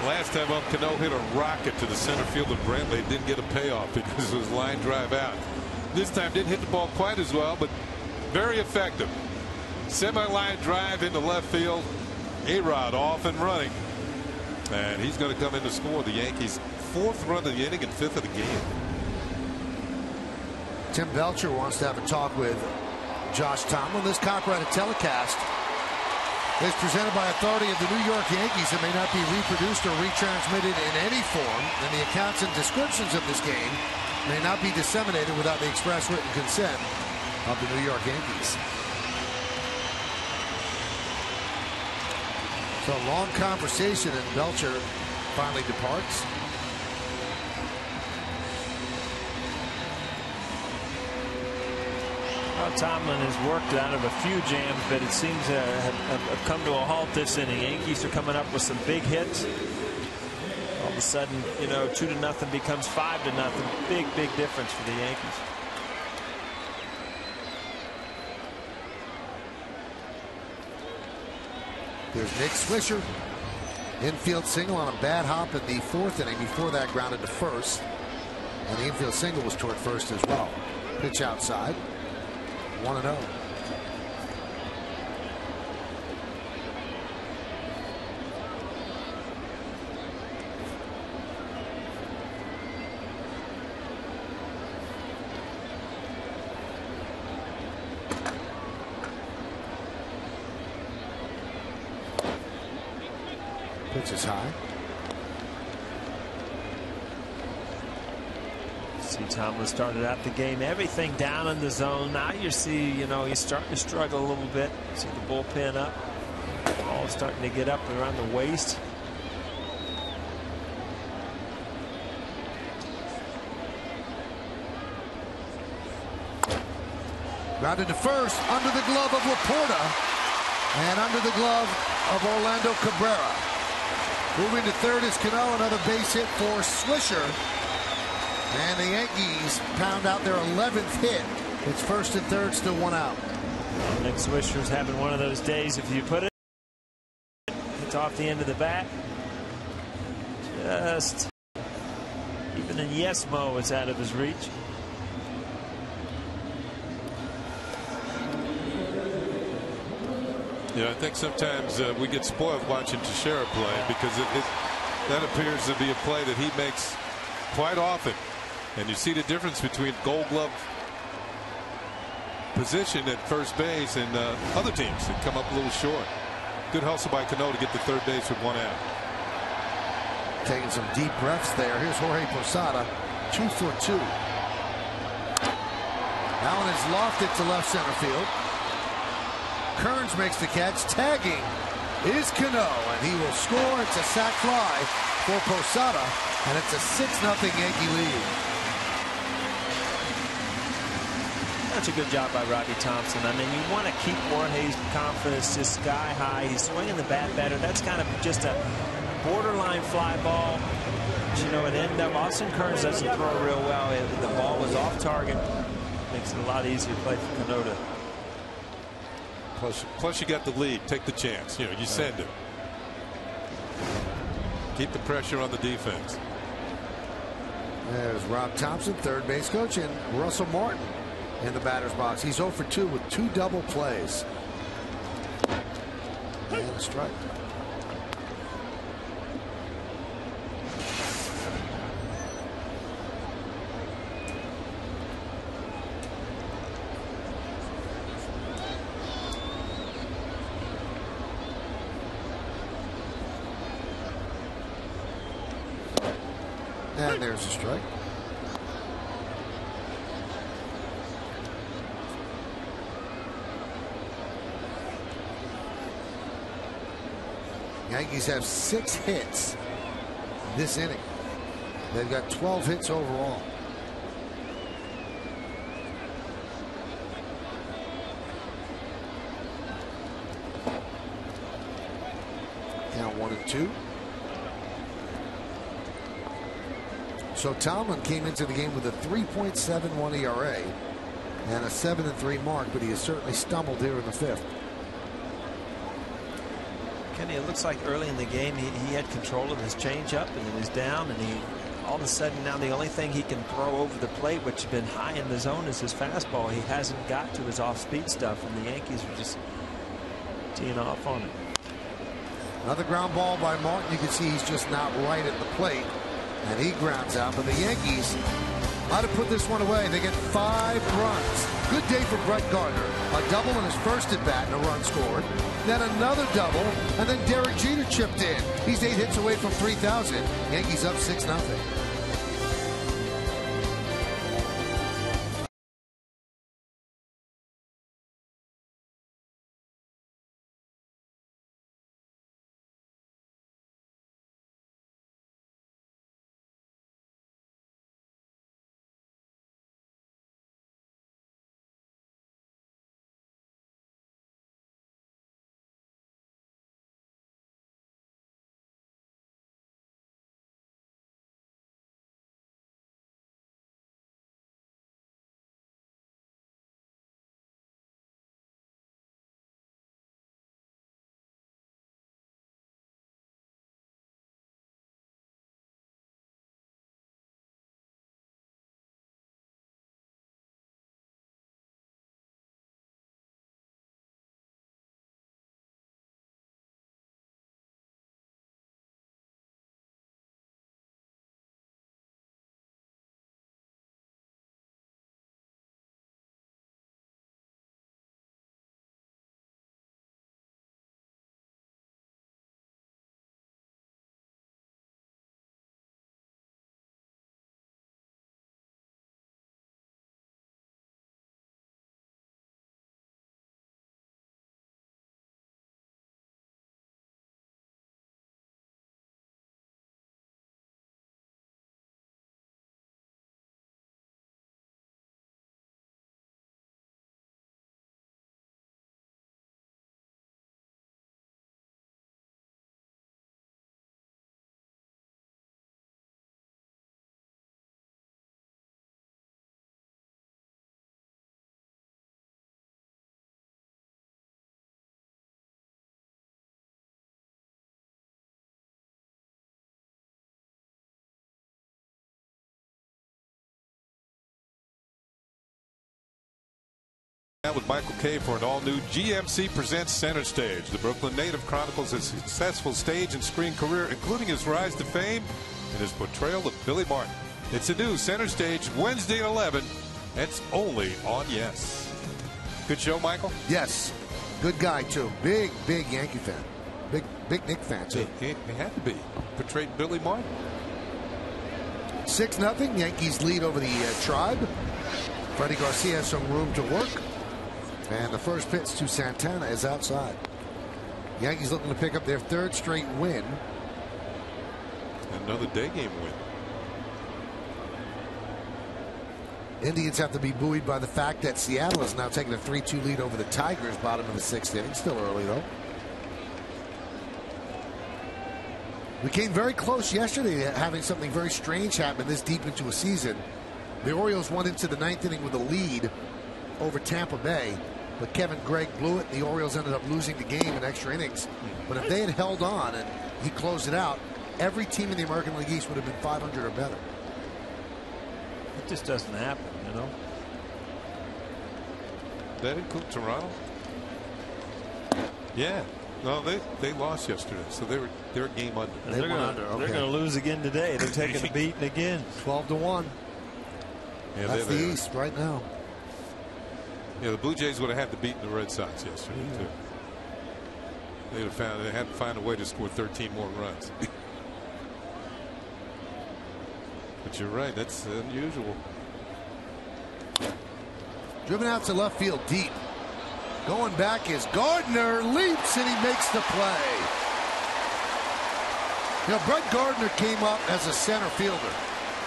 Last time up, Cano hit a rocket to the center field of Brantley. Didn't get a payoff because it was line drive out. This time didn't hit the ball quite as well, but very effective. Semi-line drive into left field. A-Rod off and running. And he's going to come in to score the Yankees' 4th run of the inning and 5th of the game. Tim Belcher wants to have a talk with Josh Tomlin. This copyrighted telecast is presented by authority of the New York Yankees and may not be reproduced or retransmitted in any form, and the accounts and descriptions of this game may not be disseminated without the express written consent of the New York Yankees. So a long conversation, and Belcher finally departs. Well, Tomlin has worked out of a few jams, but it seems to have come to a halt this inning. Yankees are coming up with some big hits. All of a sudden, you know, 2-0 becomes 5-0. Big difference for the Yankees. There's Nick Swisher. Infield single on a bad hop in the 4th inning. Before that, grounded to first. And the infield single was toward first as well. Pitch outside. 1-0. Pitch is high. See, Tomlin started out the game, everything down in the zone. Now you see, you know, he's starting to struggle a little bit. See the bullpen up. Ball starting to get up around the waist. Grounded to first, under the glove of Laporta, and under the glove of Orlando Cabrera. Moving to third is Cano, another base hit for Swisher. And the Yankees pound out their 11th hit. It's first and third, still 1 out. Well, Nick Swisher's having one of those days. If you put it, it's off the end of the bat. Just even in Yes-Mo, it's out of his reach. Yeah, I think sometimes we get spoiled watching Teixeira play because that appears to be a play that he makes quite often. And you see the difference between Gold Glove position at first base and other teams that come up a little short. Good hustle by Cano to get to third base with 1 out. Taking some deep breaths there. Here's Jorge Posada, 2 for 2. Allen is lofted to left center field. Kearns makes the catch. Tagging is Cano, and he will score. It's a sac fly for Posada, and it's a 6-0 Yankee lead. That's a good job by Robbie Thompson. I mean, you want to keep Jorge's confidence just sky high. He's swinging the bat better. That's kind of just a borderline fly ball. But, you know, it ended up, Austin Kearns doesn't throw real well. The ball was off target. Makes it a lot easier to play for Cano. Plus you got the lead. Take the chance. You know, you send it. Keep the pressure on the defense. There's Rob Thompson, third base coach, and Russell Martin in the batter's box. He's 0 for 2 with 2 double plays. And a strike. And there's a strike. Yankees have 6 hits this inning. They've got 12 hits overall. Count 1-2. So Tomlin came into the game with a 3.71 ERA and a 7-3 mark, but he has certainly stumbled here in the 5th. Kenny, it looks like early in the game he had control of his changeup, and it was down, and he all of a sudden now the only thing he can throw over the plate, which has been high in the zone, is his fastball. He hasn't got to his off-speed stuff, and the Yankees are just teeing off on it. Another ground ball by Martin. You can see he's just not right at the plate, and he grounds out. But the Yankees might have put this one away. They get 5 runs. Good day for Brett Gardner. A double in his first at bat and a run scored. Then another double, and then Derek Jeter chipped in. He's 8 hits away from 3,000. Yankees up 6-0. With Michael Kay for an all-new GMC Presents Center Stage. The Brooklyn native chronicles his successful stage and screen career, including his rise to fame and his portrayal of Billy Martin. It's a new Center Stage Wednesday at 11. It's only on Yes. Good show, Michael? Yes. Good guy, too. Big Yankee fan. Big Nick fan, too. He had to be. Portrayed Billy Martin. 6-0. Yankees lead over the Tribe. Freddie Garcia has some room to work. And the first pitch to Santana is outside. Yankees looking to pick up their 3rd straight win. Another day game win. Indians have to be buoyed by the fact that Seattle is now taking a 3-2 lead over the Tigers, bottom of the 6th inning. Still early, though. We came very close yesterday to having something very strange happen this deep into a season. The Orioles went into the 9th inning with a lead over Tampa Bay, but Kevin Gregg blew it. The Orioles ended up losing the game in extra innings. But if they had held on and he closed it out, every team in the American League East would have been 500 or better. It just doesn't happen, you know. That include Toronto? Yeah. No, they lost yesterday, so they're a game under. They're going to lose again today. They're taking a beating again. 12-1. Yeah, that's the East right now. Yeah, the Blue Jays would have had to beat the Red Sox yesterday too. They had to find a way to score 13 more runs. But you're right, that's unusual. Driven out to left field deep. Going back is Gardner, leaps and he makes the play. You know, Brett Gardner came up as a center fielder,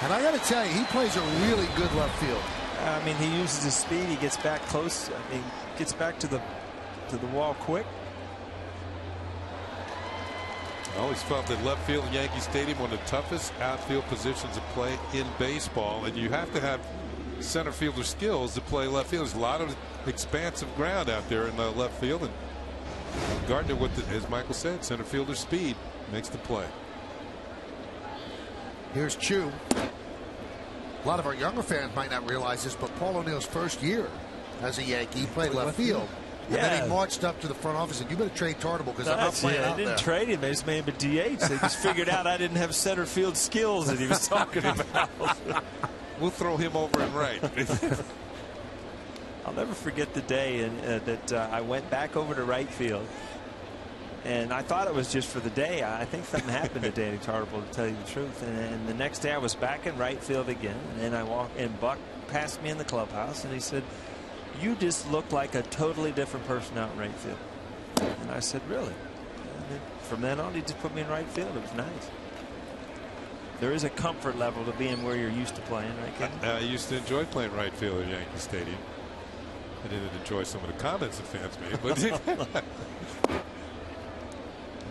and I got to tell you, he plays a really good left field. I mean, he uses his speed. He gets back close. I mean, gets back to the wall quick. I always felt that left field in Yankee Stadium one of the toughest outfield positions to play in baseball, and you have to have center fielder skills to play left field. There's a lot of expansive ground out there in the left field, and Gardner, with the, as Michael said, center fielder speed makes the play. Here's Chu. A lot of our younger fans might not realize this, but Paul O'Neill's first year as a Yankee, he played left field. And then he marched up to the front office and said, you better trade Tartable because I'm not playing out there. They didn't trade him. They just made him a DH. They just figured out I didn't have center field skills that he was talking about. We'll throw him over and right. I'll never forget the day that I went back over to right field. And I thought it was just for the day. I think something happened to Danny Tartable, to tell you the truth. And the next day I was back in right field again. And I walked, and Buck passed me in the clubhouse, and he said, "You just look like a totally different person out in right field." And I said, "Really?" And from then on, he just put me in right field. It was nice. There is a comfort level to being where you're used to playing, right, Ken? I used to enjoy playing right field at Yankee Stadium. I didn't enjoy some of the comments the fans made, but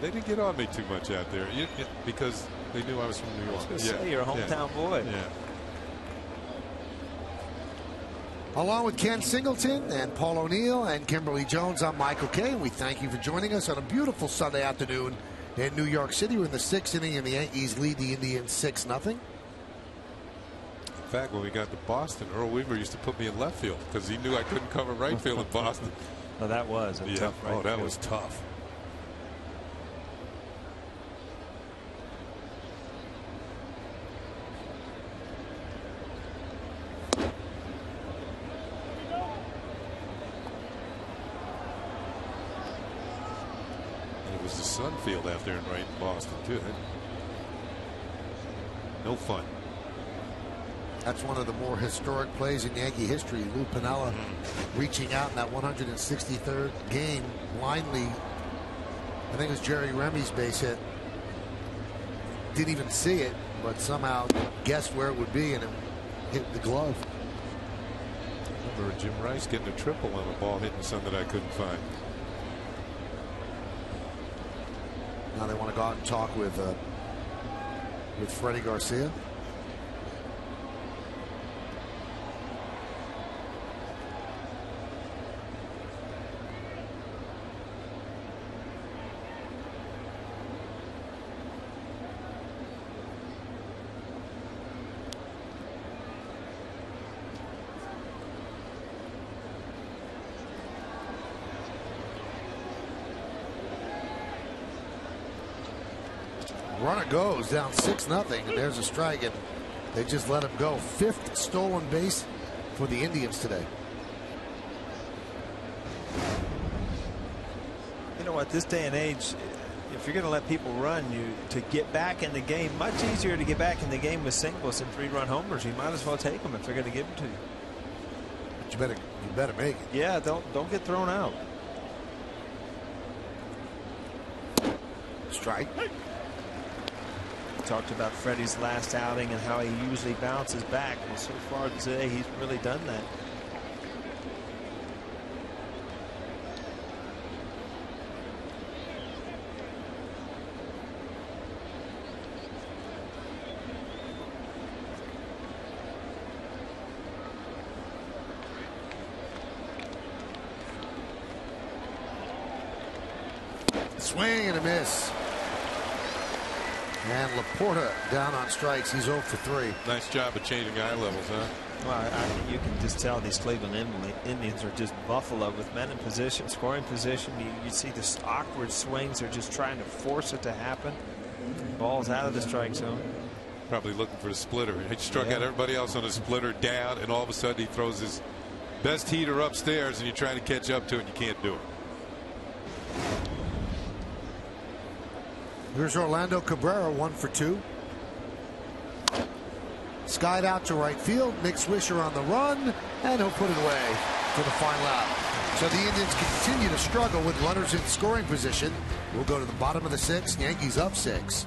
they didn't get on me too much out there because they knew I was from New York. I was gonna say, you're a hometown boy. Yeah. Along with Ken Singleton and Paul O'Neill and Kimberly Jones, I'm Michael Kay. We thank you for joining us on a beautiful Sunday afternoon in New York City. We're in the 6th inning, and the Yankees lead the Indians 6-0. In fact, when we got to Boston, Earl Weaver used to put me in left field because he knew I couldn't cover right field in Boston. Well, that was a tough right field. That was tough. It was the Sun Field out there in right in Boston too. No fun. That's one of the more historic plays in Yankee history. Lou Piniella reaching out in that 163rd game blindly. I think it was Jerry Remy's base hit. Didn't even see it, but somehow guessed where it would be, and it hit the glove. I remember Jim Rice getting a triple on a ball hitting something that I couldn't find. Now they want to go out and talk with Freddie Garcia. Runner goes down 6-0, and there's a strike, and they just let him go. 5th stolen base for the Indians today. You know what, this day and age, if you're going to let people run, to get back in the game, much easier to get back in the game with singles and 3-run homers. You might as well take them if they're going to give them to you. But you better You better make it. Yeah, don't get thrown out. Strike. Talked about Freddie's last outing and how he usually bounces back. Well, so far today, he's really done that. Swing and a miss. And Laporta down on strikes. He's 0 for 3. Nice job of changing eye levels, huh? Well, you can just tell these Cleveland Indians are just buffalo with men in position, scoring position. You see this awkward swings. They're just trying to force it to happen. Ball's out of the strike zone. Probably looking for the splitter. He struck out everybody else on a splitter down, and all of a sudden he throws his best heater upstairs, and you're trying to catch up to it, and you can't do it. Here's Orlando Cabrera, 1 for 2. Skied out to right field. Nick Swisher on the run, and he'll put it away for the final out. So the Indians continue to struggle with runners in scoring position. We'll go to the bottom of the 6th. Yankees up 6.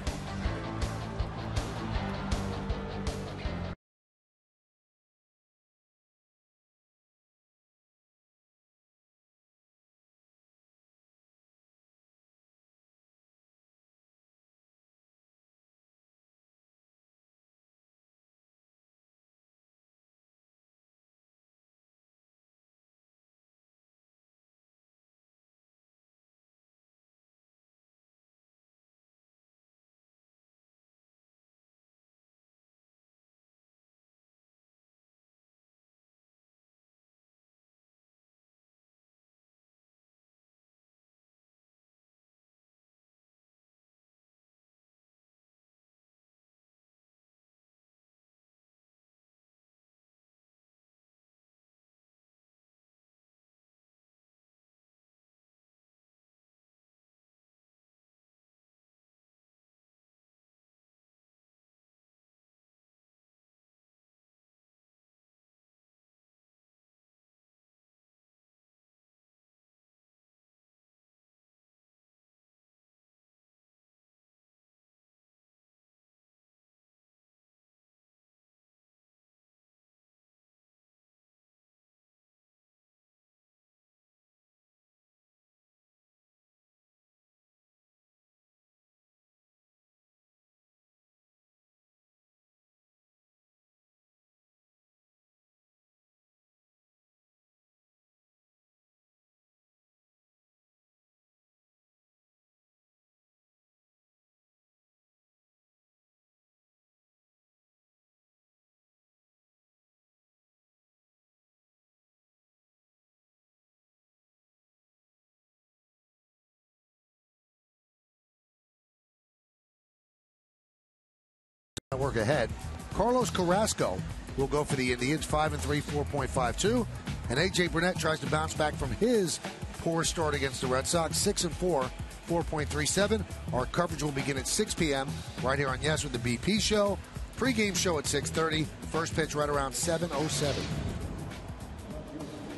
Work ahead. Carlos Carrasco will go for the Indians, 5-3, 4.52, and AJ Burnett tries to bounce back from his poor start against the Red Sox, 6-4, 4.37. Our coverage will begin at 6 p.m. right here on Yes with the BP show. Pre-game show at 6:30. First pitch right around 7:07.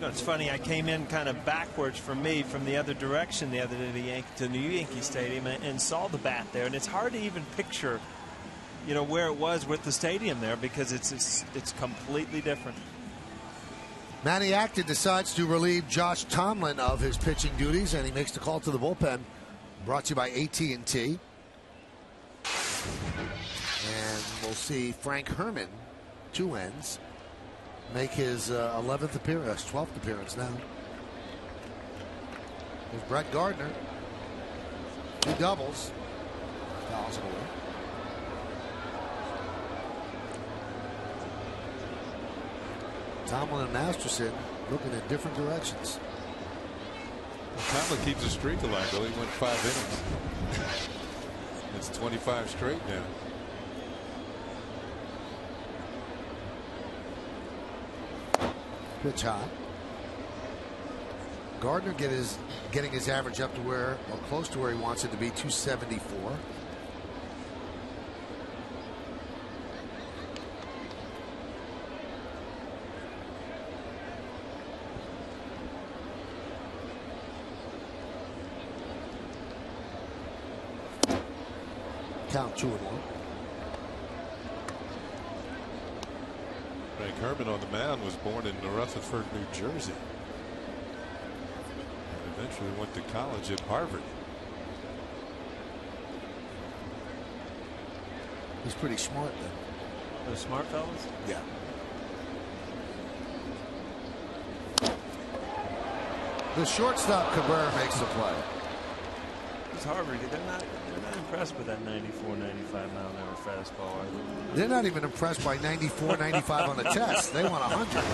It's funny, I came in kind of backwards for me from the other direction the other day to New Yankee Stadium and saw the bat there, and it's hard to even picture, you know, where it was with the stadium there because it's completely different. Manny Acton decides to relieve Josh Tomlin of his pitching duties, and he makes the call to the bullpen. Brought to you by AT&T. And we'll see Frank Herman, 2 ends, make his 11th appearance, 12th appearance now. There's Brett Gardner. 2 doubles. Fouls away. Tomlin and Masterson looking in different directions. Tomlin keeps a streak alive, though. He went 5 innings. It's 25 straight now. Pitch high. Gardner getting his average up to where, or close to where he wants it to be, 274. count 2-1. Frank Herman on the mound was born in Rutherford, New Jersey. And eventually went to college at Harvard. He's pretty smart then. Those smart fellas? Yeah. The shortstop Cabrera makes the play. It's Harvard. They're not impressed with that 94, 95 mile an hour fastball, are they? They're not even impressed by 94, 95 on the test. They want 100.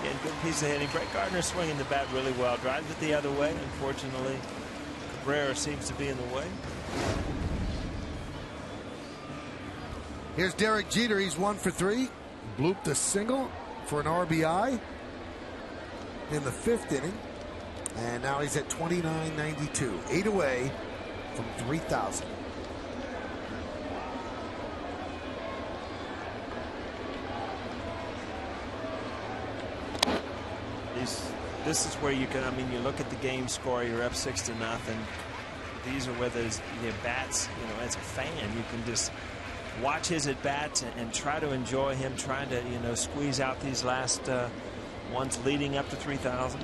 Yeah, good piece of hitting. Brett Gardner swinging the bat really well. Drives it the other way. Unfortunately, Cabrera seems to be in the way. Here's Derek Jeter. He's 1 for 3. Blooped a single for an RBI in the 5th inning. And now he's at 29.92. 8 away from 3,000. This is where you can, I mean, you look at the game score, you're up 6-0. These are where there's the bats, you know, as a fan, you can just watch his at bats and try to enjoy him trying to, you know, squeeze out these last ones leading up to 3,000.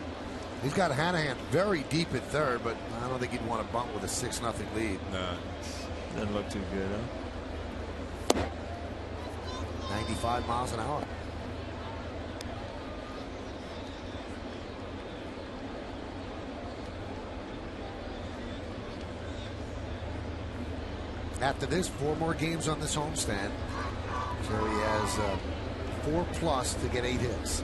He's got Hanahan very deep at third, but I don't think he'd want to bunt with a 6-0 lead. No. Doesn't look too good, huh? 95 miles an hour. After this, 4 more games on this homestand. So he has 4+ to get 8 hits.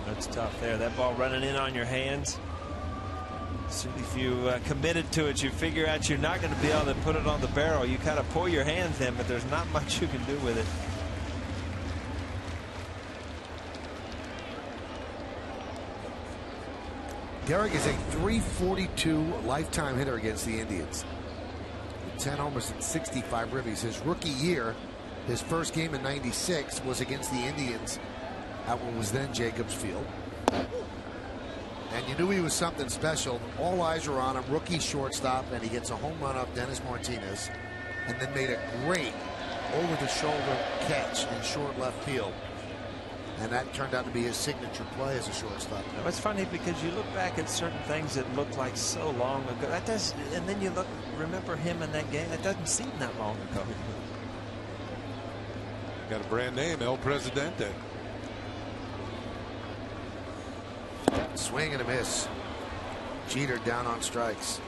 That's tough there. That ball running in on your hands. So if you committed to it, you figure out you're not going to be able to put it on the barrel. You kind of pull your hands in, but there's not much you can do with it. Derek is a .342 lifetime hitter against the Indians. 10 homers and 65 ribbies. His rookie year, his first game in '96 was against the Indians at what was then Jacobs Field. And you knew he was something special. All eyes were on him. Rookie shortstop, and he gets a home run off Dennis Martinez, and then made a great over-the-shoulder catch in short left field. And that turned out to be his signature play as a shortstop. It's funny because you look back at certain things that look like so long ago. That does, and then you remember him in that game. That doesn't seem that long ago. Got a brand name, El Presidente. Swing and a miss. Jeter down on strikes.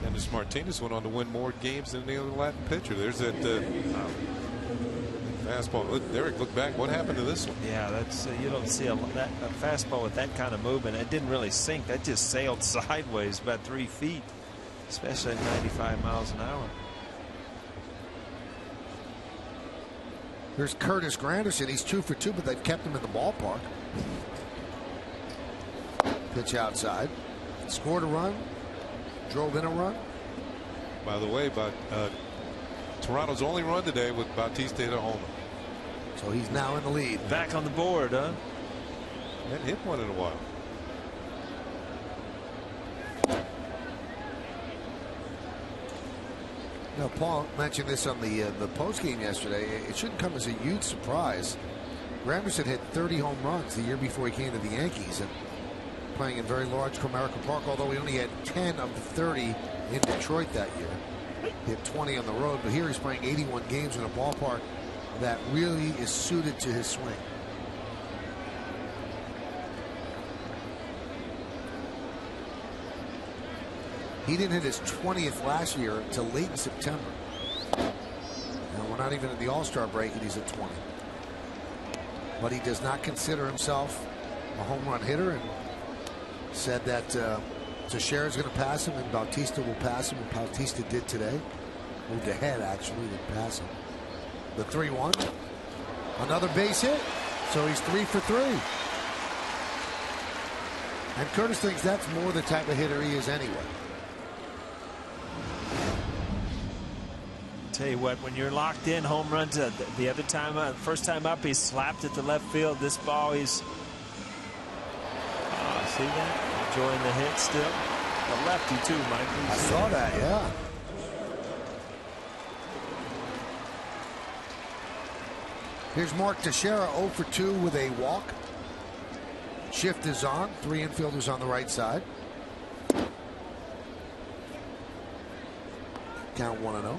Dennis Martinez went on to win more games than any other Latin pitcher. There's that fastball. Derek, look back. What happened to this one? Yeah, that's you don't see a fastball with that kind of movement. It didn't really sink. That just sailed sideways about 3 feet, especially at 95 miles an hour. Here's Curtis Granderson. He's 2 for 2, but they've kept him in the ballpark. Pitch outside. Scored a run. Drove in a run. By the way, Toronto's only run today with Bautista at a homer. So he's now in the lead. Back on the board, huh? Hadn't hit one in a while. Now, Paul mentioned this on the post game yesterday. It shouldn't come as a huge surprise. Granderson hit 30 home runs the year before he came to the Yankees, and playing in very large Comerica Park, although he only had 10 of the 30 in Detroit that year. He hit 20 on the road, but here he's playing 81 games in a ballpark that really is suited to his swing. He didn't hit his 20th last year until late in September. Now we're not even in the All-Star break and he's at 20. But he does not consider himself a home run hitter, and said that Teixeira is going to pass him and Bautista will pass him, and Bautista did today. Moved ahead actually to pass him. The 3-1. Another base hit. So he's 3 for 3. And Curtis thinks that's more the type of hitter he is anyway. Tell you what, when you're locked in, home runs, the other time, first time up, he slapped at the left field. This ball, he's see that? Enjoying the hit still. The lefty too, Mike. I saw that, yeah. Here's Mark Teixeira 0 for 2 with a walk. Shift is on. 3 infielders on the right side. Count 1-0.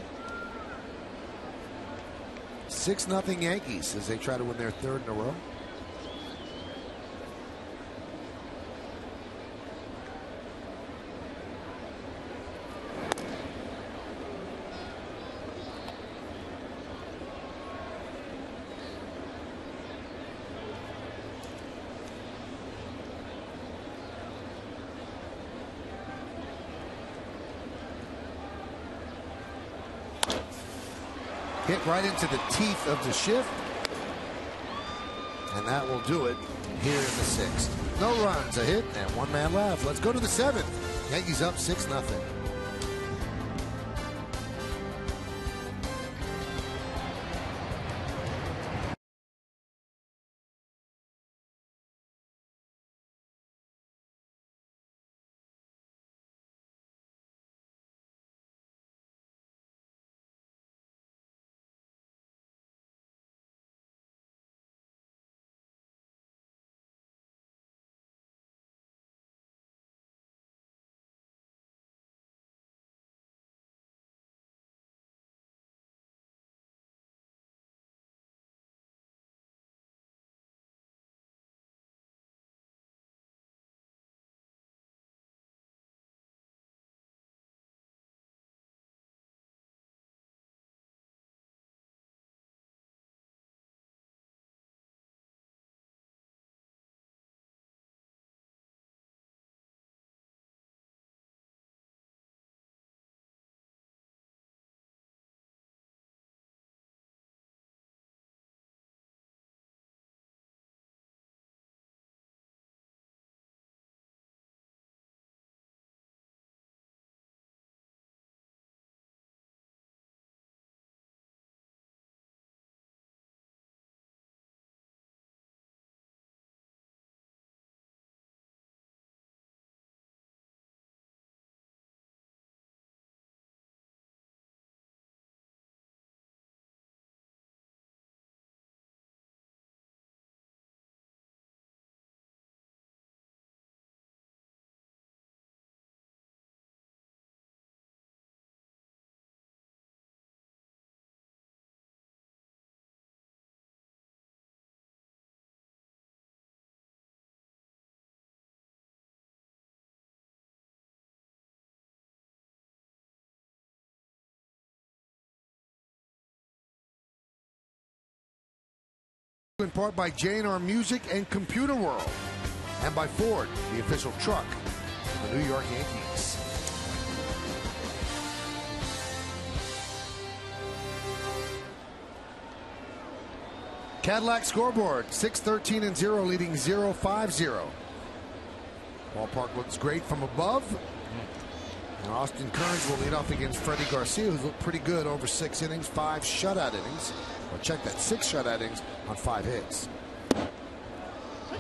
6-0 Yankees as they try to win their 3rd in a row. Hit right into the teeth of the shift. And that will do it here in the 6th. No runs, a hit, and 1 man left. Let's go to the 7th. Yankees up 6-0. In part by J&R Music and Computer World, and by Ford, the official truck of the New York Yankees. Cadillac scoreboard, 6-13-0, leading 0-5-0. Ballpark looks great from above. And Austin Kearns will lead off against Freddie Garcia, who's looked pretty good over 6 innings, 5 shutout innings. Well, check that, 6 shutout innings on 5 hits.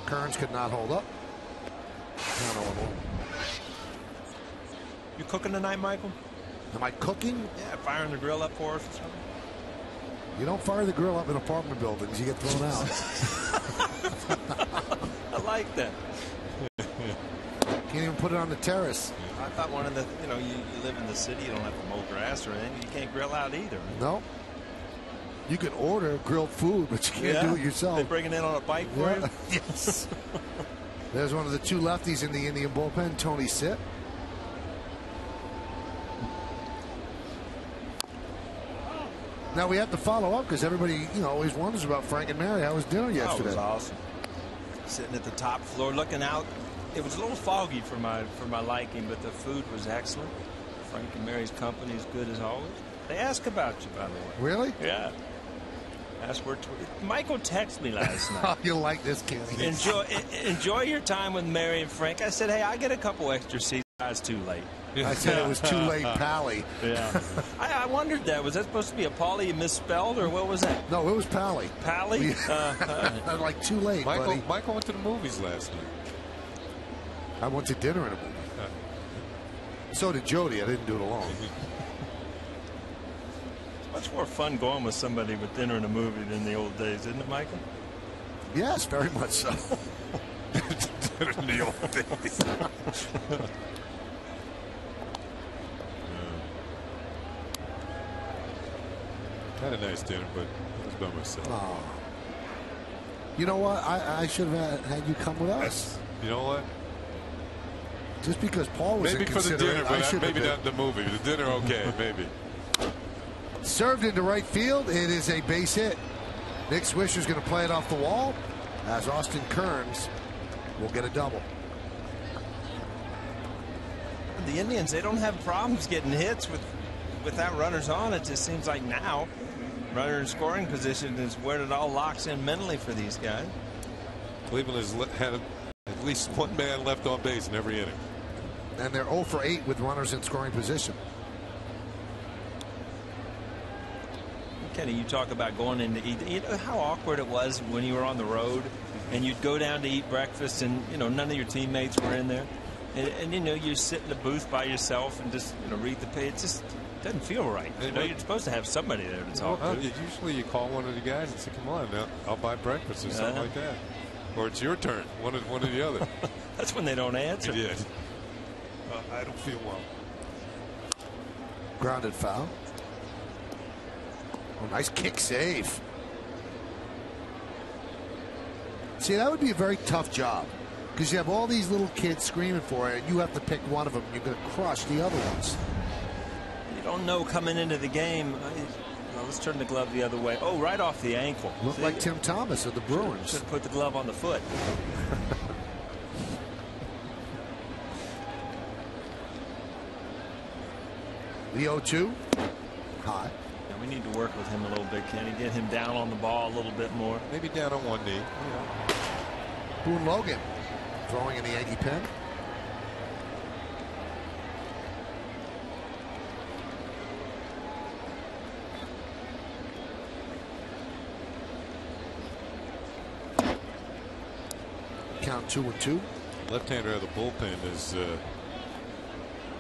Kearns could not hold up. You cooking tonight, Michael? Am I cooking? Yeah, firing the grill up for us or something. You don't fire the grill up in apartment buildings, you get thrown out. I like that. Can't even put it on the terrace. I thought one of the, you live in the city, you don't have to mow grass or anything. You can't grill out either. No. You can order grilled food, but you can't do it yourself. They bring it in on a bike for you? Yes. There's one of the 2 lefties in the Indian bullpen, Tony Sitt. Now we have to follow up because everybody, always wonders about Frank and Mary. How was dinner yesterday? It was awesome. Sitting at the top floor, looking out. It was a little foggy for my liking, but the food was excellent. Frank and Mary's company is good as always. They ask about you, by the way. Really? Yeah. Ask where Michael texted me last night. You'll like this, Kenny. Enjoy your time with Mary and Frank. I said, hey, I get a couple extra seats. was too late. I said it was too late, Pally. Yeah. I wondered that. Was that supposed to be a Polly misspelled, or what was that? No, it was Pally. Pally? Like too late, buddy. Michael went to the movies last night. I went to dinner in a movie. So did Jody. I didn't do it alone. It's much more fun going with somebody with dinner in a movie than the old days, isn't it, Michael? Yes, very much so. Dinner in the old days. Had a nice dinner, but I was by myself. Oh. You know what? I should have had you come with us. You know what? Just because Paul was maybe for the dinner, but maybe not the movie. The dinner, okay, maybe. Served into right field. It is a base hit. Nick Swisher's going to play it off the wall, as Austin Kearns will get a double. The Indians, they don't have problems getting hits without runners on. It just seems like now runner in scoring position is where it all locks in mentally for these guys. Cleveland has had at least one man left on base in every inning. And they're 0 for 8 with runners in scoring position. Kenny, you talk about going in to eat. You know how awkward it was when you were on the road and you'd go down to eat breakfast and, you know, none of your teammates were in there. And you know, you sit in the booth by yourself and just, you know, read the page. It just doesn't feel right. You know, you're supposed to have somebody there to talk to. Usually you call one of the guys and say, come on, now I'll buy breakfast or something like that. Or it's your turn, one or the other. That's when they don't answer. Yeah. I don't feel well. Grounded foul. Oh, nice kick save. See, that would be a very tough job because you have all these little kids screaming for it, and you have to pick one of them. You're going to crush the other ones. You don't know coming into the game. Well, let's turn the glove the other way. Oh, right off the ankle. Looked like Tim Thomas of the Bruins. Should put the glove on the foot. The 0-2. High. Yeah, we need to work with him a little bit, Kenny. Get him down on the ball a little bit more. Maybe down on one knee. Boone Logan throwing in the Yankee pen. Count 2-2. Left-hander out of the bullpen is a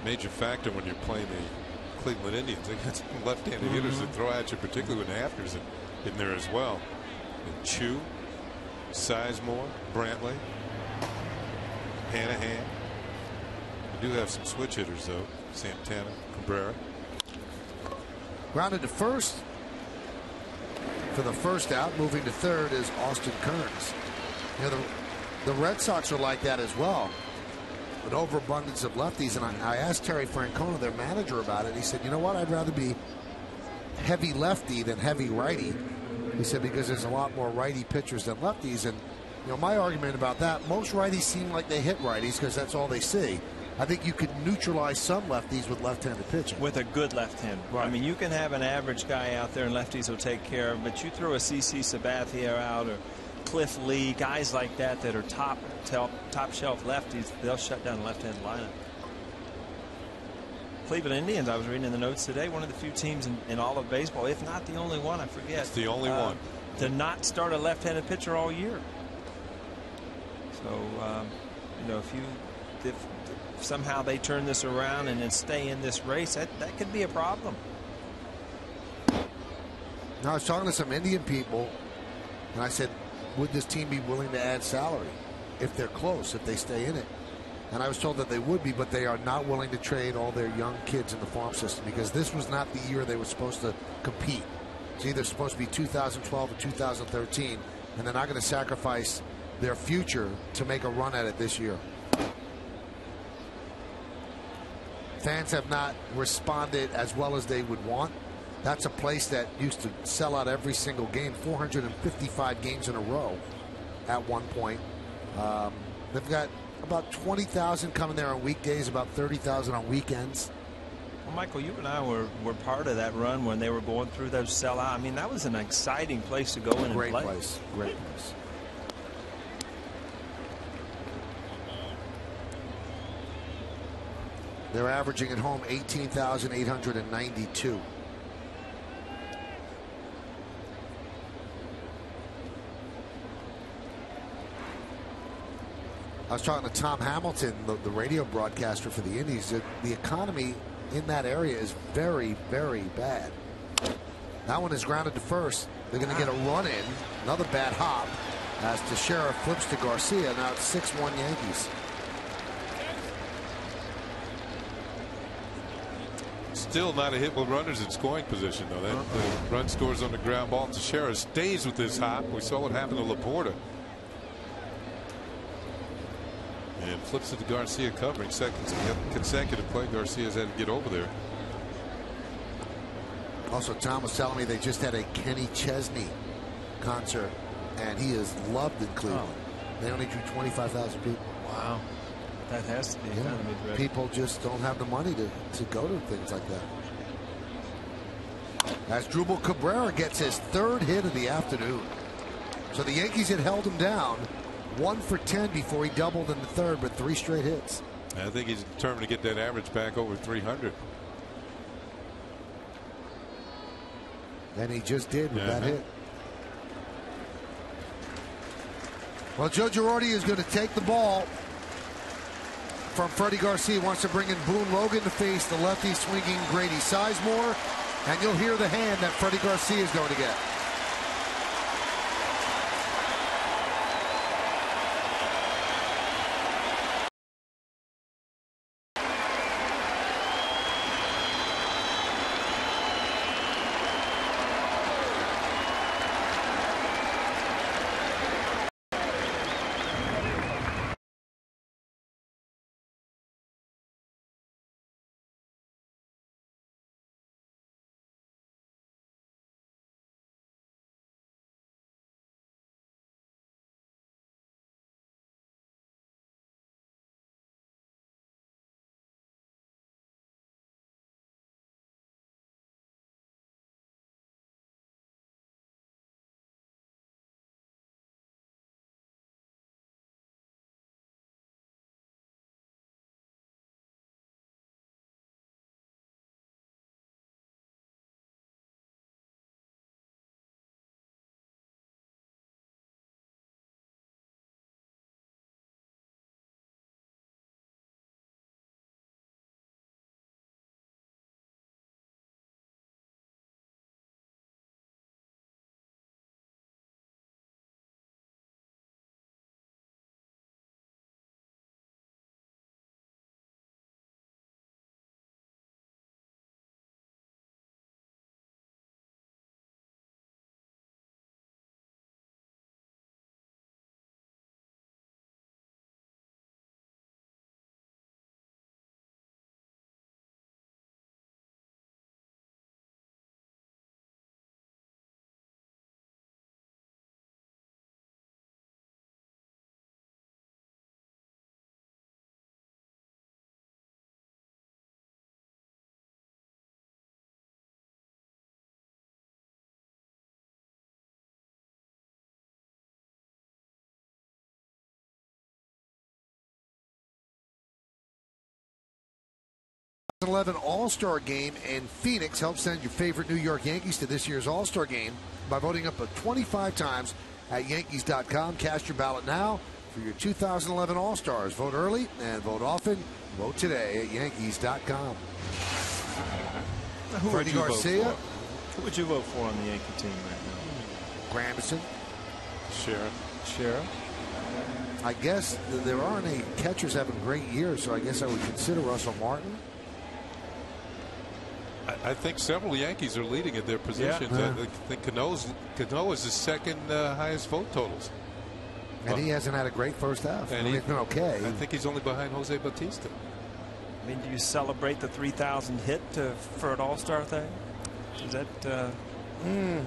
major factor when you're playing the Cleveland Indians. They got some left-handed hitters that throw at you, particularly when After's in there as well. And Chu, Sizemore, Brantley, Hanahan. We do have some switch hitters though. Santana, Cabrera. Grounded to first. For the first out, moving to third is Austin Kearns. You know, the Red Sox are like that as well. An overabundance of lefties, and I asked Terry Francona, their manager, about it. He said, you know what, I'd rather be heavy lefty than heavy righty. He said, because there's a lot more righty pitchers than lefties. And you know, my argument about that, most righties seem like they hit righties because that's all they see. I think you could neutralize some lefties with left-handed pitching. With a good left-hander. Right. I mean, you can have an average guy out there and lefties will take care of, but you throw a CC Sabathia out or Cliff Lee, guys like that that are top shelf lefties, they'll shut down the left-hand lineup. Cleveland Indians, I was reading in the notes today, one of the few teams in all of baseball, if not the only one, I forget. It's the only one. To not start a left-handed pitcher all year. So, you know, if somehow they turn this around and then stay in this race, that could be a problem. Now, I was talking to some Indian people, and I said, would this team be willing to add salary if they're close, if they stay in it? And I was told that they would be, but they are not willing to trade all their young kids in the farm system because this was not the year they were supposed to compete. It's either supposed to be 2012 or 2013, and they're not going to sacrifice their future to make a run at it this year. Fans have not responded as well as they would want. That's a place that used to sell out every single game, 455 games in a row at one point. They've got about 20,000 coming there on weekdays, about 30,000 on weekends. Well, Michael, you and I were part of that run when they were going through those sellout. I mean, that was an exciting place to go in and play. Great place. Great place. They're averaging at home 18,892. I was talking to Tom Hamilton, the radio broadcaster for the Indies. The economy in that area is very, very bad. That one is grounded to first. They're going to get a run in. Another bad hop as Teixeira flips to Garcia. Now it's 6-1 Yankees. Still not a hit with runners in scoring position, though. That the run scores on the ground ball. Teixeira stays with this hop. We saw what happened to Laporta. And flips it to Garcia, covering seconds consecutive play. Garcia's had to get over there. Also, Tom was telling me they just had a Kenny Chesney concert, and he is loved in Cleveland. They only drew 25,000 people. Wow. That has to be economy direct. People just don't have the money to go to things like that. As Drupal Cabrera gets his third hit of the afternoon. So the Yankees had held him down 1 for 10 before he doubled in the third, but 3 straight hits. I think he's determined to get that average back over 300. And he just did with that hit. Well, Joe Girardi is going to take the ball from Freddie Garcia. Wants to bring in Boone Logan to face the lefty swinging Grady Sizemore. And you'll hear the hand that Freddie Garcia is going to get. All-Star game in Phoenix. Help send your favorite New York Yankees to this year's All-Star game by voting up to 25 times at Yankees.com. Cast your ballot now for your 2011 All-Stars. Vote early and vote often. Vote today at Yankees.com. Freddie Garcia. Who would you vote for on the Yankee team right now? Granderson. Teixeira. I guess there aren't any catchers having great years, so I guess I would consider Russell Martin. I think several Yankees are leading at their positions. Yeah. I think Cano is the second highest vote totals. And he hasn't had a great first half. And he's been okay. I think he's only behind Jose Bautista. I mean, do you celebrate the 3,000 hit for an All-Star thing? Is that?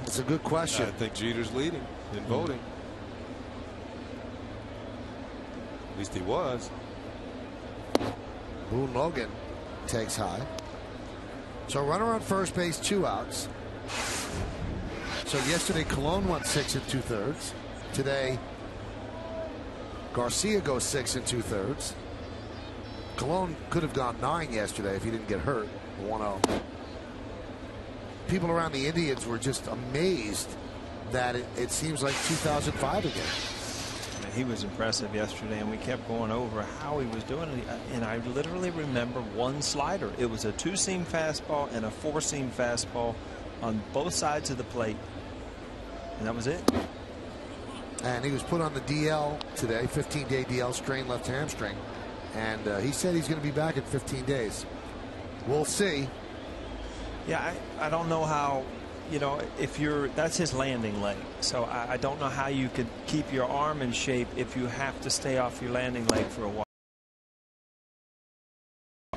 It's a good question. I think Jeter's leading in voting. At least he was. Boone Logan takes high. So runner on first base, 2 outs. So yesterday Colon went 6 2/3. Today Garcia goes 6 2/3. Cologne could have gone 9 yesterday if he didn't get hurt. 1-0. People around the Indians were just amazed that it seems like 2005 again. He was impressive yesterday, and we kept going over how he was doing it. And I literally remember one slider. It was a 2-seam fastball and a 4-seam fastball on both sides of the plate, and that was it. And he was put on the DL today, 15-day DL, strained left hamstring, and he said he's going to be back in 15 days. We'll see. Yeah, I don't know how. You know, if you're, that's his landing leg. So I don't know how you could keep your arm in shape if you have to stay off your landing leg for a while.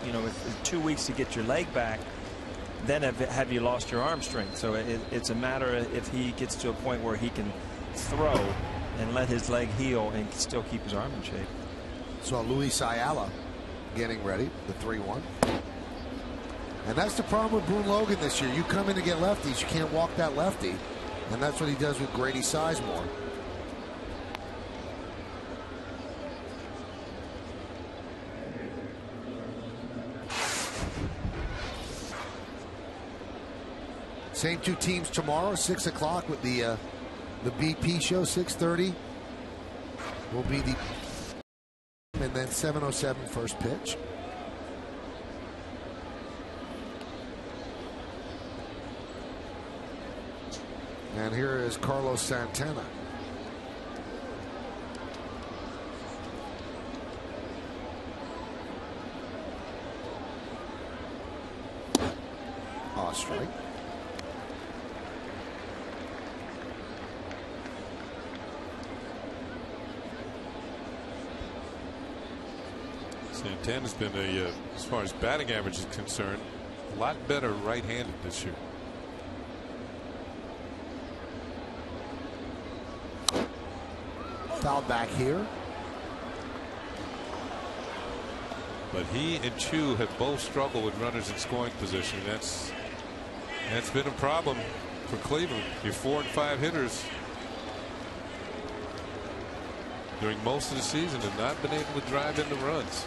You know, if 2 weeks to get your leg back, then have you lost your arm strength? So it's a matter of if he gets to a point where he can throw and let his leg heal and still keep his arm in shape. So Luis Ayala getting ready, the 3-1. And that's the problem with Boone Logan this year. You come in to get lefties, you can't walk that lefty. And that's what he does with Grady Sizemore. Same two teams tomorrow, 6 o'clock with the BP show, 6:30 will be the, and then 7:07 first pitch. And here is Carlos Santana. Strike. Santana's been as far as batting average is concerned, a lot better right-handed this year. Foul back here. But he and Chu have both struggled with runners in scoring position. That's been a problem for Cleveland. Your 4 and 5 hitters during most of the season have not been able to drive in the runs.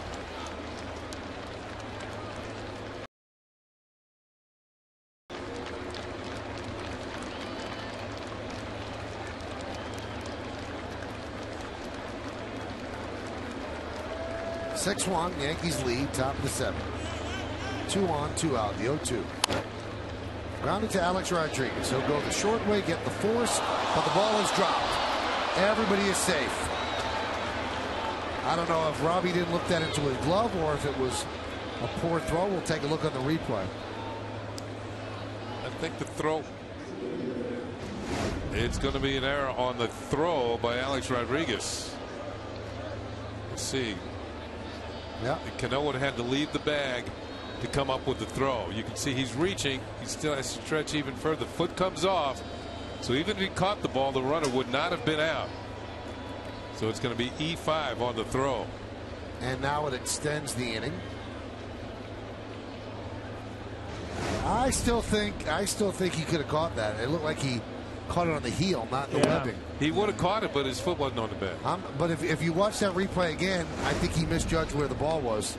Six 1, Yankees lead, top of the 7th. 2 on, 2 out, the 0-2. Grounded to Alex Rodriguez. He'll go the short way, get the force, but the ball is dropped. Everybody is safe. I don't know if Robbie didn't look that into his glove or if it was a poor throw. We'll take a look on the replay. I think the throw. It's going to be an error on the throw by Alex Rodriguez. Let's see. Yeah. Cano would have had to leave the bag to come up with the throw. You can see he's reaching. He still has to stretch even further. Foot comes off. So even if he caught the ball, the runner would not have been out. So it's going to be E5 on the throw. And now it extends the inning. I still think he could have caught that. It looked like he caught it on the heel, not the webbing. He would have caught it, but his foot wasn't on the bag. But if you watch that replay again, I think he misjudged where the ball was.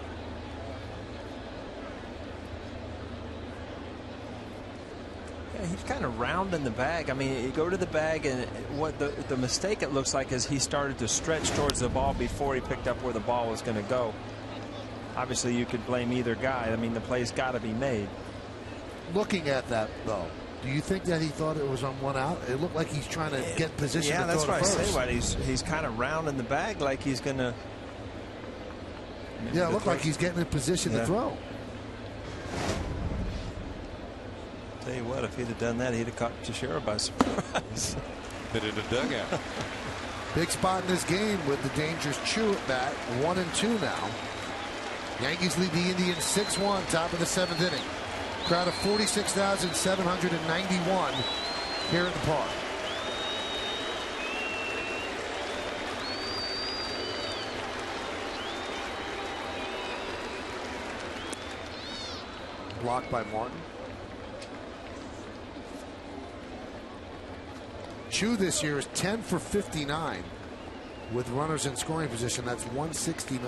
Yeah, he's kind of rounding the bag. I mean, you go to the bag, and what the mistake it looks like is he started to stretch towards the ball before he picked up where the ball was going to go. Obviously, you could blame either guy. I mean, the play's got to be made. Looking at that, though, do you think that he thought it was on 1 out? It looked like he's trying to get position to throw that's what first. I say. What he's kind of rounding the bag like he's going to. Yeah, it looked like he's getting in position to throw. Tell you what, if he'd have done that, he'd have caught Teixeira by surprise. Hit in the dugout. Big spot in this game with the dangerous Chu at bat. 1 and 2 now. Yankees lead the Indians 6-1, top of the 7th inning. Crowd of 46,791 here at the park. Blocked by Martin. Chu this year is 10 for 59 with runners in scoring position. That's 169.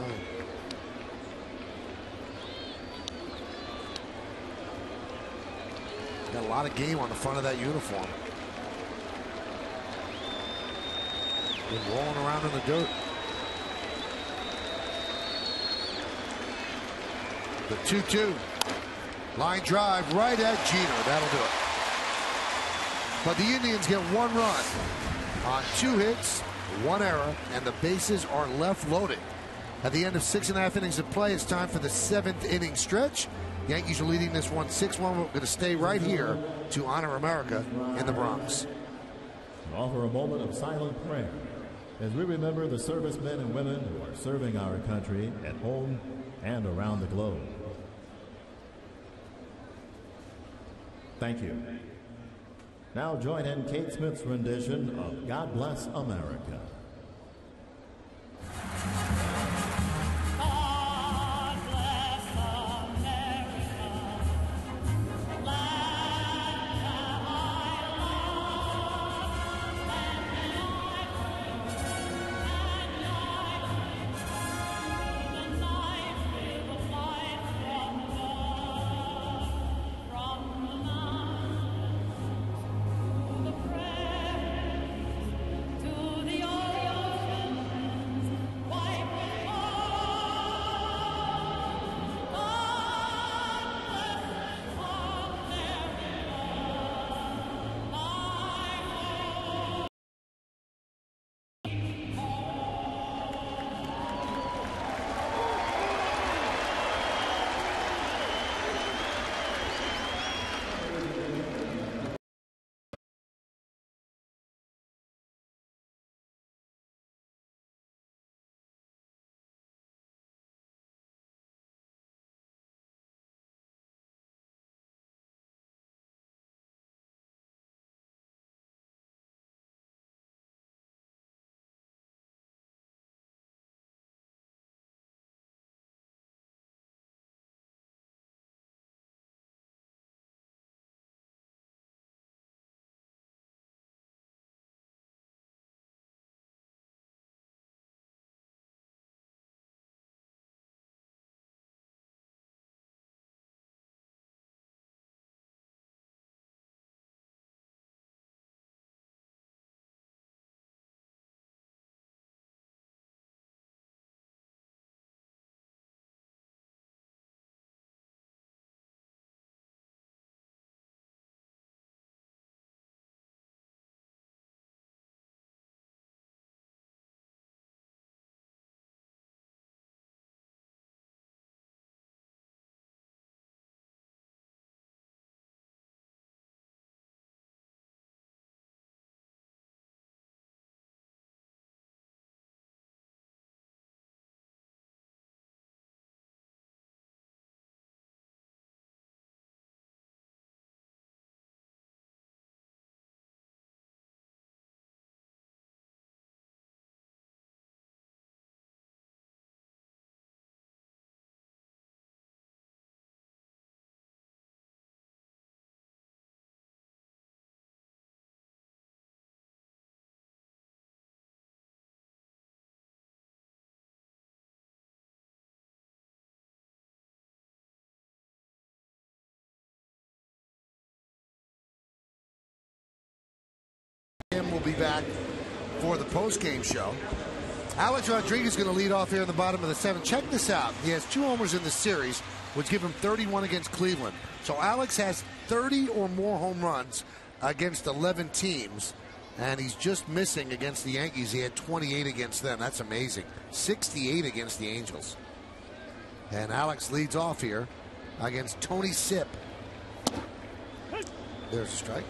Got a lot of game on the front of that uniform. Been rolling around in the dirt. The 2-2. Line drive right at Jeter. That'll do it. But the Indians get 1 run on 2 hits, 1 error, and the bases are left loaded. At the end of 6.5 innings of play, it's time for the 7th inning stretch. Yankees are leading this one 6-1. We're going to stay right here to honor America in the Bronx. Offer a moment of silent prayer as we remember the servicemen and women who are serving our country at home and around the globe. Thank you. Now join in Kate Smith's rendition of God Bless America. Will be back for the post-game show. Alex Rodriguez is going to lead off here in the bottom of the 7th. Check this out. He has 2 homers in the series, which give him 31 against Cleveland. So Alex has 30 or more home runs against 11 teams, and he's just missing against the Yankees. He had 28 against them. That's amazing. 68 against the Angels. And Alex leads off here against Tony Sipp. There's a strike.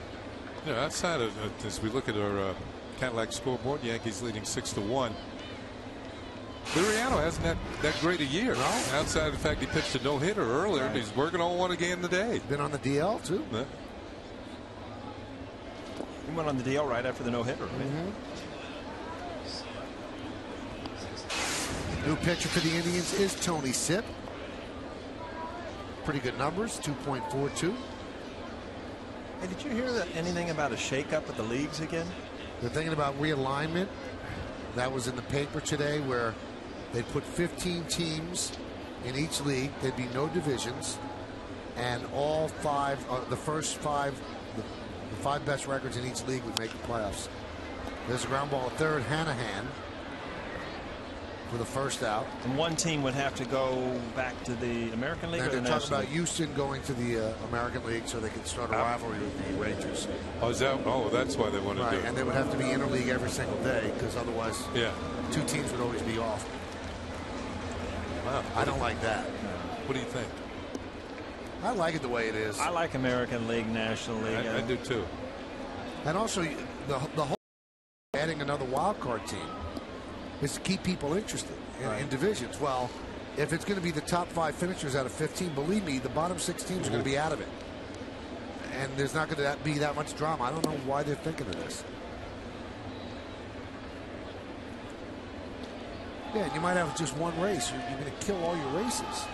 Yeah, outside of as we look at our Cadillac scoreboard, Yankees leading 6-1. Liriano hasn't had that great a year. No. Outside of the fact he pitched a no-hitter earlier, right. He's working on one again today. Been on the DL too. Yeah. He went on the DL right after the no-hitter. Right? New pitcher for the Indians is Tony Sipp. Pretty good numbers, 2.42. Hey, did you hear anything about a shakeup at the leagues again? They're thinking about realignment. That was in the paper today, where they put 15 teams in each league. There'd be no divisions. and all five, the first five, the five best records in each league would make the playoffs. There's a ground ball at third. Hanahan for the first out. And one team would have to go back to the American League. And or the they're talking National about Houston going to the American League so they can start a rivalry with the Rangers. Oh, that's why they want to do it. And they would have to be interleague every single day because otherwise, yeah, two teams would always be off. Wow. I don't like that. What do you think? I like it the way it is. I like American League, National League. I do too. And also, the whole adding another wild card team is to keep people interested in divisions. Well, if it's going to be the top 5 finishers out of 15, believe me, the bottom 6 teams are going to be out of it. And there's not going to be that much drama. I don't know why they're thinking of this. Yeah, and you might have just one race. You're going to kill all your races.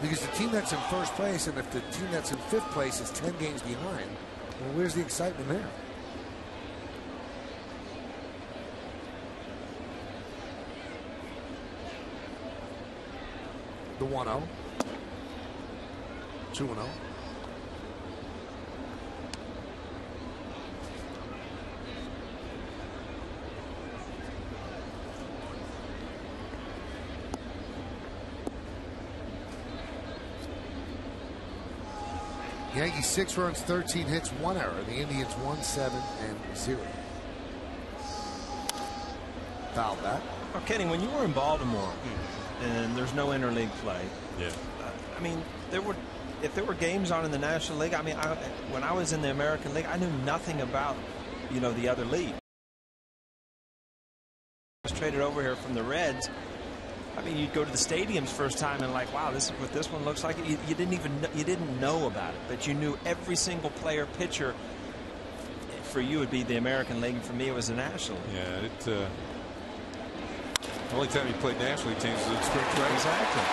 Because the team that's in first place and if the team that's in 5th place is 10 games behind, well, where's the excitement there? The 1-0. 2-0. Yankees 6 runs, 13 hits, 1 error. The Indians 1-7-0. Foul back. Oh, Kenny, when you were in Baltimore and there's no interleague play, I mean, if there were games on in the National League, I mean, when I was in the American League, I knew nothing about, the other league. I was traded over here from the Reds. I mean, you'd go to the stadiums first time and like, wow, this is what this one looks like. You didn't know about it, but you knew every single player, pitcher. For you, would be the American League, and for me, it was the National League. Yeah, the only time he played National League teams was in spring training. Exactly.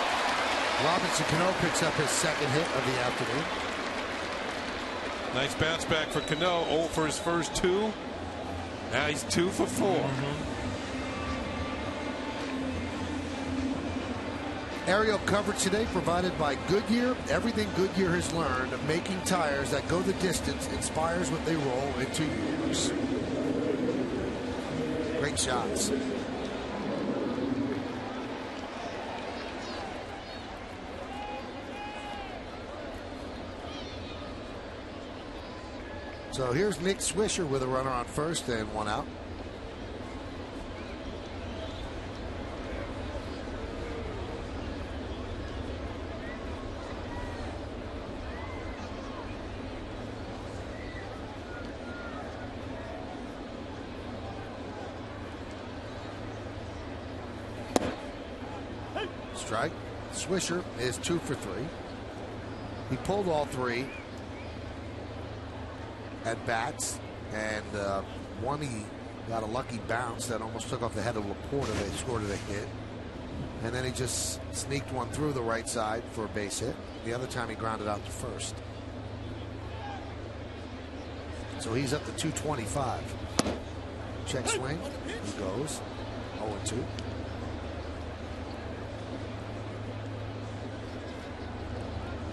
Robinson Cano picks up his 2nd hit of the afternoon. Nice bounce back for Cano. 0 for his first 2. Now he's 2 for 4. Aerial coverage today provided by Goodyear. Everything Goodyear has learned of making tires that go the distance inspires what they roll into yours. Great shots. So here's Nick Swisher with a runner on first and 1 out. Strike. Swisher is 2 for 3. He pulled all 3 at bats, and one he got a lucky bounce that almost took off the head of Laporta. They scored it a hit, and then he just sneaked one through the right side for a base hit. The other time he grounded out to first. So he's up to 225. Check swing. He goes 0-2.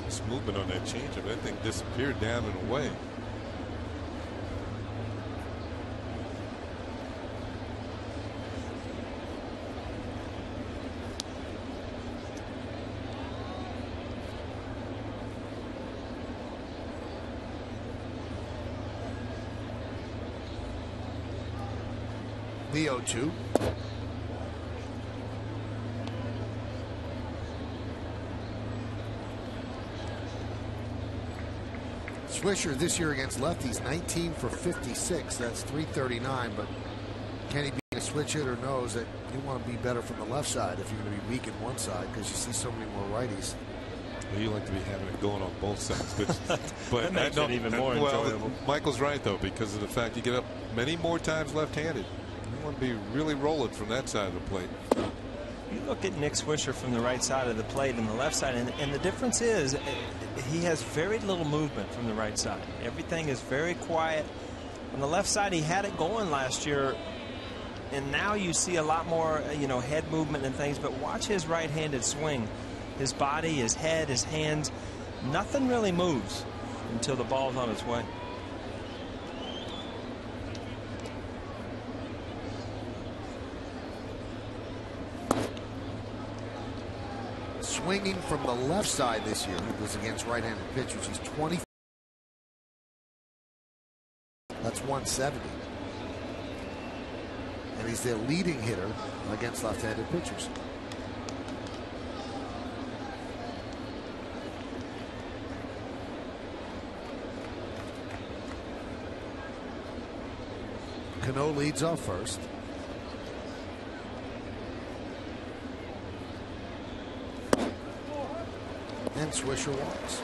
This movement on that changeup, that thing disappeared down and away. The 0-2. Swisher this year against lefties 19 for 56. That's 339. But Kenny, being a switch hitter, knows that you want to be better from the left side if you're going to be weak in one side because you see so many more righties. Well, you like to be having it going on both sides, but that makes it even more enjoyable. Michael's right though, because of the fact you get up many more times left-handed. You want to be really rolling from that side of the plate. You look at Nick Swisher from the right side of the plate and the left side, and the difference is he has very little movement from the right side. Everything is very quiet. On the left side, he had it going last year, and now you see a lot more, head movement and things. But watch his right-handed swing. his body, his head, his hands, nothing really moves until the ball's on its way. Swinging from the left side this year. He was against right-handed pitchers. He's 20. That's 170. And he's the leading hitter against left-handed pitchers. Cano leads off first. And Swisher walks.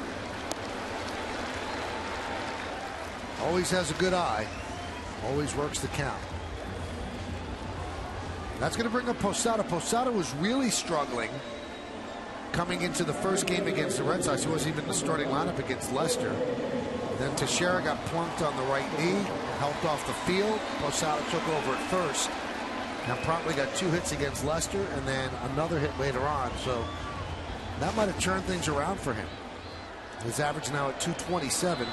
Always has a good eye. Always works the count. That's going to bring up Posada. Posada was really struggling coming into the first game against the Red Sox. He wasn't even in the starting lineup against Lester. Then Teixeira got plunked on the right knee, helped off the field. Posada took over at first and promptly got 2 hits against Lester and then another hit later on. So that might have turned things around for him. His average now at 227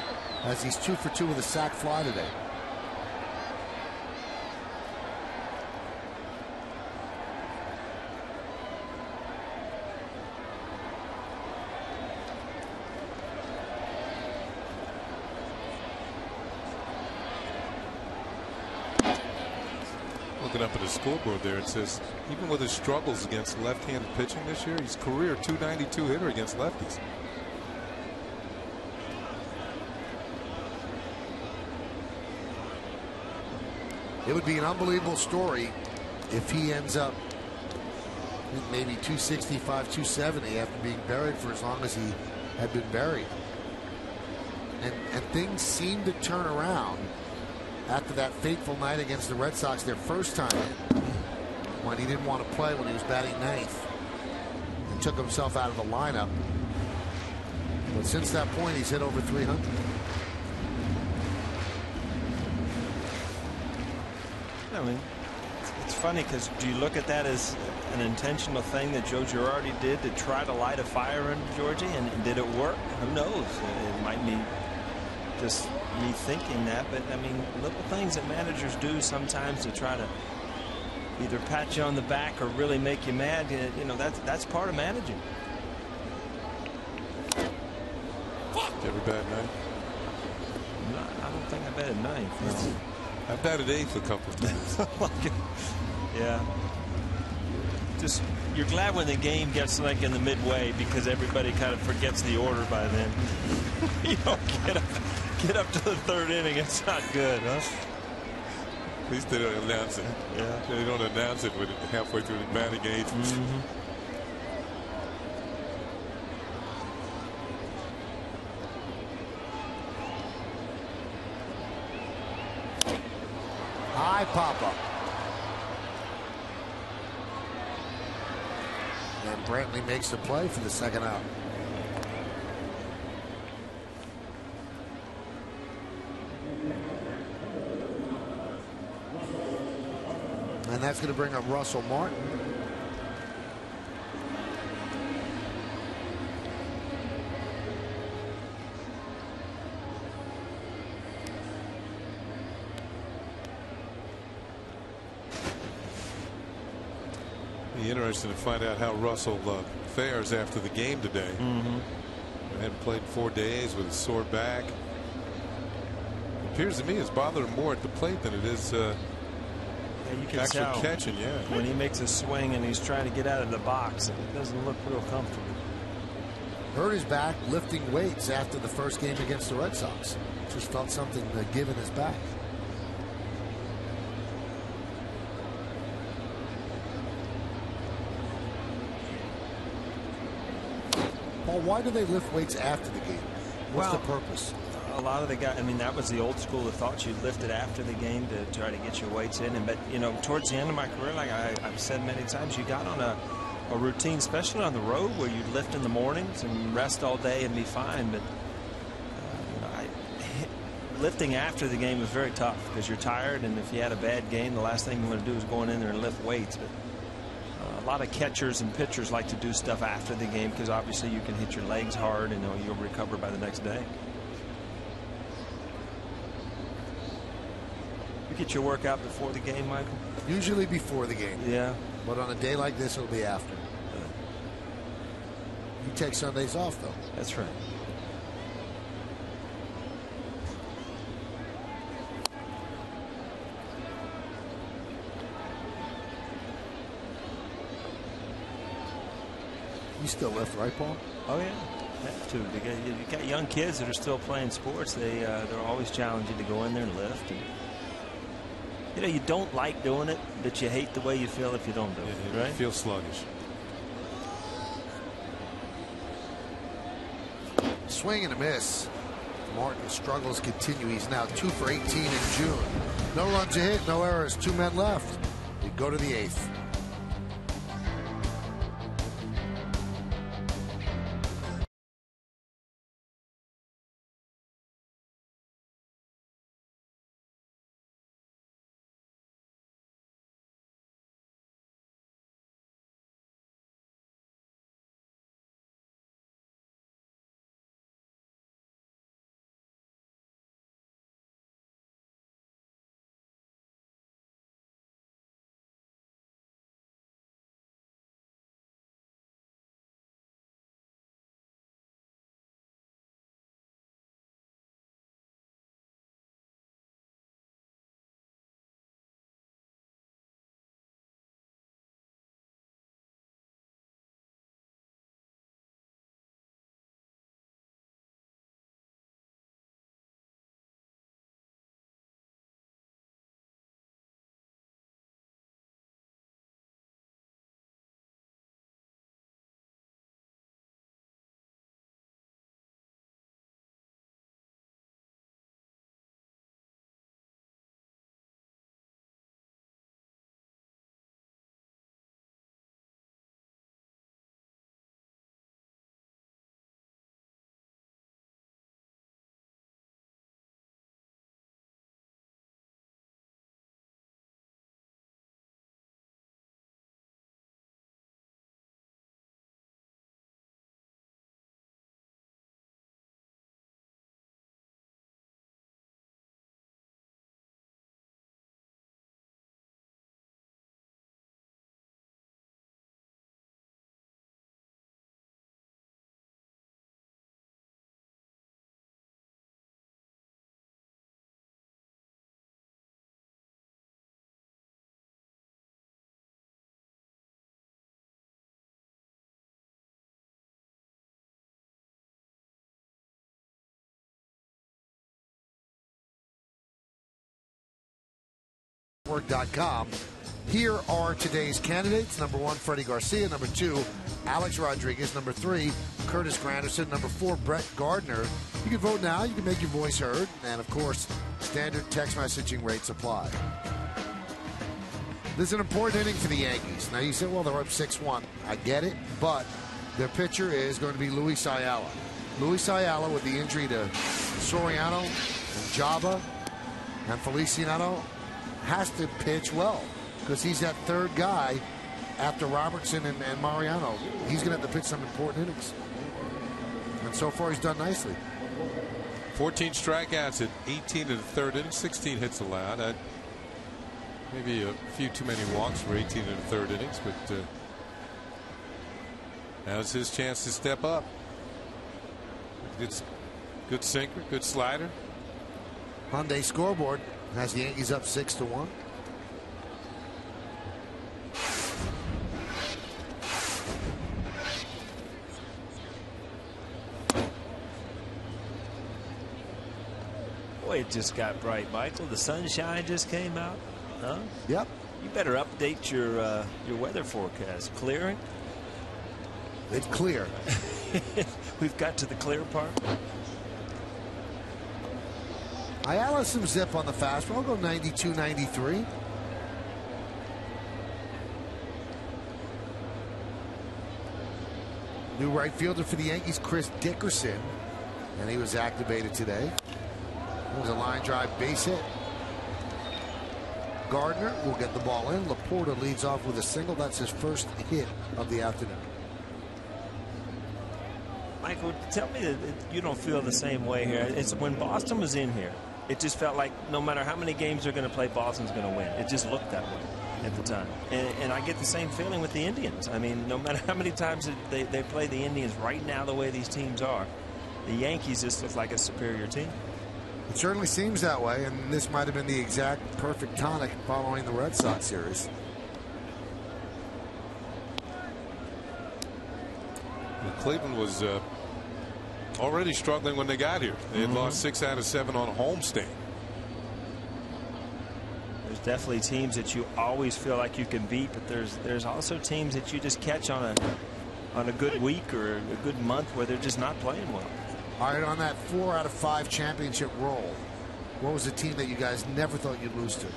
as he's 2 for 2 with a sac fly today. Looking up at the scoreboard there, it says even with his struggles against left-handed pitching this year, he's career 292 hitter against lefties. It would be an unbelievable story if he ends up maybe 265, 270 after being buried for as long as he had been buried. And things seem to turn around after that fateful night against the Red Sox their first time in, when he didn't want to play when he was batting 9th and took himself out of the lineup. But since that point, he's hit over 300. I mean, it's funny because do you look at that as an intentional thing that Joe Girardi did to try to light a fire in Georgie, and did it work? Who knows? It might be just me thinking that, but I mean, little things that managers do sometimes to try to either pat you on the back or really make you mad. You know, that's part of managing. Did you ever bat 9th? No, I don't think I batted 9th. No. I batted 8th a couple of times. Yeah. Just, you're glad when the game gets like in the midway because everybody kind of forgets the order by then. You don't get up to the 3rd inning. It's not good, huh? At least they don't announce it. Yeah. They don't announce it when halfway through the batting age. High pop-up. And Brantley makes the play for the second out. And that's going to bring up Russell Martin. Be interesting to find out how Russell fares after the game today. He hadn't played in 4 days with a sore back. It appears to me it's bothered him more at the plate than it is you can actually tell catching. Yeah, when he makes a swing and he's trying to get out of the box, it doesn't look real comfortable. Hurt his back lifting weights after the first game against the Red Sox. Just felt something to give in his back. Paul, why do they lift weights after the game? What's the purpose? A lot of the guys, I mean, that was the old school that thought you'd lift it after the game to try to get your weights in. But, you know, towards the end of my career, like I've said many times, you got on a routine, especially on the road, where you'd lift in the mornings and rest all day and be fine. But, you know, lifting after the game was very tough because you're tired. And if you had a bad game, the last thing you want to do is going in there and lift weights. But lot of catchers and pitchers like to do stuff after the game because obviously you can hit your legs hard and you'll recover by the next day. You get your workout before the game, Michael? Usually before the game. Yeah. But on a day like this, it'll be after. You take Sundays off, though. That's right. You still lift, right, Paul? Oh, yeah. Have to. You got young kids that are still playing sports. They're always challenging to go in there and lift. And, you know, you don't like doing it, but you hate the way you feel if you don't do it, right? You feel sluggish. Swing and a miss. Martin's struggles continue. He's now 2 for 18 in June. No runs a hit, no errors, 2 men left. We go to the 8th. .com. Here are today's candidates. Number 1, Freddie Garcia. Number 2, Alex Rodriguez. Number 3, Curtis Granderson. Number 4, Brett Gardner. You can vote now. You can make your voice heard. And, of course, standard text messaging rates apply. This is an important inning for the Yankees. Now, you said, well, they're up 6-1. I get it. But their pitcher is going to be Luis Ayala. Luis Ayala, with the injury to Soriano and Java and Feliciano, has to pitch well because he's that third guy after Robertson and Mariano. He's going to have to pitch some important innings. And so far, he's done nicely. 14 strikeouts at 18 in the third inning, 16 hits allowed. Maybe a few too many walks for 18 in the third innings, but now's his chance to step up. Good sinker, good slider. Hyundai scoreboard has the Yankees up 6-1. Boy, it just got bright, Michael. The sunshine just came out. Huh? Yep. You better update your weather forecast. Clearing? It's clear. We've got to the clear part. Ayala some zip on the fastball. I'll go 92, 93. New right fielder for the Yankees, Chris Dickerson, and he was activated today. It was a line drive base hit. Gardner will get the ball in. Laporta leads off with a single. That's his first hit of the afternoon. Michael, tell me that you don't feel the same way here. It's when Boston was in here, it just felt like no matter how many games they're going to play, Boston's going to win. It just looked that way at the time. And I get the same feeling with the Indians. I mean, no matter how many times they play the Indians right now, the way these teams are, the Yankees just look like a superior team. It certainly seems that way, and this might have been the exact perfect tonic following the Red Sox series. Cleveland was already struggling when they got here. They had lost 6 out of 7 on a homestand. There's definitely teams that you always feel like you can beat, but there's also teams that you just catch on a good week or a good month where they're just not playing well. All right, on that 4 out of 5 championship roll, what was the team that you guys never thought you'd lose to?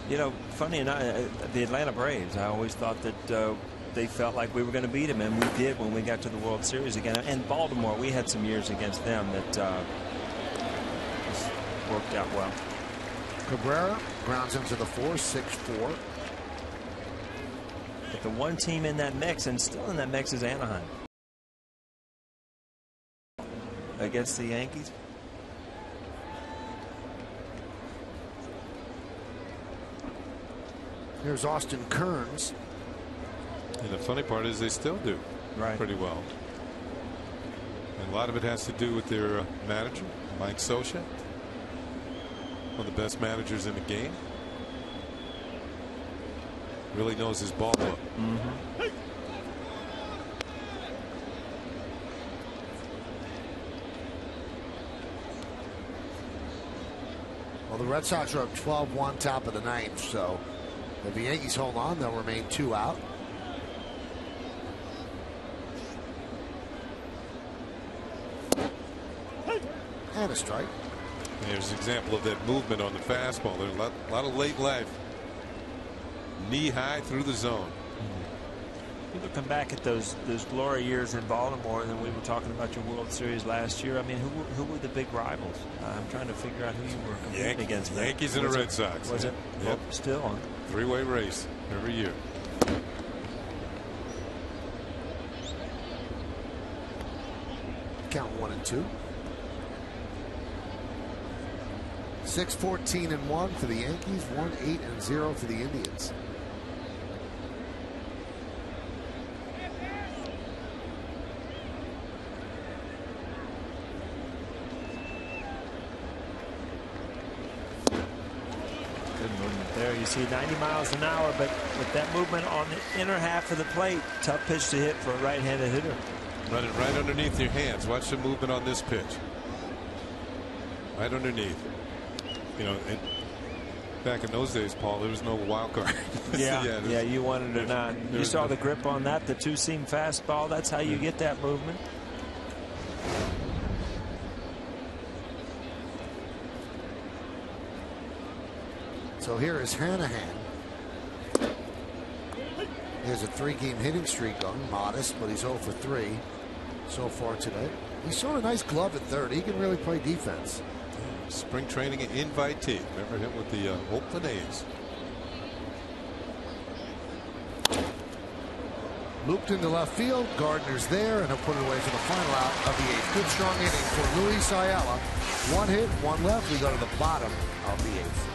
You know, funny enough, the Atlanta Braves. I always thought that they felt like we were going to beat them, and we did when we got to the World Series again. And Baltimore, we had some years against them that just worked out well. Cabrera grounds into the 4, 6-4. But the one team in that mix, and still in that mix, is Anaheim. Against the Yankees. Here's Austin Kearns. And the funny part is they still do pretty well. And a lot of it has to do with their manager, Mike Swisher, one of the best managers in the game. Really knows his ball book. Well, the Red Sox are up 12-1 top of the 9th, so if the Yankees hold on, they'll remain 2 out. And a strike. There's an example of that movement on the fastball. There's a lot of late life. Knee high through the zone. You're looking back at those glory years in Baltimore, and then we were talking about your World Series last year. I mean, who were the big rivals? I'm trying to figure out who you were competing against. Yankees and the Red Sox. Was it? Yep. Oh, still on. 3-way race every year. Count 1 and 2. 6-14-1 for the Yankees. 1-8-0 for the Indians. There you see 90 miles an hour, but with that movement on the inner half of the plate, tough pitch to hit for a right-handed hitter. Running right underneath your hands. Watch the movement on this pitch. Right underneath. You know, back in those days, Paul, there was no wild card. Yeah, you wanted it or not. You saw the grip on that, the two-seam fastball. That's how you get that movement. So here is Hanahan. There's a 3-game hitting streak going. Modest, but he's 0 for 3 so far today. He's shown a nice glove at third. He can really play defense. Spring training invitee. Remember him with the Oakland A's. Looped into left field. Gardner's there, and he'll put it away for the final out of the 8th. Good strong inning for Luis Ayala. 1 hit, 1 left. We go to the bottom of the 8th.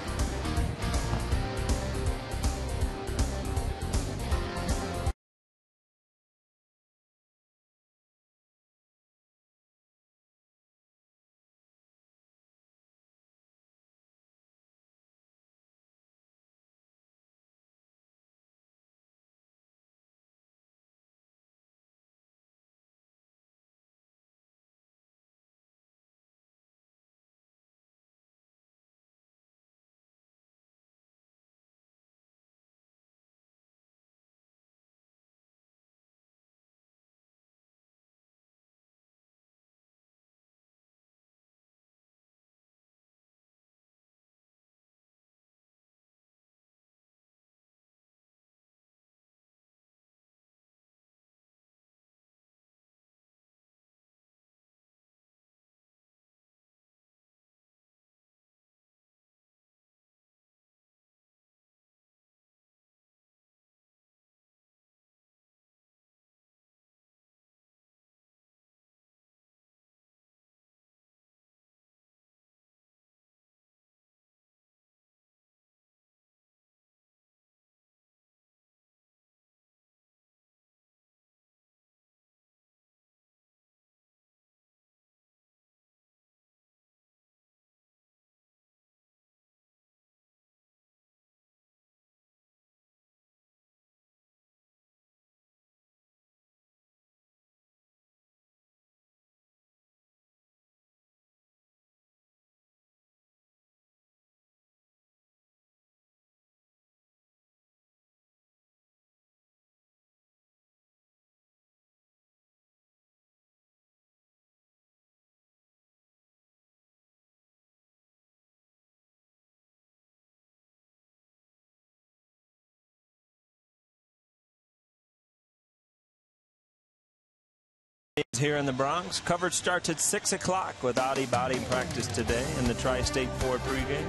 Here in the Bronx, coverage starts at 6 o'clock with Audi Body practice today in the Tri-State Ford pregame.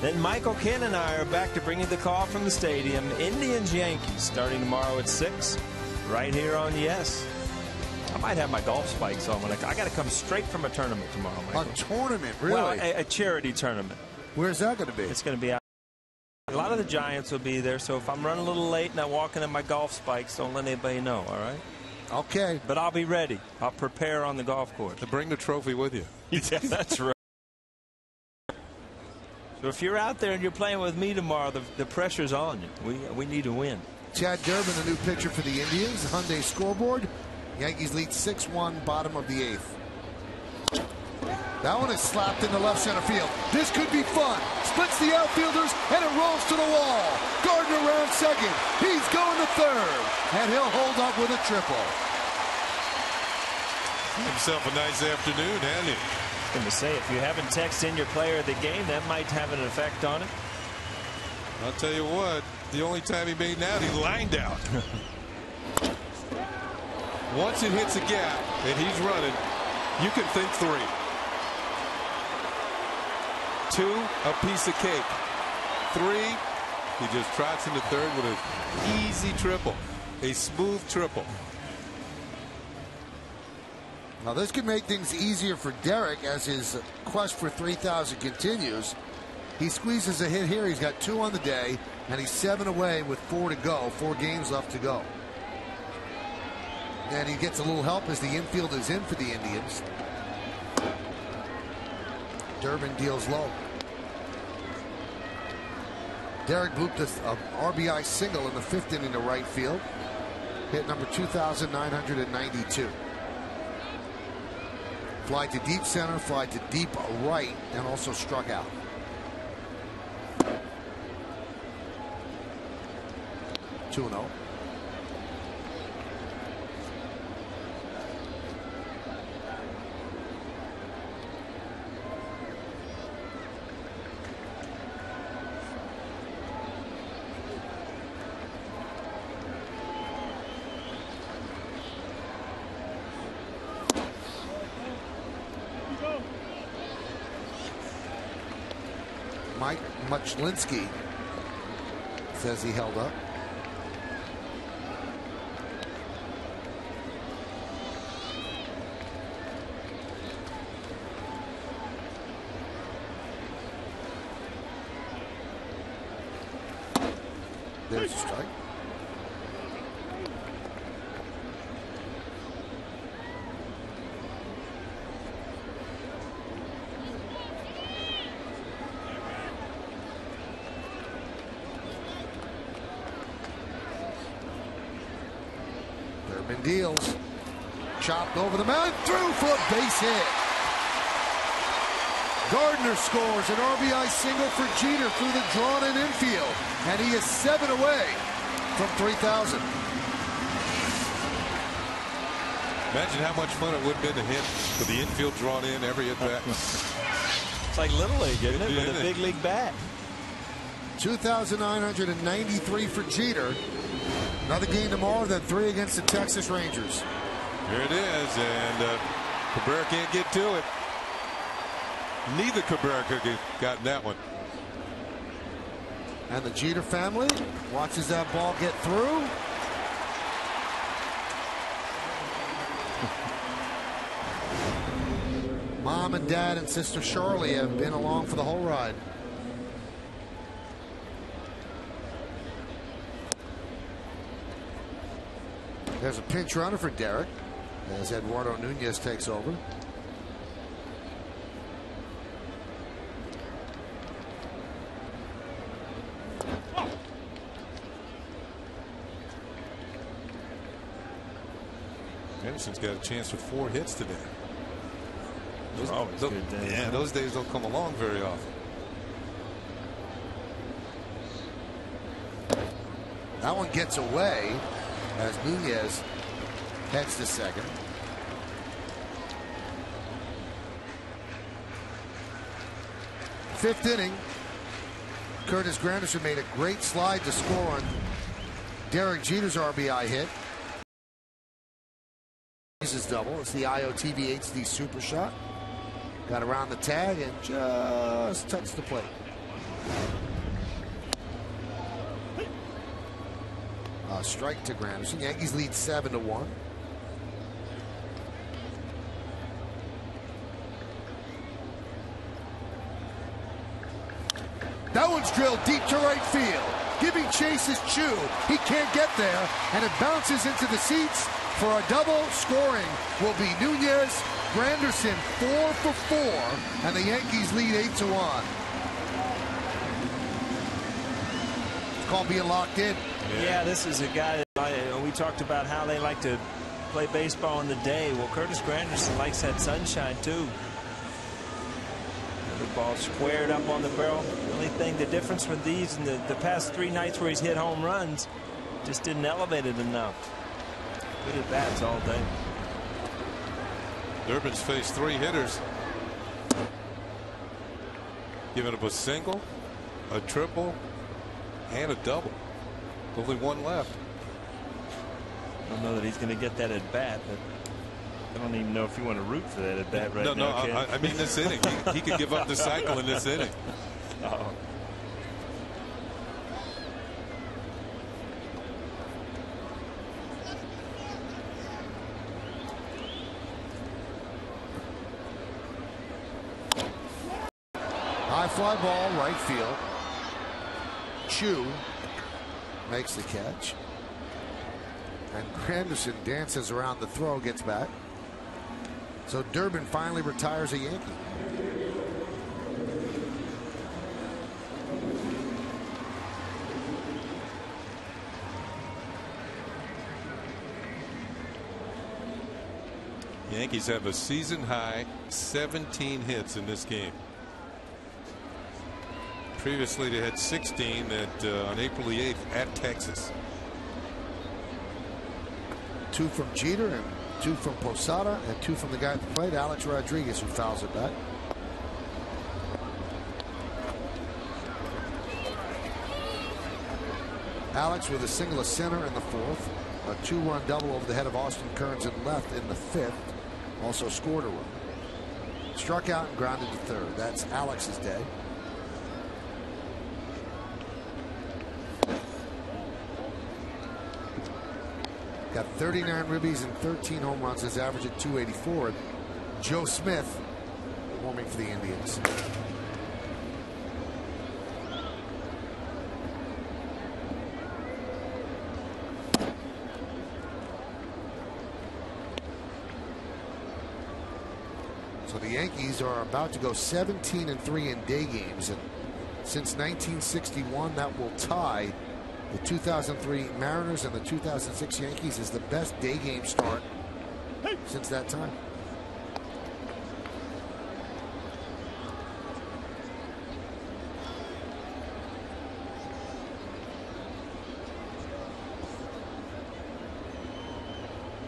Then Michael Ken and I are back to bring you the call from the stadium. Indians Yankees starting tomorrow at 6 right here on Yes. I might have my golf spikes on. I got to come straight from a tournament tomorrow, Michael. A tournament, really? Well, a charity tournament. Where's that going to be? It's going to be out. A lot of the Giants will be there, so if I'm running a little late and I walk in my golf spikes, don't let anybody know, all right? Okay. But I'll be ready. I'll prepare on the golf course. To bring the trophy with you. Yeah, that's right. So if you're out there and you're playing with me tomorrow, the pressure's on you. We need to win. Chad Durbin, the new pitcher for the Indians. Hyundai scoreboard. Yankees lead 6-1, bottom of the 8th. That one is slapped into left center field. This could be fun. Splits the outfielders, and it rolls to the wall. Gardner around second. He's going to third, and he'll hold up with a triple. Himself a nice afternoon, hasn't he? I was going to say, if you haven't texted in your player of the game, that might have an effect on it. I'll tell you what, the only time he made that, he lined out. Once it hits a gap and he's running, you can think 3. 2, a piece of cake. 3, he just trots into third with an easy triple, a smooth triple. Now this could make things easier for Derek as his quest for 3,000 continues. He squeezes a hit here. He's got 2 on the day, and he's 7 away with 4 to go. 4 games left to go. And he gets a little help as the infield is in for the Indians. Durbin deals low. Derek blooped an RBI single in the 5th inning to right field. Hit number 2,992. Fly to deep center, fly to deep right, and also struck out. Two 2-0. Mike Muchlinski says he held up. There's a strike. Durbin deals. Chopped over the mound, through for a base hit. Gardner scores an RBI single for Jeter through the drawn-in infield, and he is 7 away from 3,000. Imagine how much fun it would have been to hit with the infield drawn in every at bat. It's like Little League, isn't it? With a big league bat. 2,993 for Jeter. Another game tomorrow, then 3 against the Texas Rangers. Here it is, and Cabrera can't get to it. Neither Cabrera could have gotten that one. And the Jeter family watches that ball get through. Mom and Dad and Sister Charlie have been along for the whole ride. There's a pinch runner for Derek as Eduardo Nunez takes over. Anderson's got a chance for 4 hits today. Those are always good days. Yeah, those days don't come along very often. That one gets away as Nunez heads to second. Fifth inning. Curtis Granderson made a great slide to score on Derek Jeter's RBI hit. his double. It's the IOTV HD Super Shot. Got around the tag and just touched the plate. Strike to Granderson. Yankees lead 7-1. That one's drilled deep to right field. Giving chase is Chu. He can't get there, and it bounces into the seats for a double. Scoring will be Nunez. Granderson 4 for 4, and the Yankees lead 8-1. It's called being locked in. Yeah, this is a guy that we talked about how they like to play baseball in the day. Well, Curtis Granderson likes that sunshine too. The ball squared up on the barrel. The only thing, the difference from these in the past 3 nights where he's hit home runs, just didn't elevate it enough. Good at bats all day. Durbin's faced 3 hitters. Giving up a single, a triple, and a double. Only 1 left. I don't know that he's going to get that at bat, but I don't even know if you want to root for that at bat right now. No, I mean this inning. He could give up the cycle in this inning. Uh-oh. High fly ball, right field. Chu makes the catch. And Granderson dances around the throw, gets back. So Durbin finally retires a Yankee. Yankees have a season high 17 hits in this game. Previously they had 16 on April the 8th at Texas. 2 from Jeter and 2 from Posada and 2 from the guy at the plate, Alex Rodriguez, who fouls it back. Alex with a single, a center in the 4th, a 2-run double over the head of Austin Kearns in left in the 5th. Also scored a run. Struck out and grounded to 3rd. That's Alex's day. Got 39 ribbies and 13 home runs. His average at 284. Joe Smith warming for the Indians. So the Yankees are about to go 17-3 in day games, and since 1961 that will tie the 2003 Mariners and the 2006 Yankees is the best day game start since that time.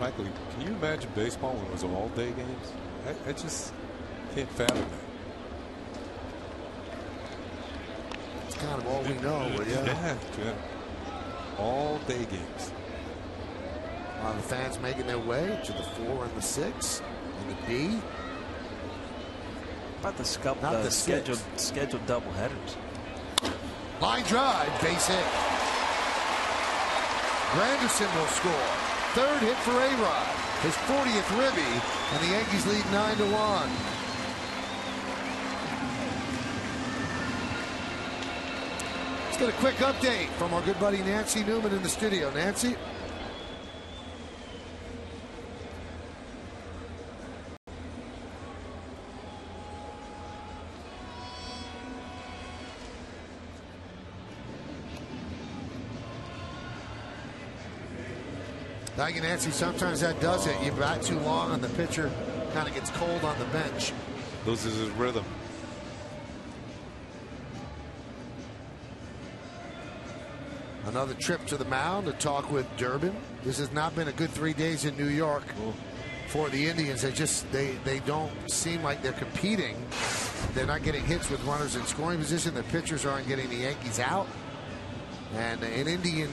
Michael, can you imagine baseball when it was all day games? I just can't fathom that. It's kind of all we know, but yeah. All day games. A lot of the fans making their way to the 4 and the 6 and the D. How about the scheduled double headers? Line drive, base hit. Granderson will score. 3rd hit for A-Rod. His 40th ribby, and the Yankees lead 9-1. Let's get a quick update from our good buddy Nancy Newman in the studio. Nancy? Thank you, Nancy. Sometimes that does it. You bat too long and the pitcher kind of gets cold on the bench. Loses his rhythm. Another trip to the mound to talk with Durbin. This has not been a good 3 days in New York for the Indians. They don't seem like they're competing. They're not getting hits with runners in scoring position. The pitchers aren't getting the Yankees out. And an Indian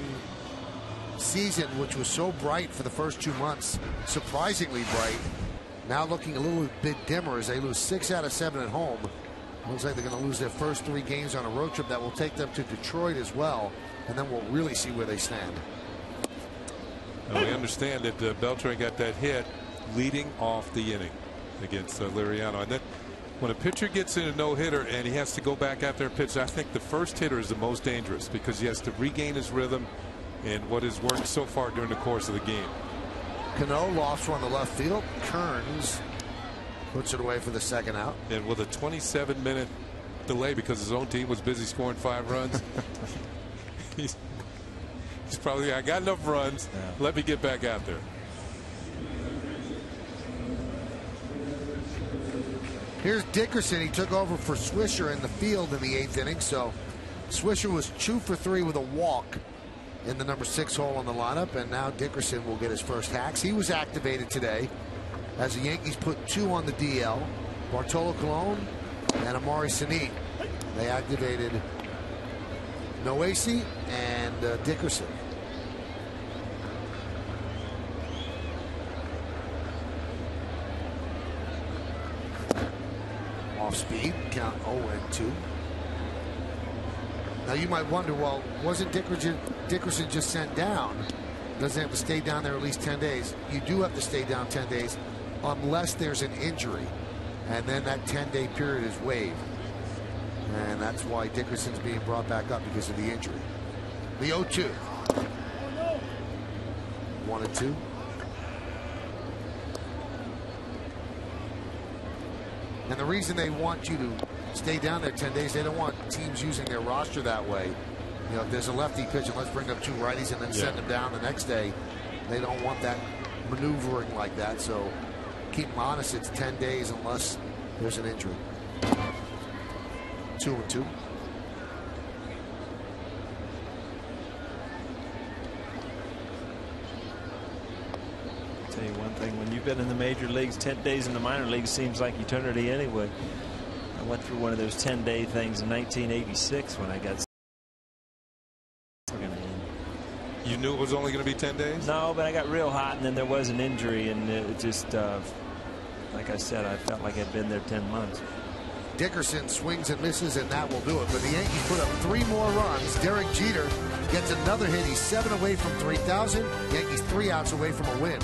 season, which was so bright for the first 2 months, surprisingly bright, now looking a little bit dimmer as they lose 6 out of 7 at home. Looks like they're going to lose their first 3 games on a road trip that will take them to Detroit as well, and then we'll really see where they stand. Well, we understand that Beltran got that hit leading off the inning against Liriano, and then when a pitcher gets in a no-hitter and he has to go back after a pitch, I think the first hitter is the most dangerous because he has to regain his rhythm and what has worked so far during the course of the game. Cano lost one to left field. Kearns puts it away for the second out. And with a 27-minute delay because his own team was busy scoring 5 runs, he's probably, I got enough runs. Yeah. Let me get back out there. Here's Dickerson. He took over for Swisher in the field in the 8th inning. So Swisher was 2 for 3 with a walk in the number 6 hole in the lineup. And now Dickerson will get his first hacks. He was activated today as the Yankees put 2 on the DL. Bartolo Colon and Amari Sani. They activated Noesi and Dickerson. Off speed, count 0-2. Now you might wonder, well, wasn't Dickerson just sent down? Doesn't have to stay down there at least 10 days. You do have to stay down 10 days unless there's an injury, and then that 10-day period is waived, and that's why Dickerson's being brought back up because of the injury. The 0-2. 1-2. And the reason they want you to stay down there 10 days, they don't want teams using their roster that way. You know, if there's a lefty pitch and let's bring up 2 righties and then send them down the next day, they don't want that maneuvering like that. So keep them honest, it's 10 days unless there's an injury. 2-2. Tell you one thing, when you've been in the major leagues, 10 days in the minor leagues seems like eternity anyway. I went through one of those 10-day things in 1986 when I got. You knew it was only going to be 10 days? No, but I got real hot, and then there was an injury, and it just, like I said, I felt like I'd been there 10 months. Dickerson swings and misses, and that will do it. But the Yankees put up 3 more runs. Derek Jeter gets another hit. He's 7 away from 3,000. Yankees 3 outs away from a win.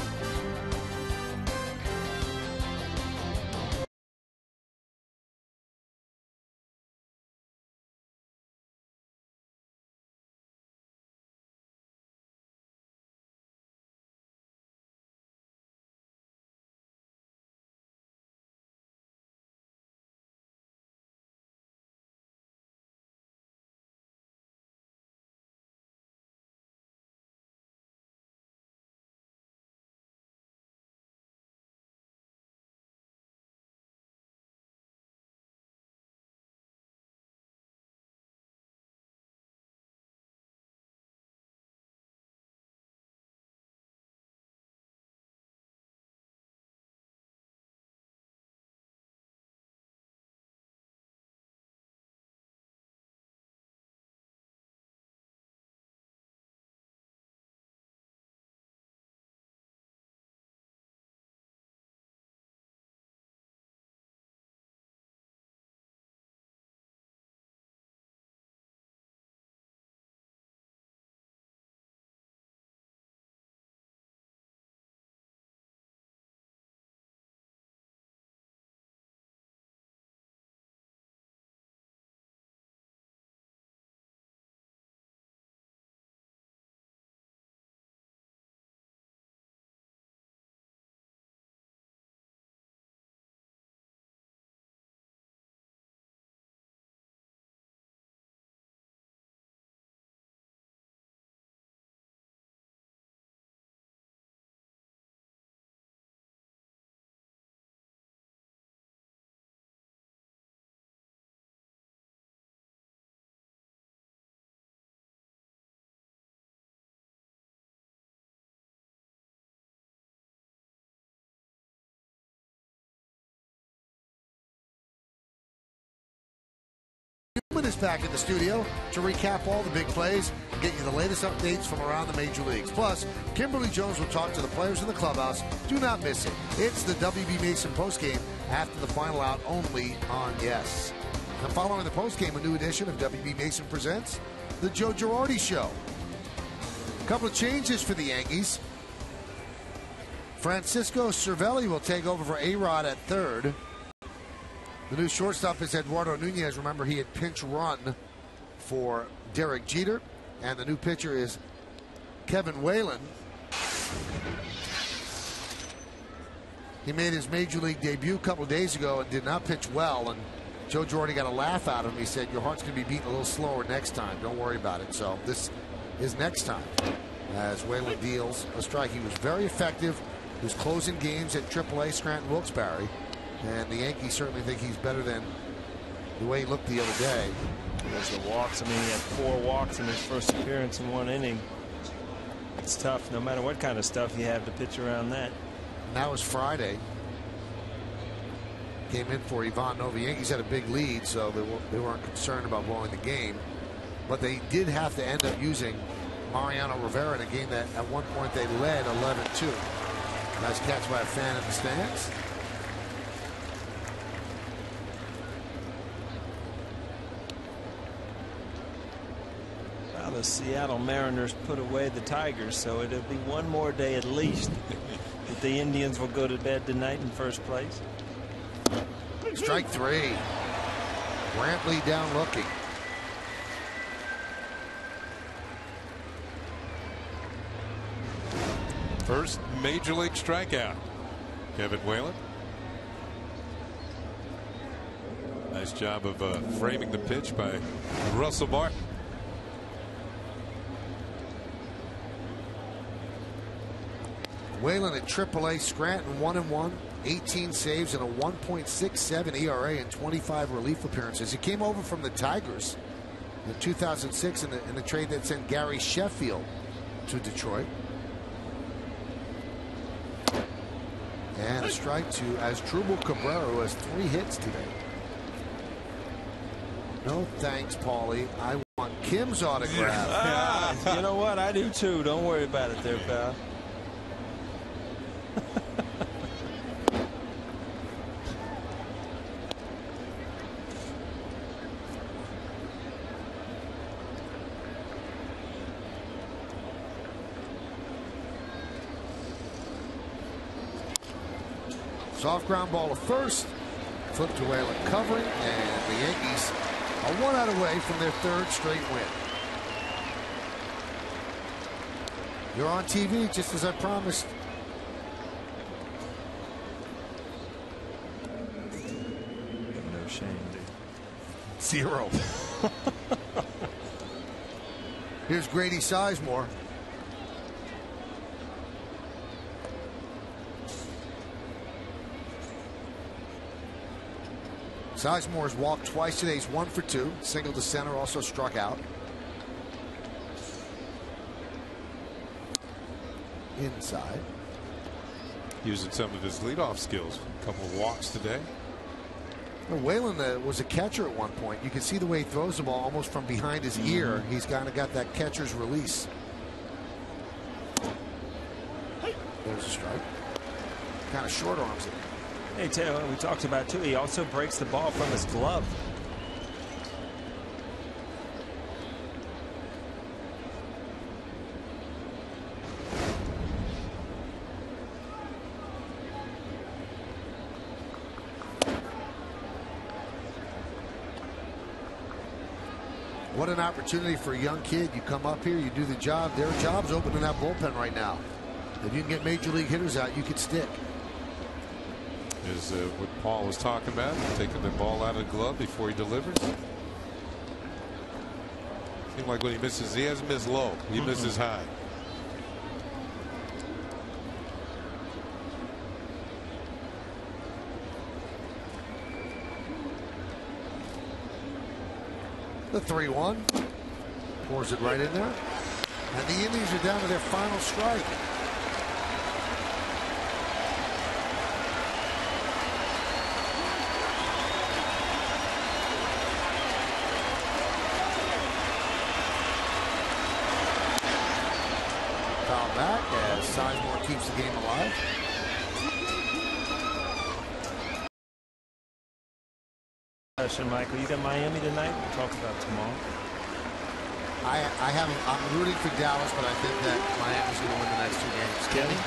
Newman is back in the studio to recap all the big plays and get you the latest updates from around the major leagues. Plus, Kimberly Jones will talk to the players in the clubhouse. Do not miss it. It's the WB Mason postgame after the final out only on Yes. And following the postgame, a new edition of WB Mason Presents The Joe Girardi Show. A couple of changes for the Yankees. Francisco Cervelli will take over for A-Rod at third. The new shortstop is Eduardo Nunez. Remember, he had pinch run for Derek Jeter. And the new pitcher is Kevin Whalen. He made his major league debut a couple days ago and did not pitch well. And Joe Girardi got a laugh out of him. He said, your heart's going to be beating a little slower next time. Don't worry about it. So this is next time as Whalen deals a strike. He was very effective. He was closing games at AAA Scranton Wilkes-Barre. And the Yankees certainly think he's better than the way he looked the other day. There's the walks. I mean, he had 4 walks in his first appearance in 1 inning. It's tough, no matter what kind of stuff you have to pitch around that. And that was Friday. Came in for Ivan Nova. Yankees had a big lead, so they weren't concerned about blowing the game. But they did have to end up using Mariano Rivera in a game that at one point they led 11-2. Nice catch by a fan in the stands. Well, the Seattle Mariners put away the Tigers, so it'll be one more day at least that the Indians will go to bed tonight in first place. Strike 3. Brantley down looking. First major league strikeout. Kevin Whalen. Nice job of framing the pitch by Russell Martin. Whalen at AAA Scranton 1-1, 18 saves and a 1.67 ERA and 25 relief appearances. He came over from the Tigers in 2006 in the trade that sent Gary Sheffield to Detroit. And a strike to Asdrubal Cabrera, who has 3 hits today. No thanks, Paulie. I want Kim's autograph. You know what? I do too. Don't worry about it there, pal. Soft ground ball to first. Flip to Whalen covering, and the Yankees are 1 out away from their 3rd straight win. You're on TV, just as I promised. No shame, dude. 0. Here's Grady Sizemore. Sizemore has walked twice today. He's 1 for 2. Single to center, also struck out. Inside. Using some of his leadoff skills. A couple of walks today. Well, Whalen was a catcher at one point. You can see the way he throws the ball almost from behind his ear. He's kind of got that catcher's release. There's a strike. Kind of short arms it. Hey, tell you what we talked about too. He also breaks the ball from his glove. What an opportunity for a young kid. You come up here, you do the job. There are jobs open in that bullpen right now. If you can get major league hitters out, you could stick. Is what Paul was talking about, taking the ball out of the glove before he delivers. Seems like when he misses, he hasn't missed low. He misses high. The 3-1. Pours it right in there. And the Indians are down to their final strike. back as Sizemore keeps the game alive. Michael, you got Miami tonight. We'll talk about tomorrow. I'm rooting for Dallas, but I think that Miami's going to win the next 2 games. Kenny?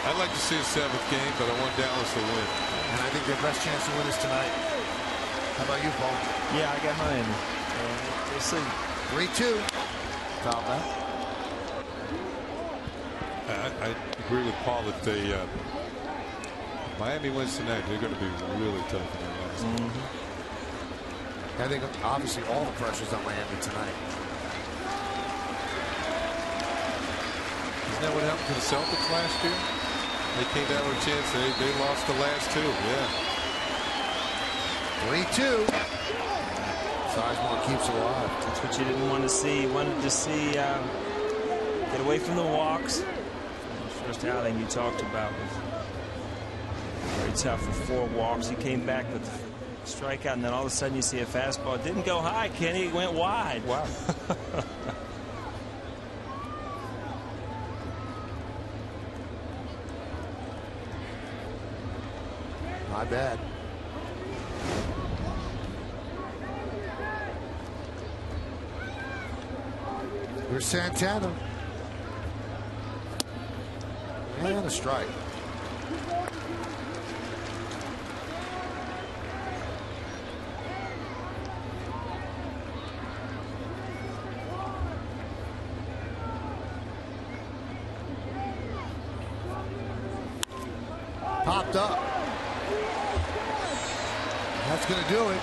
I'd like to see a 7th game, but I want Dallas to win. And I think their best chance to win is tonight. How about you, Paul? Yeah, I got Miami. We'll see. 3-2. Foul back. I agree with Paul that they Miami wins tonight. They're going to be really tough in their last game. I think obviously all the pressure's on Miami tonight. Isn't that what happened to the Celtics last year? They came down with a chance. They lost the last 2. Yeah. 3-2. Sizemore keeps it alive. That's what you didn't want to see. You wanted to see get away from the walks. The first outing you talked about was very tough with 4 walks. He came back with a strikeout, and then all of a sudden you see a fastball. It didn't go high, Kenny. It went wide. Wow. My bad. Here's Santana. And a strike. Popped up. That's going to do it.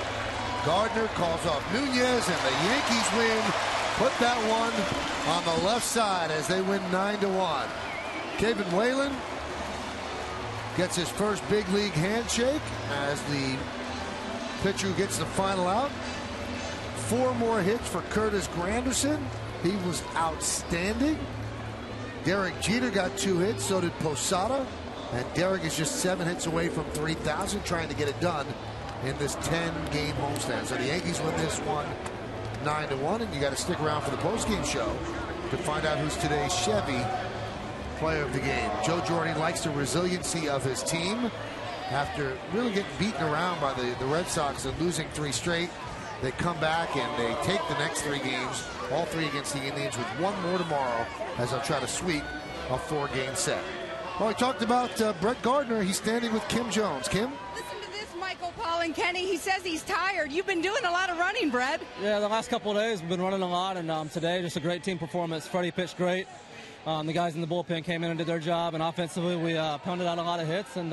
Gardner calls off Nunez, and the Yankees win. Put that one on the left side as they win 9-1. Kevin Whalen gets his first big league handshake as the pitcher who gets the final out. 4 more hits for Curtis Granderson. He was outstanding. Derek Jeter got 2 hits. So did Posada. And Derek is just 7 hits away from 3,000, trying to get it done in this 10-game homestand. So the Yankees win this one 9-1, and you got to stick around for the postgame show to find out who's today's Chevy player of the game. Joe Girardi likes the resiliency of his team. After really getting beaten around by the Red Sox and losing 3 straight, they come back and they take the next 3 games, all 3 against the Indians, with 1 more tomorrow as they'll try to sweep a 4-game set. Well, we talked about Brett Gardner. He's standing with Kim Jones. Kim? Listen to this, Michael, Paul, and Kenny. He says he's tired. You've been doing a lot of running, Brett. Yeah, the last couple of days we've been running a lot, and today just a great team performance. Freddie pitched great. The guys in the bullpen came in and did their job, and offensively we pounded out a lot of hits, and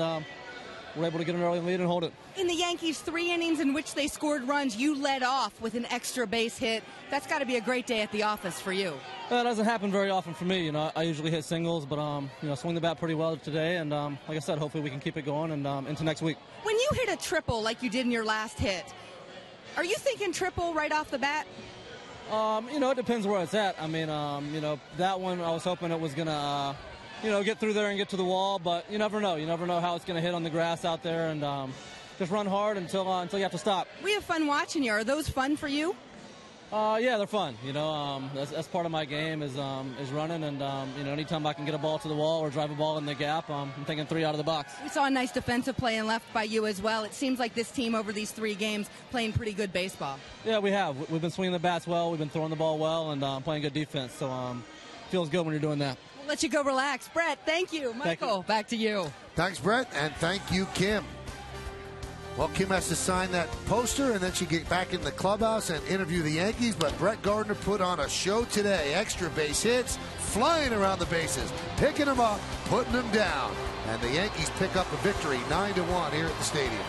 were able to get an early lead and hold it. In the Yankees' 3 innings in which they scored runs, you led off with an extra base hit. That's got to be a great day at the office for you. That doesn't happen very often for me. I usually hit singles, but swing the bat pretty well today, and like I said, hopefully we can keep it going and into next week. When you hit a triple like you did in your last hit, are you thinking triple right off the bat? It depends where it's at. I mean, that one I was hoping it was gonna get through there and get to the wall, but you never know. You never know how it's going to hit on the grass out there, and just run hard until you have to stop. We have fun watching you. Are those fun for you? Yeah, they're fun. That's part of my game is running, and anytime I can get a ball to the wall or drive a ball in the gap, I'm thinking 3 out of the box. We saw a nice defensive play and left by you as well. It seems like this team over these 3 games playing pretty good baseball. Yeah, we have. We've been swinging the bats well. We've been throwing the ball well, and playing good defense. So feels good when you're doing that. We'll let you go relax. Brett, thank you. Michael, back to you. Thanks, Brett, and thank you, Kim. Well, Kim has to sign that poster, and then she get back in the clubhouse and interview the Yankees. But Brett Gardner put on a show today. Extra base hits, flying around the bases, picking them up, putting them down. And the Yankees pick up a victory 9-1 here at the stadium.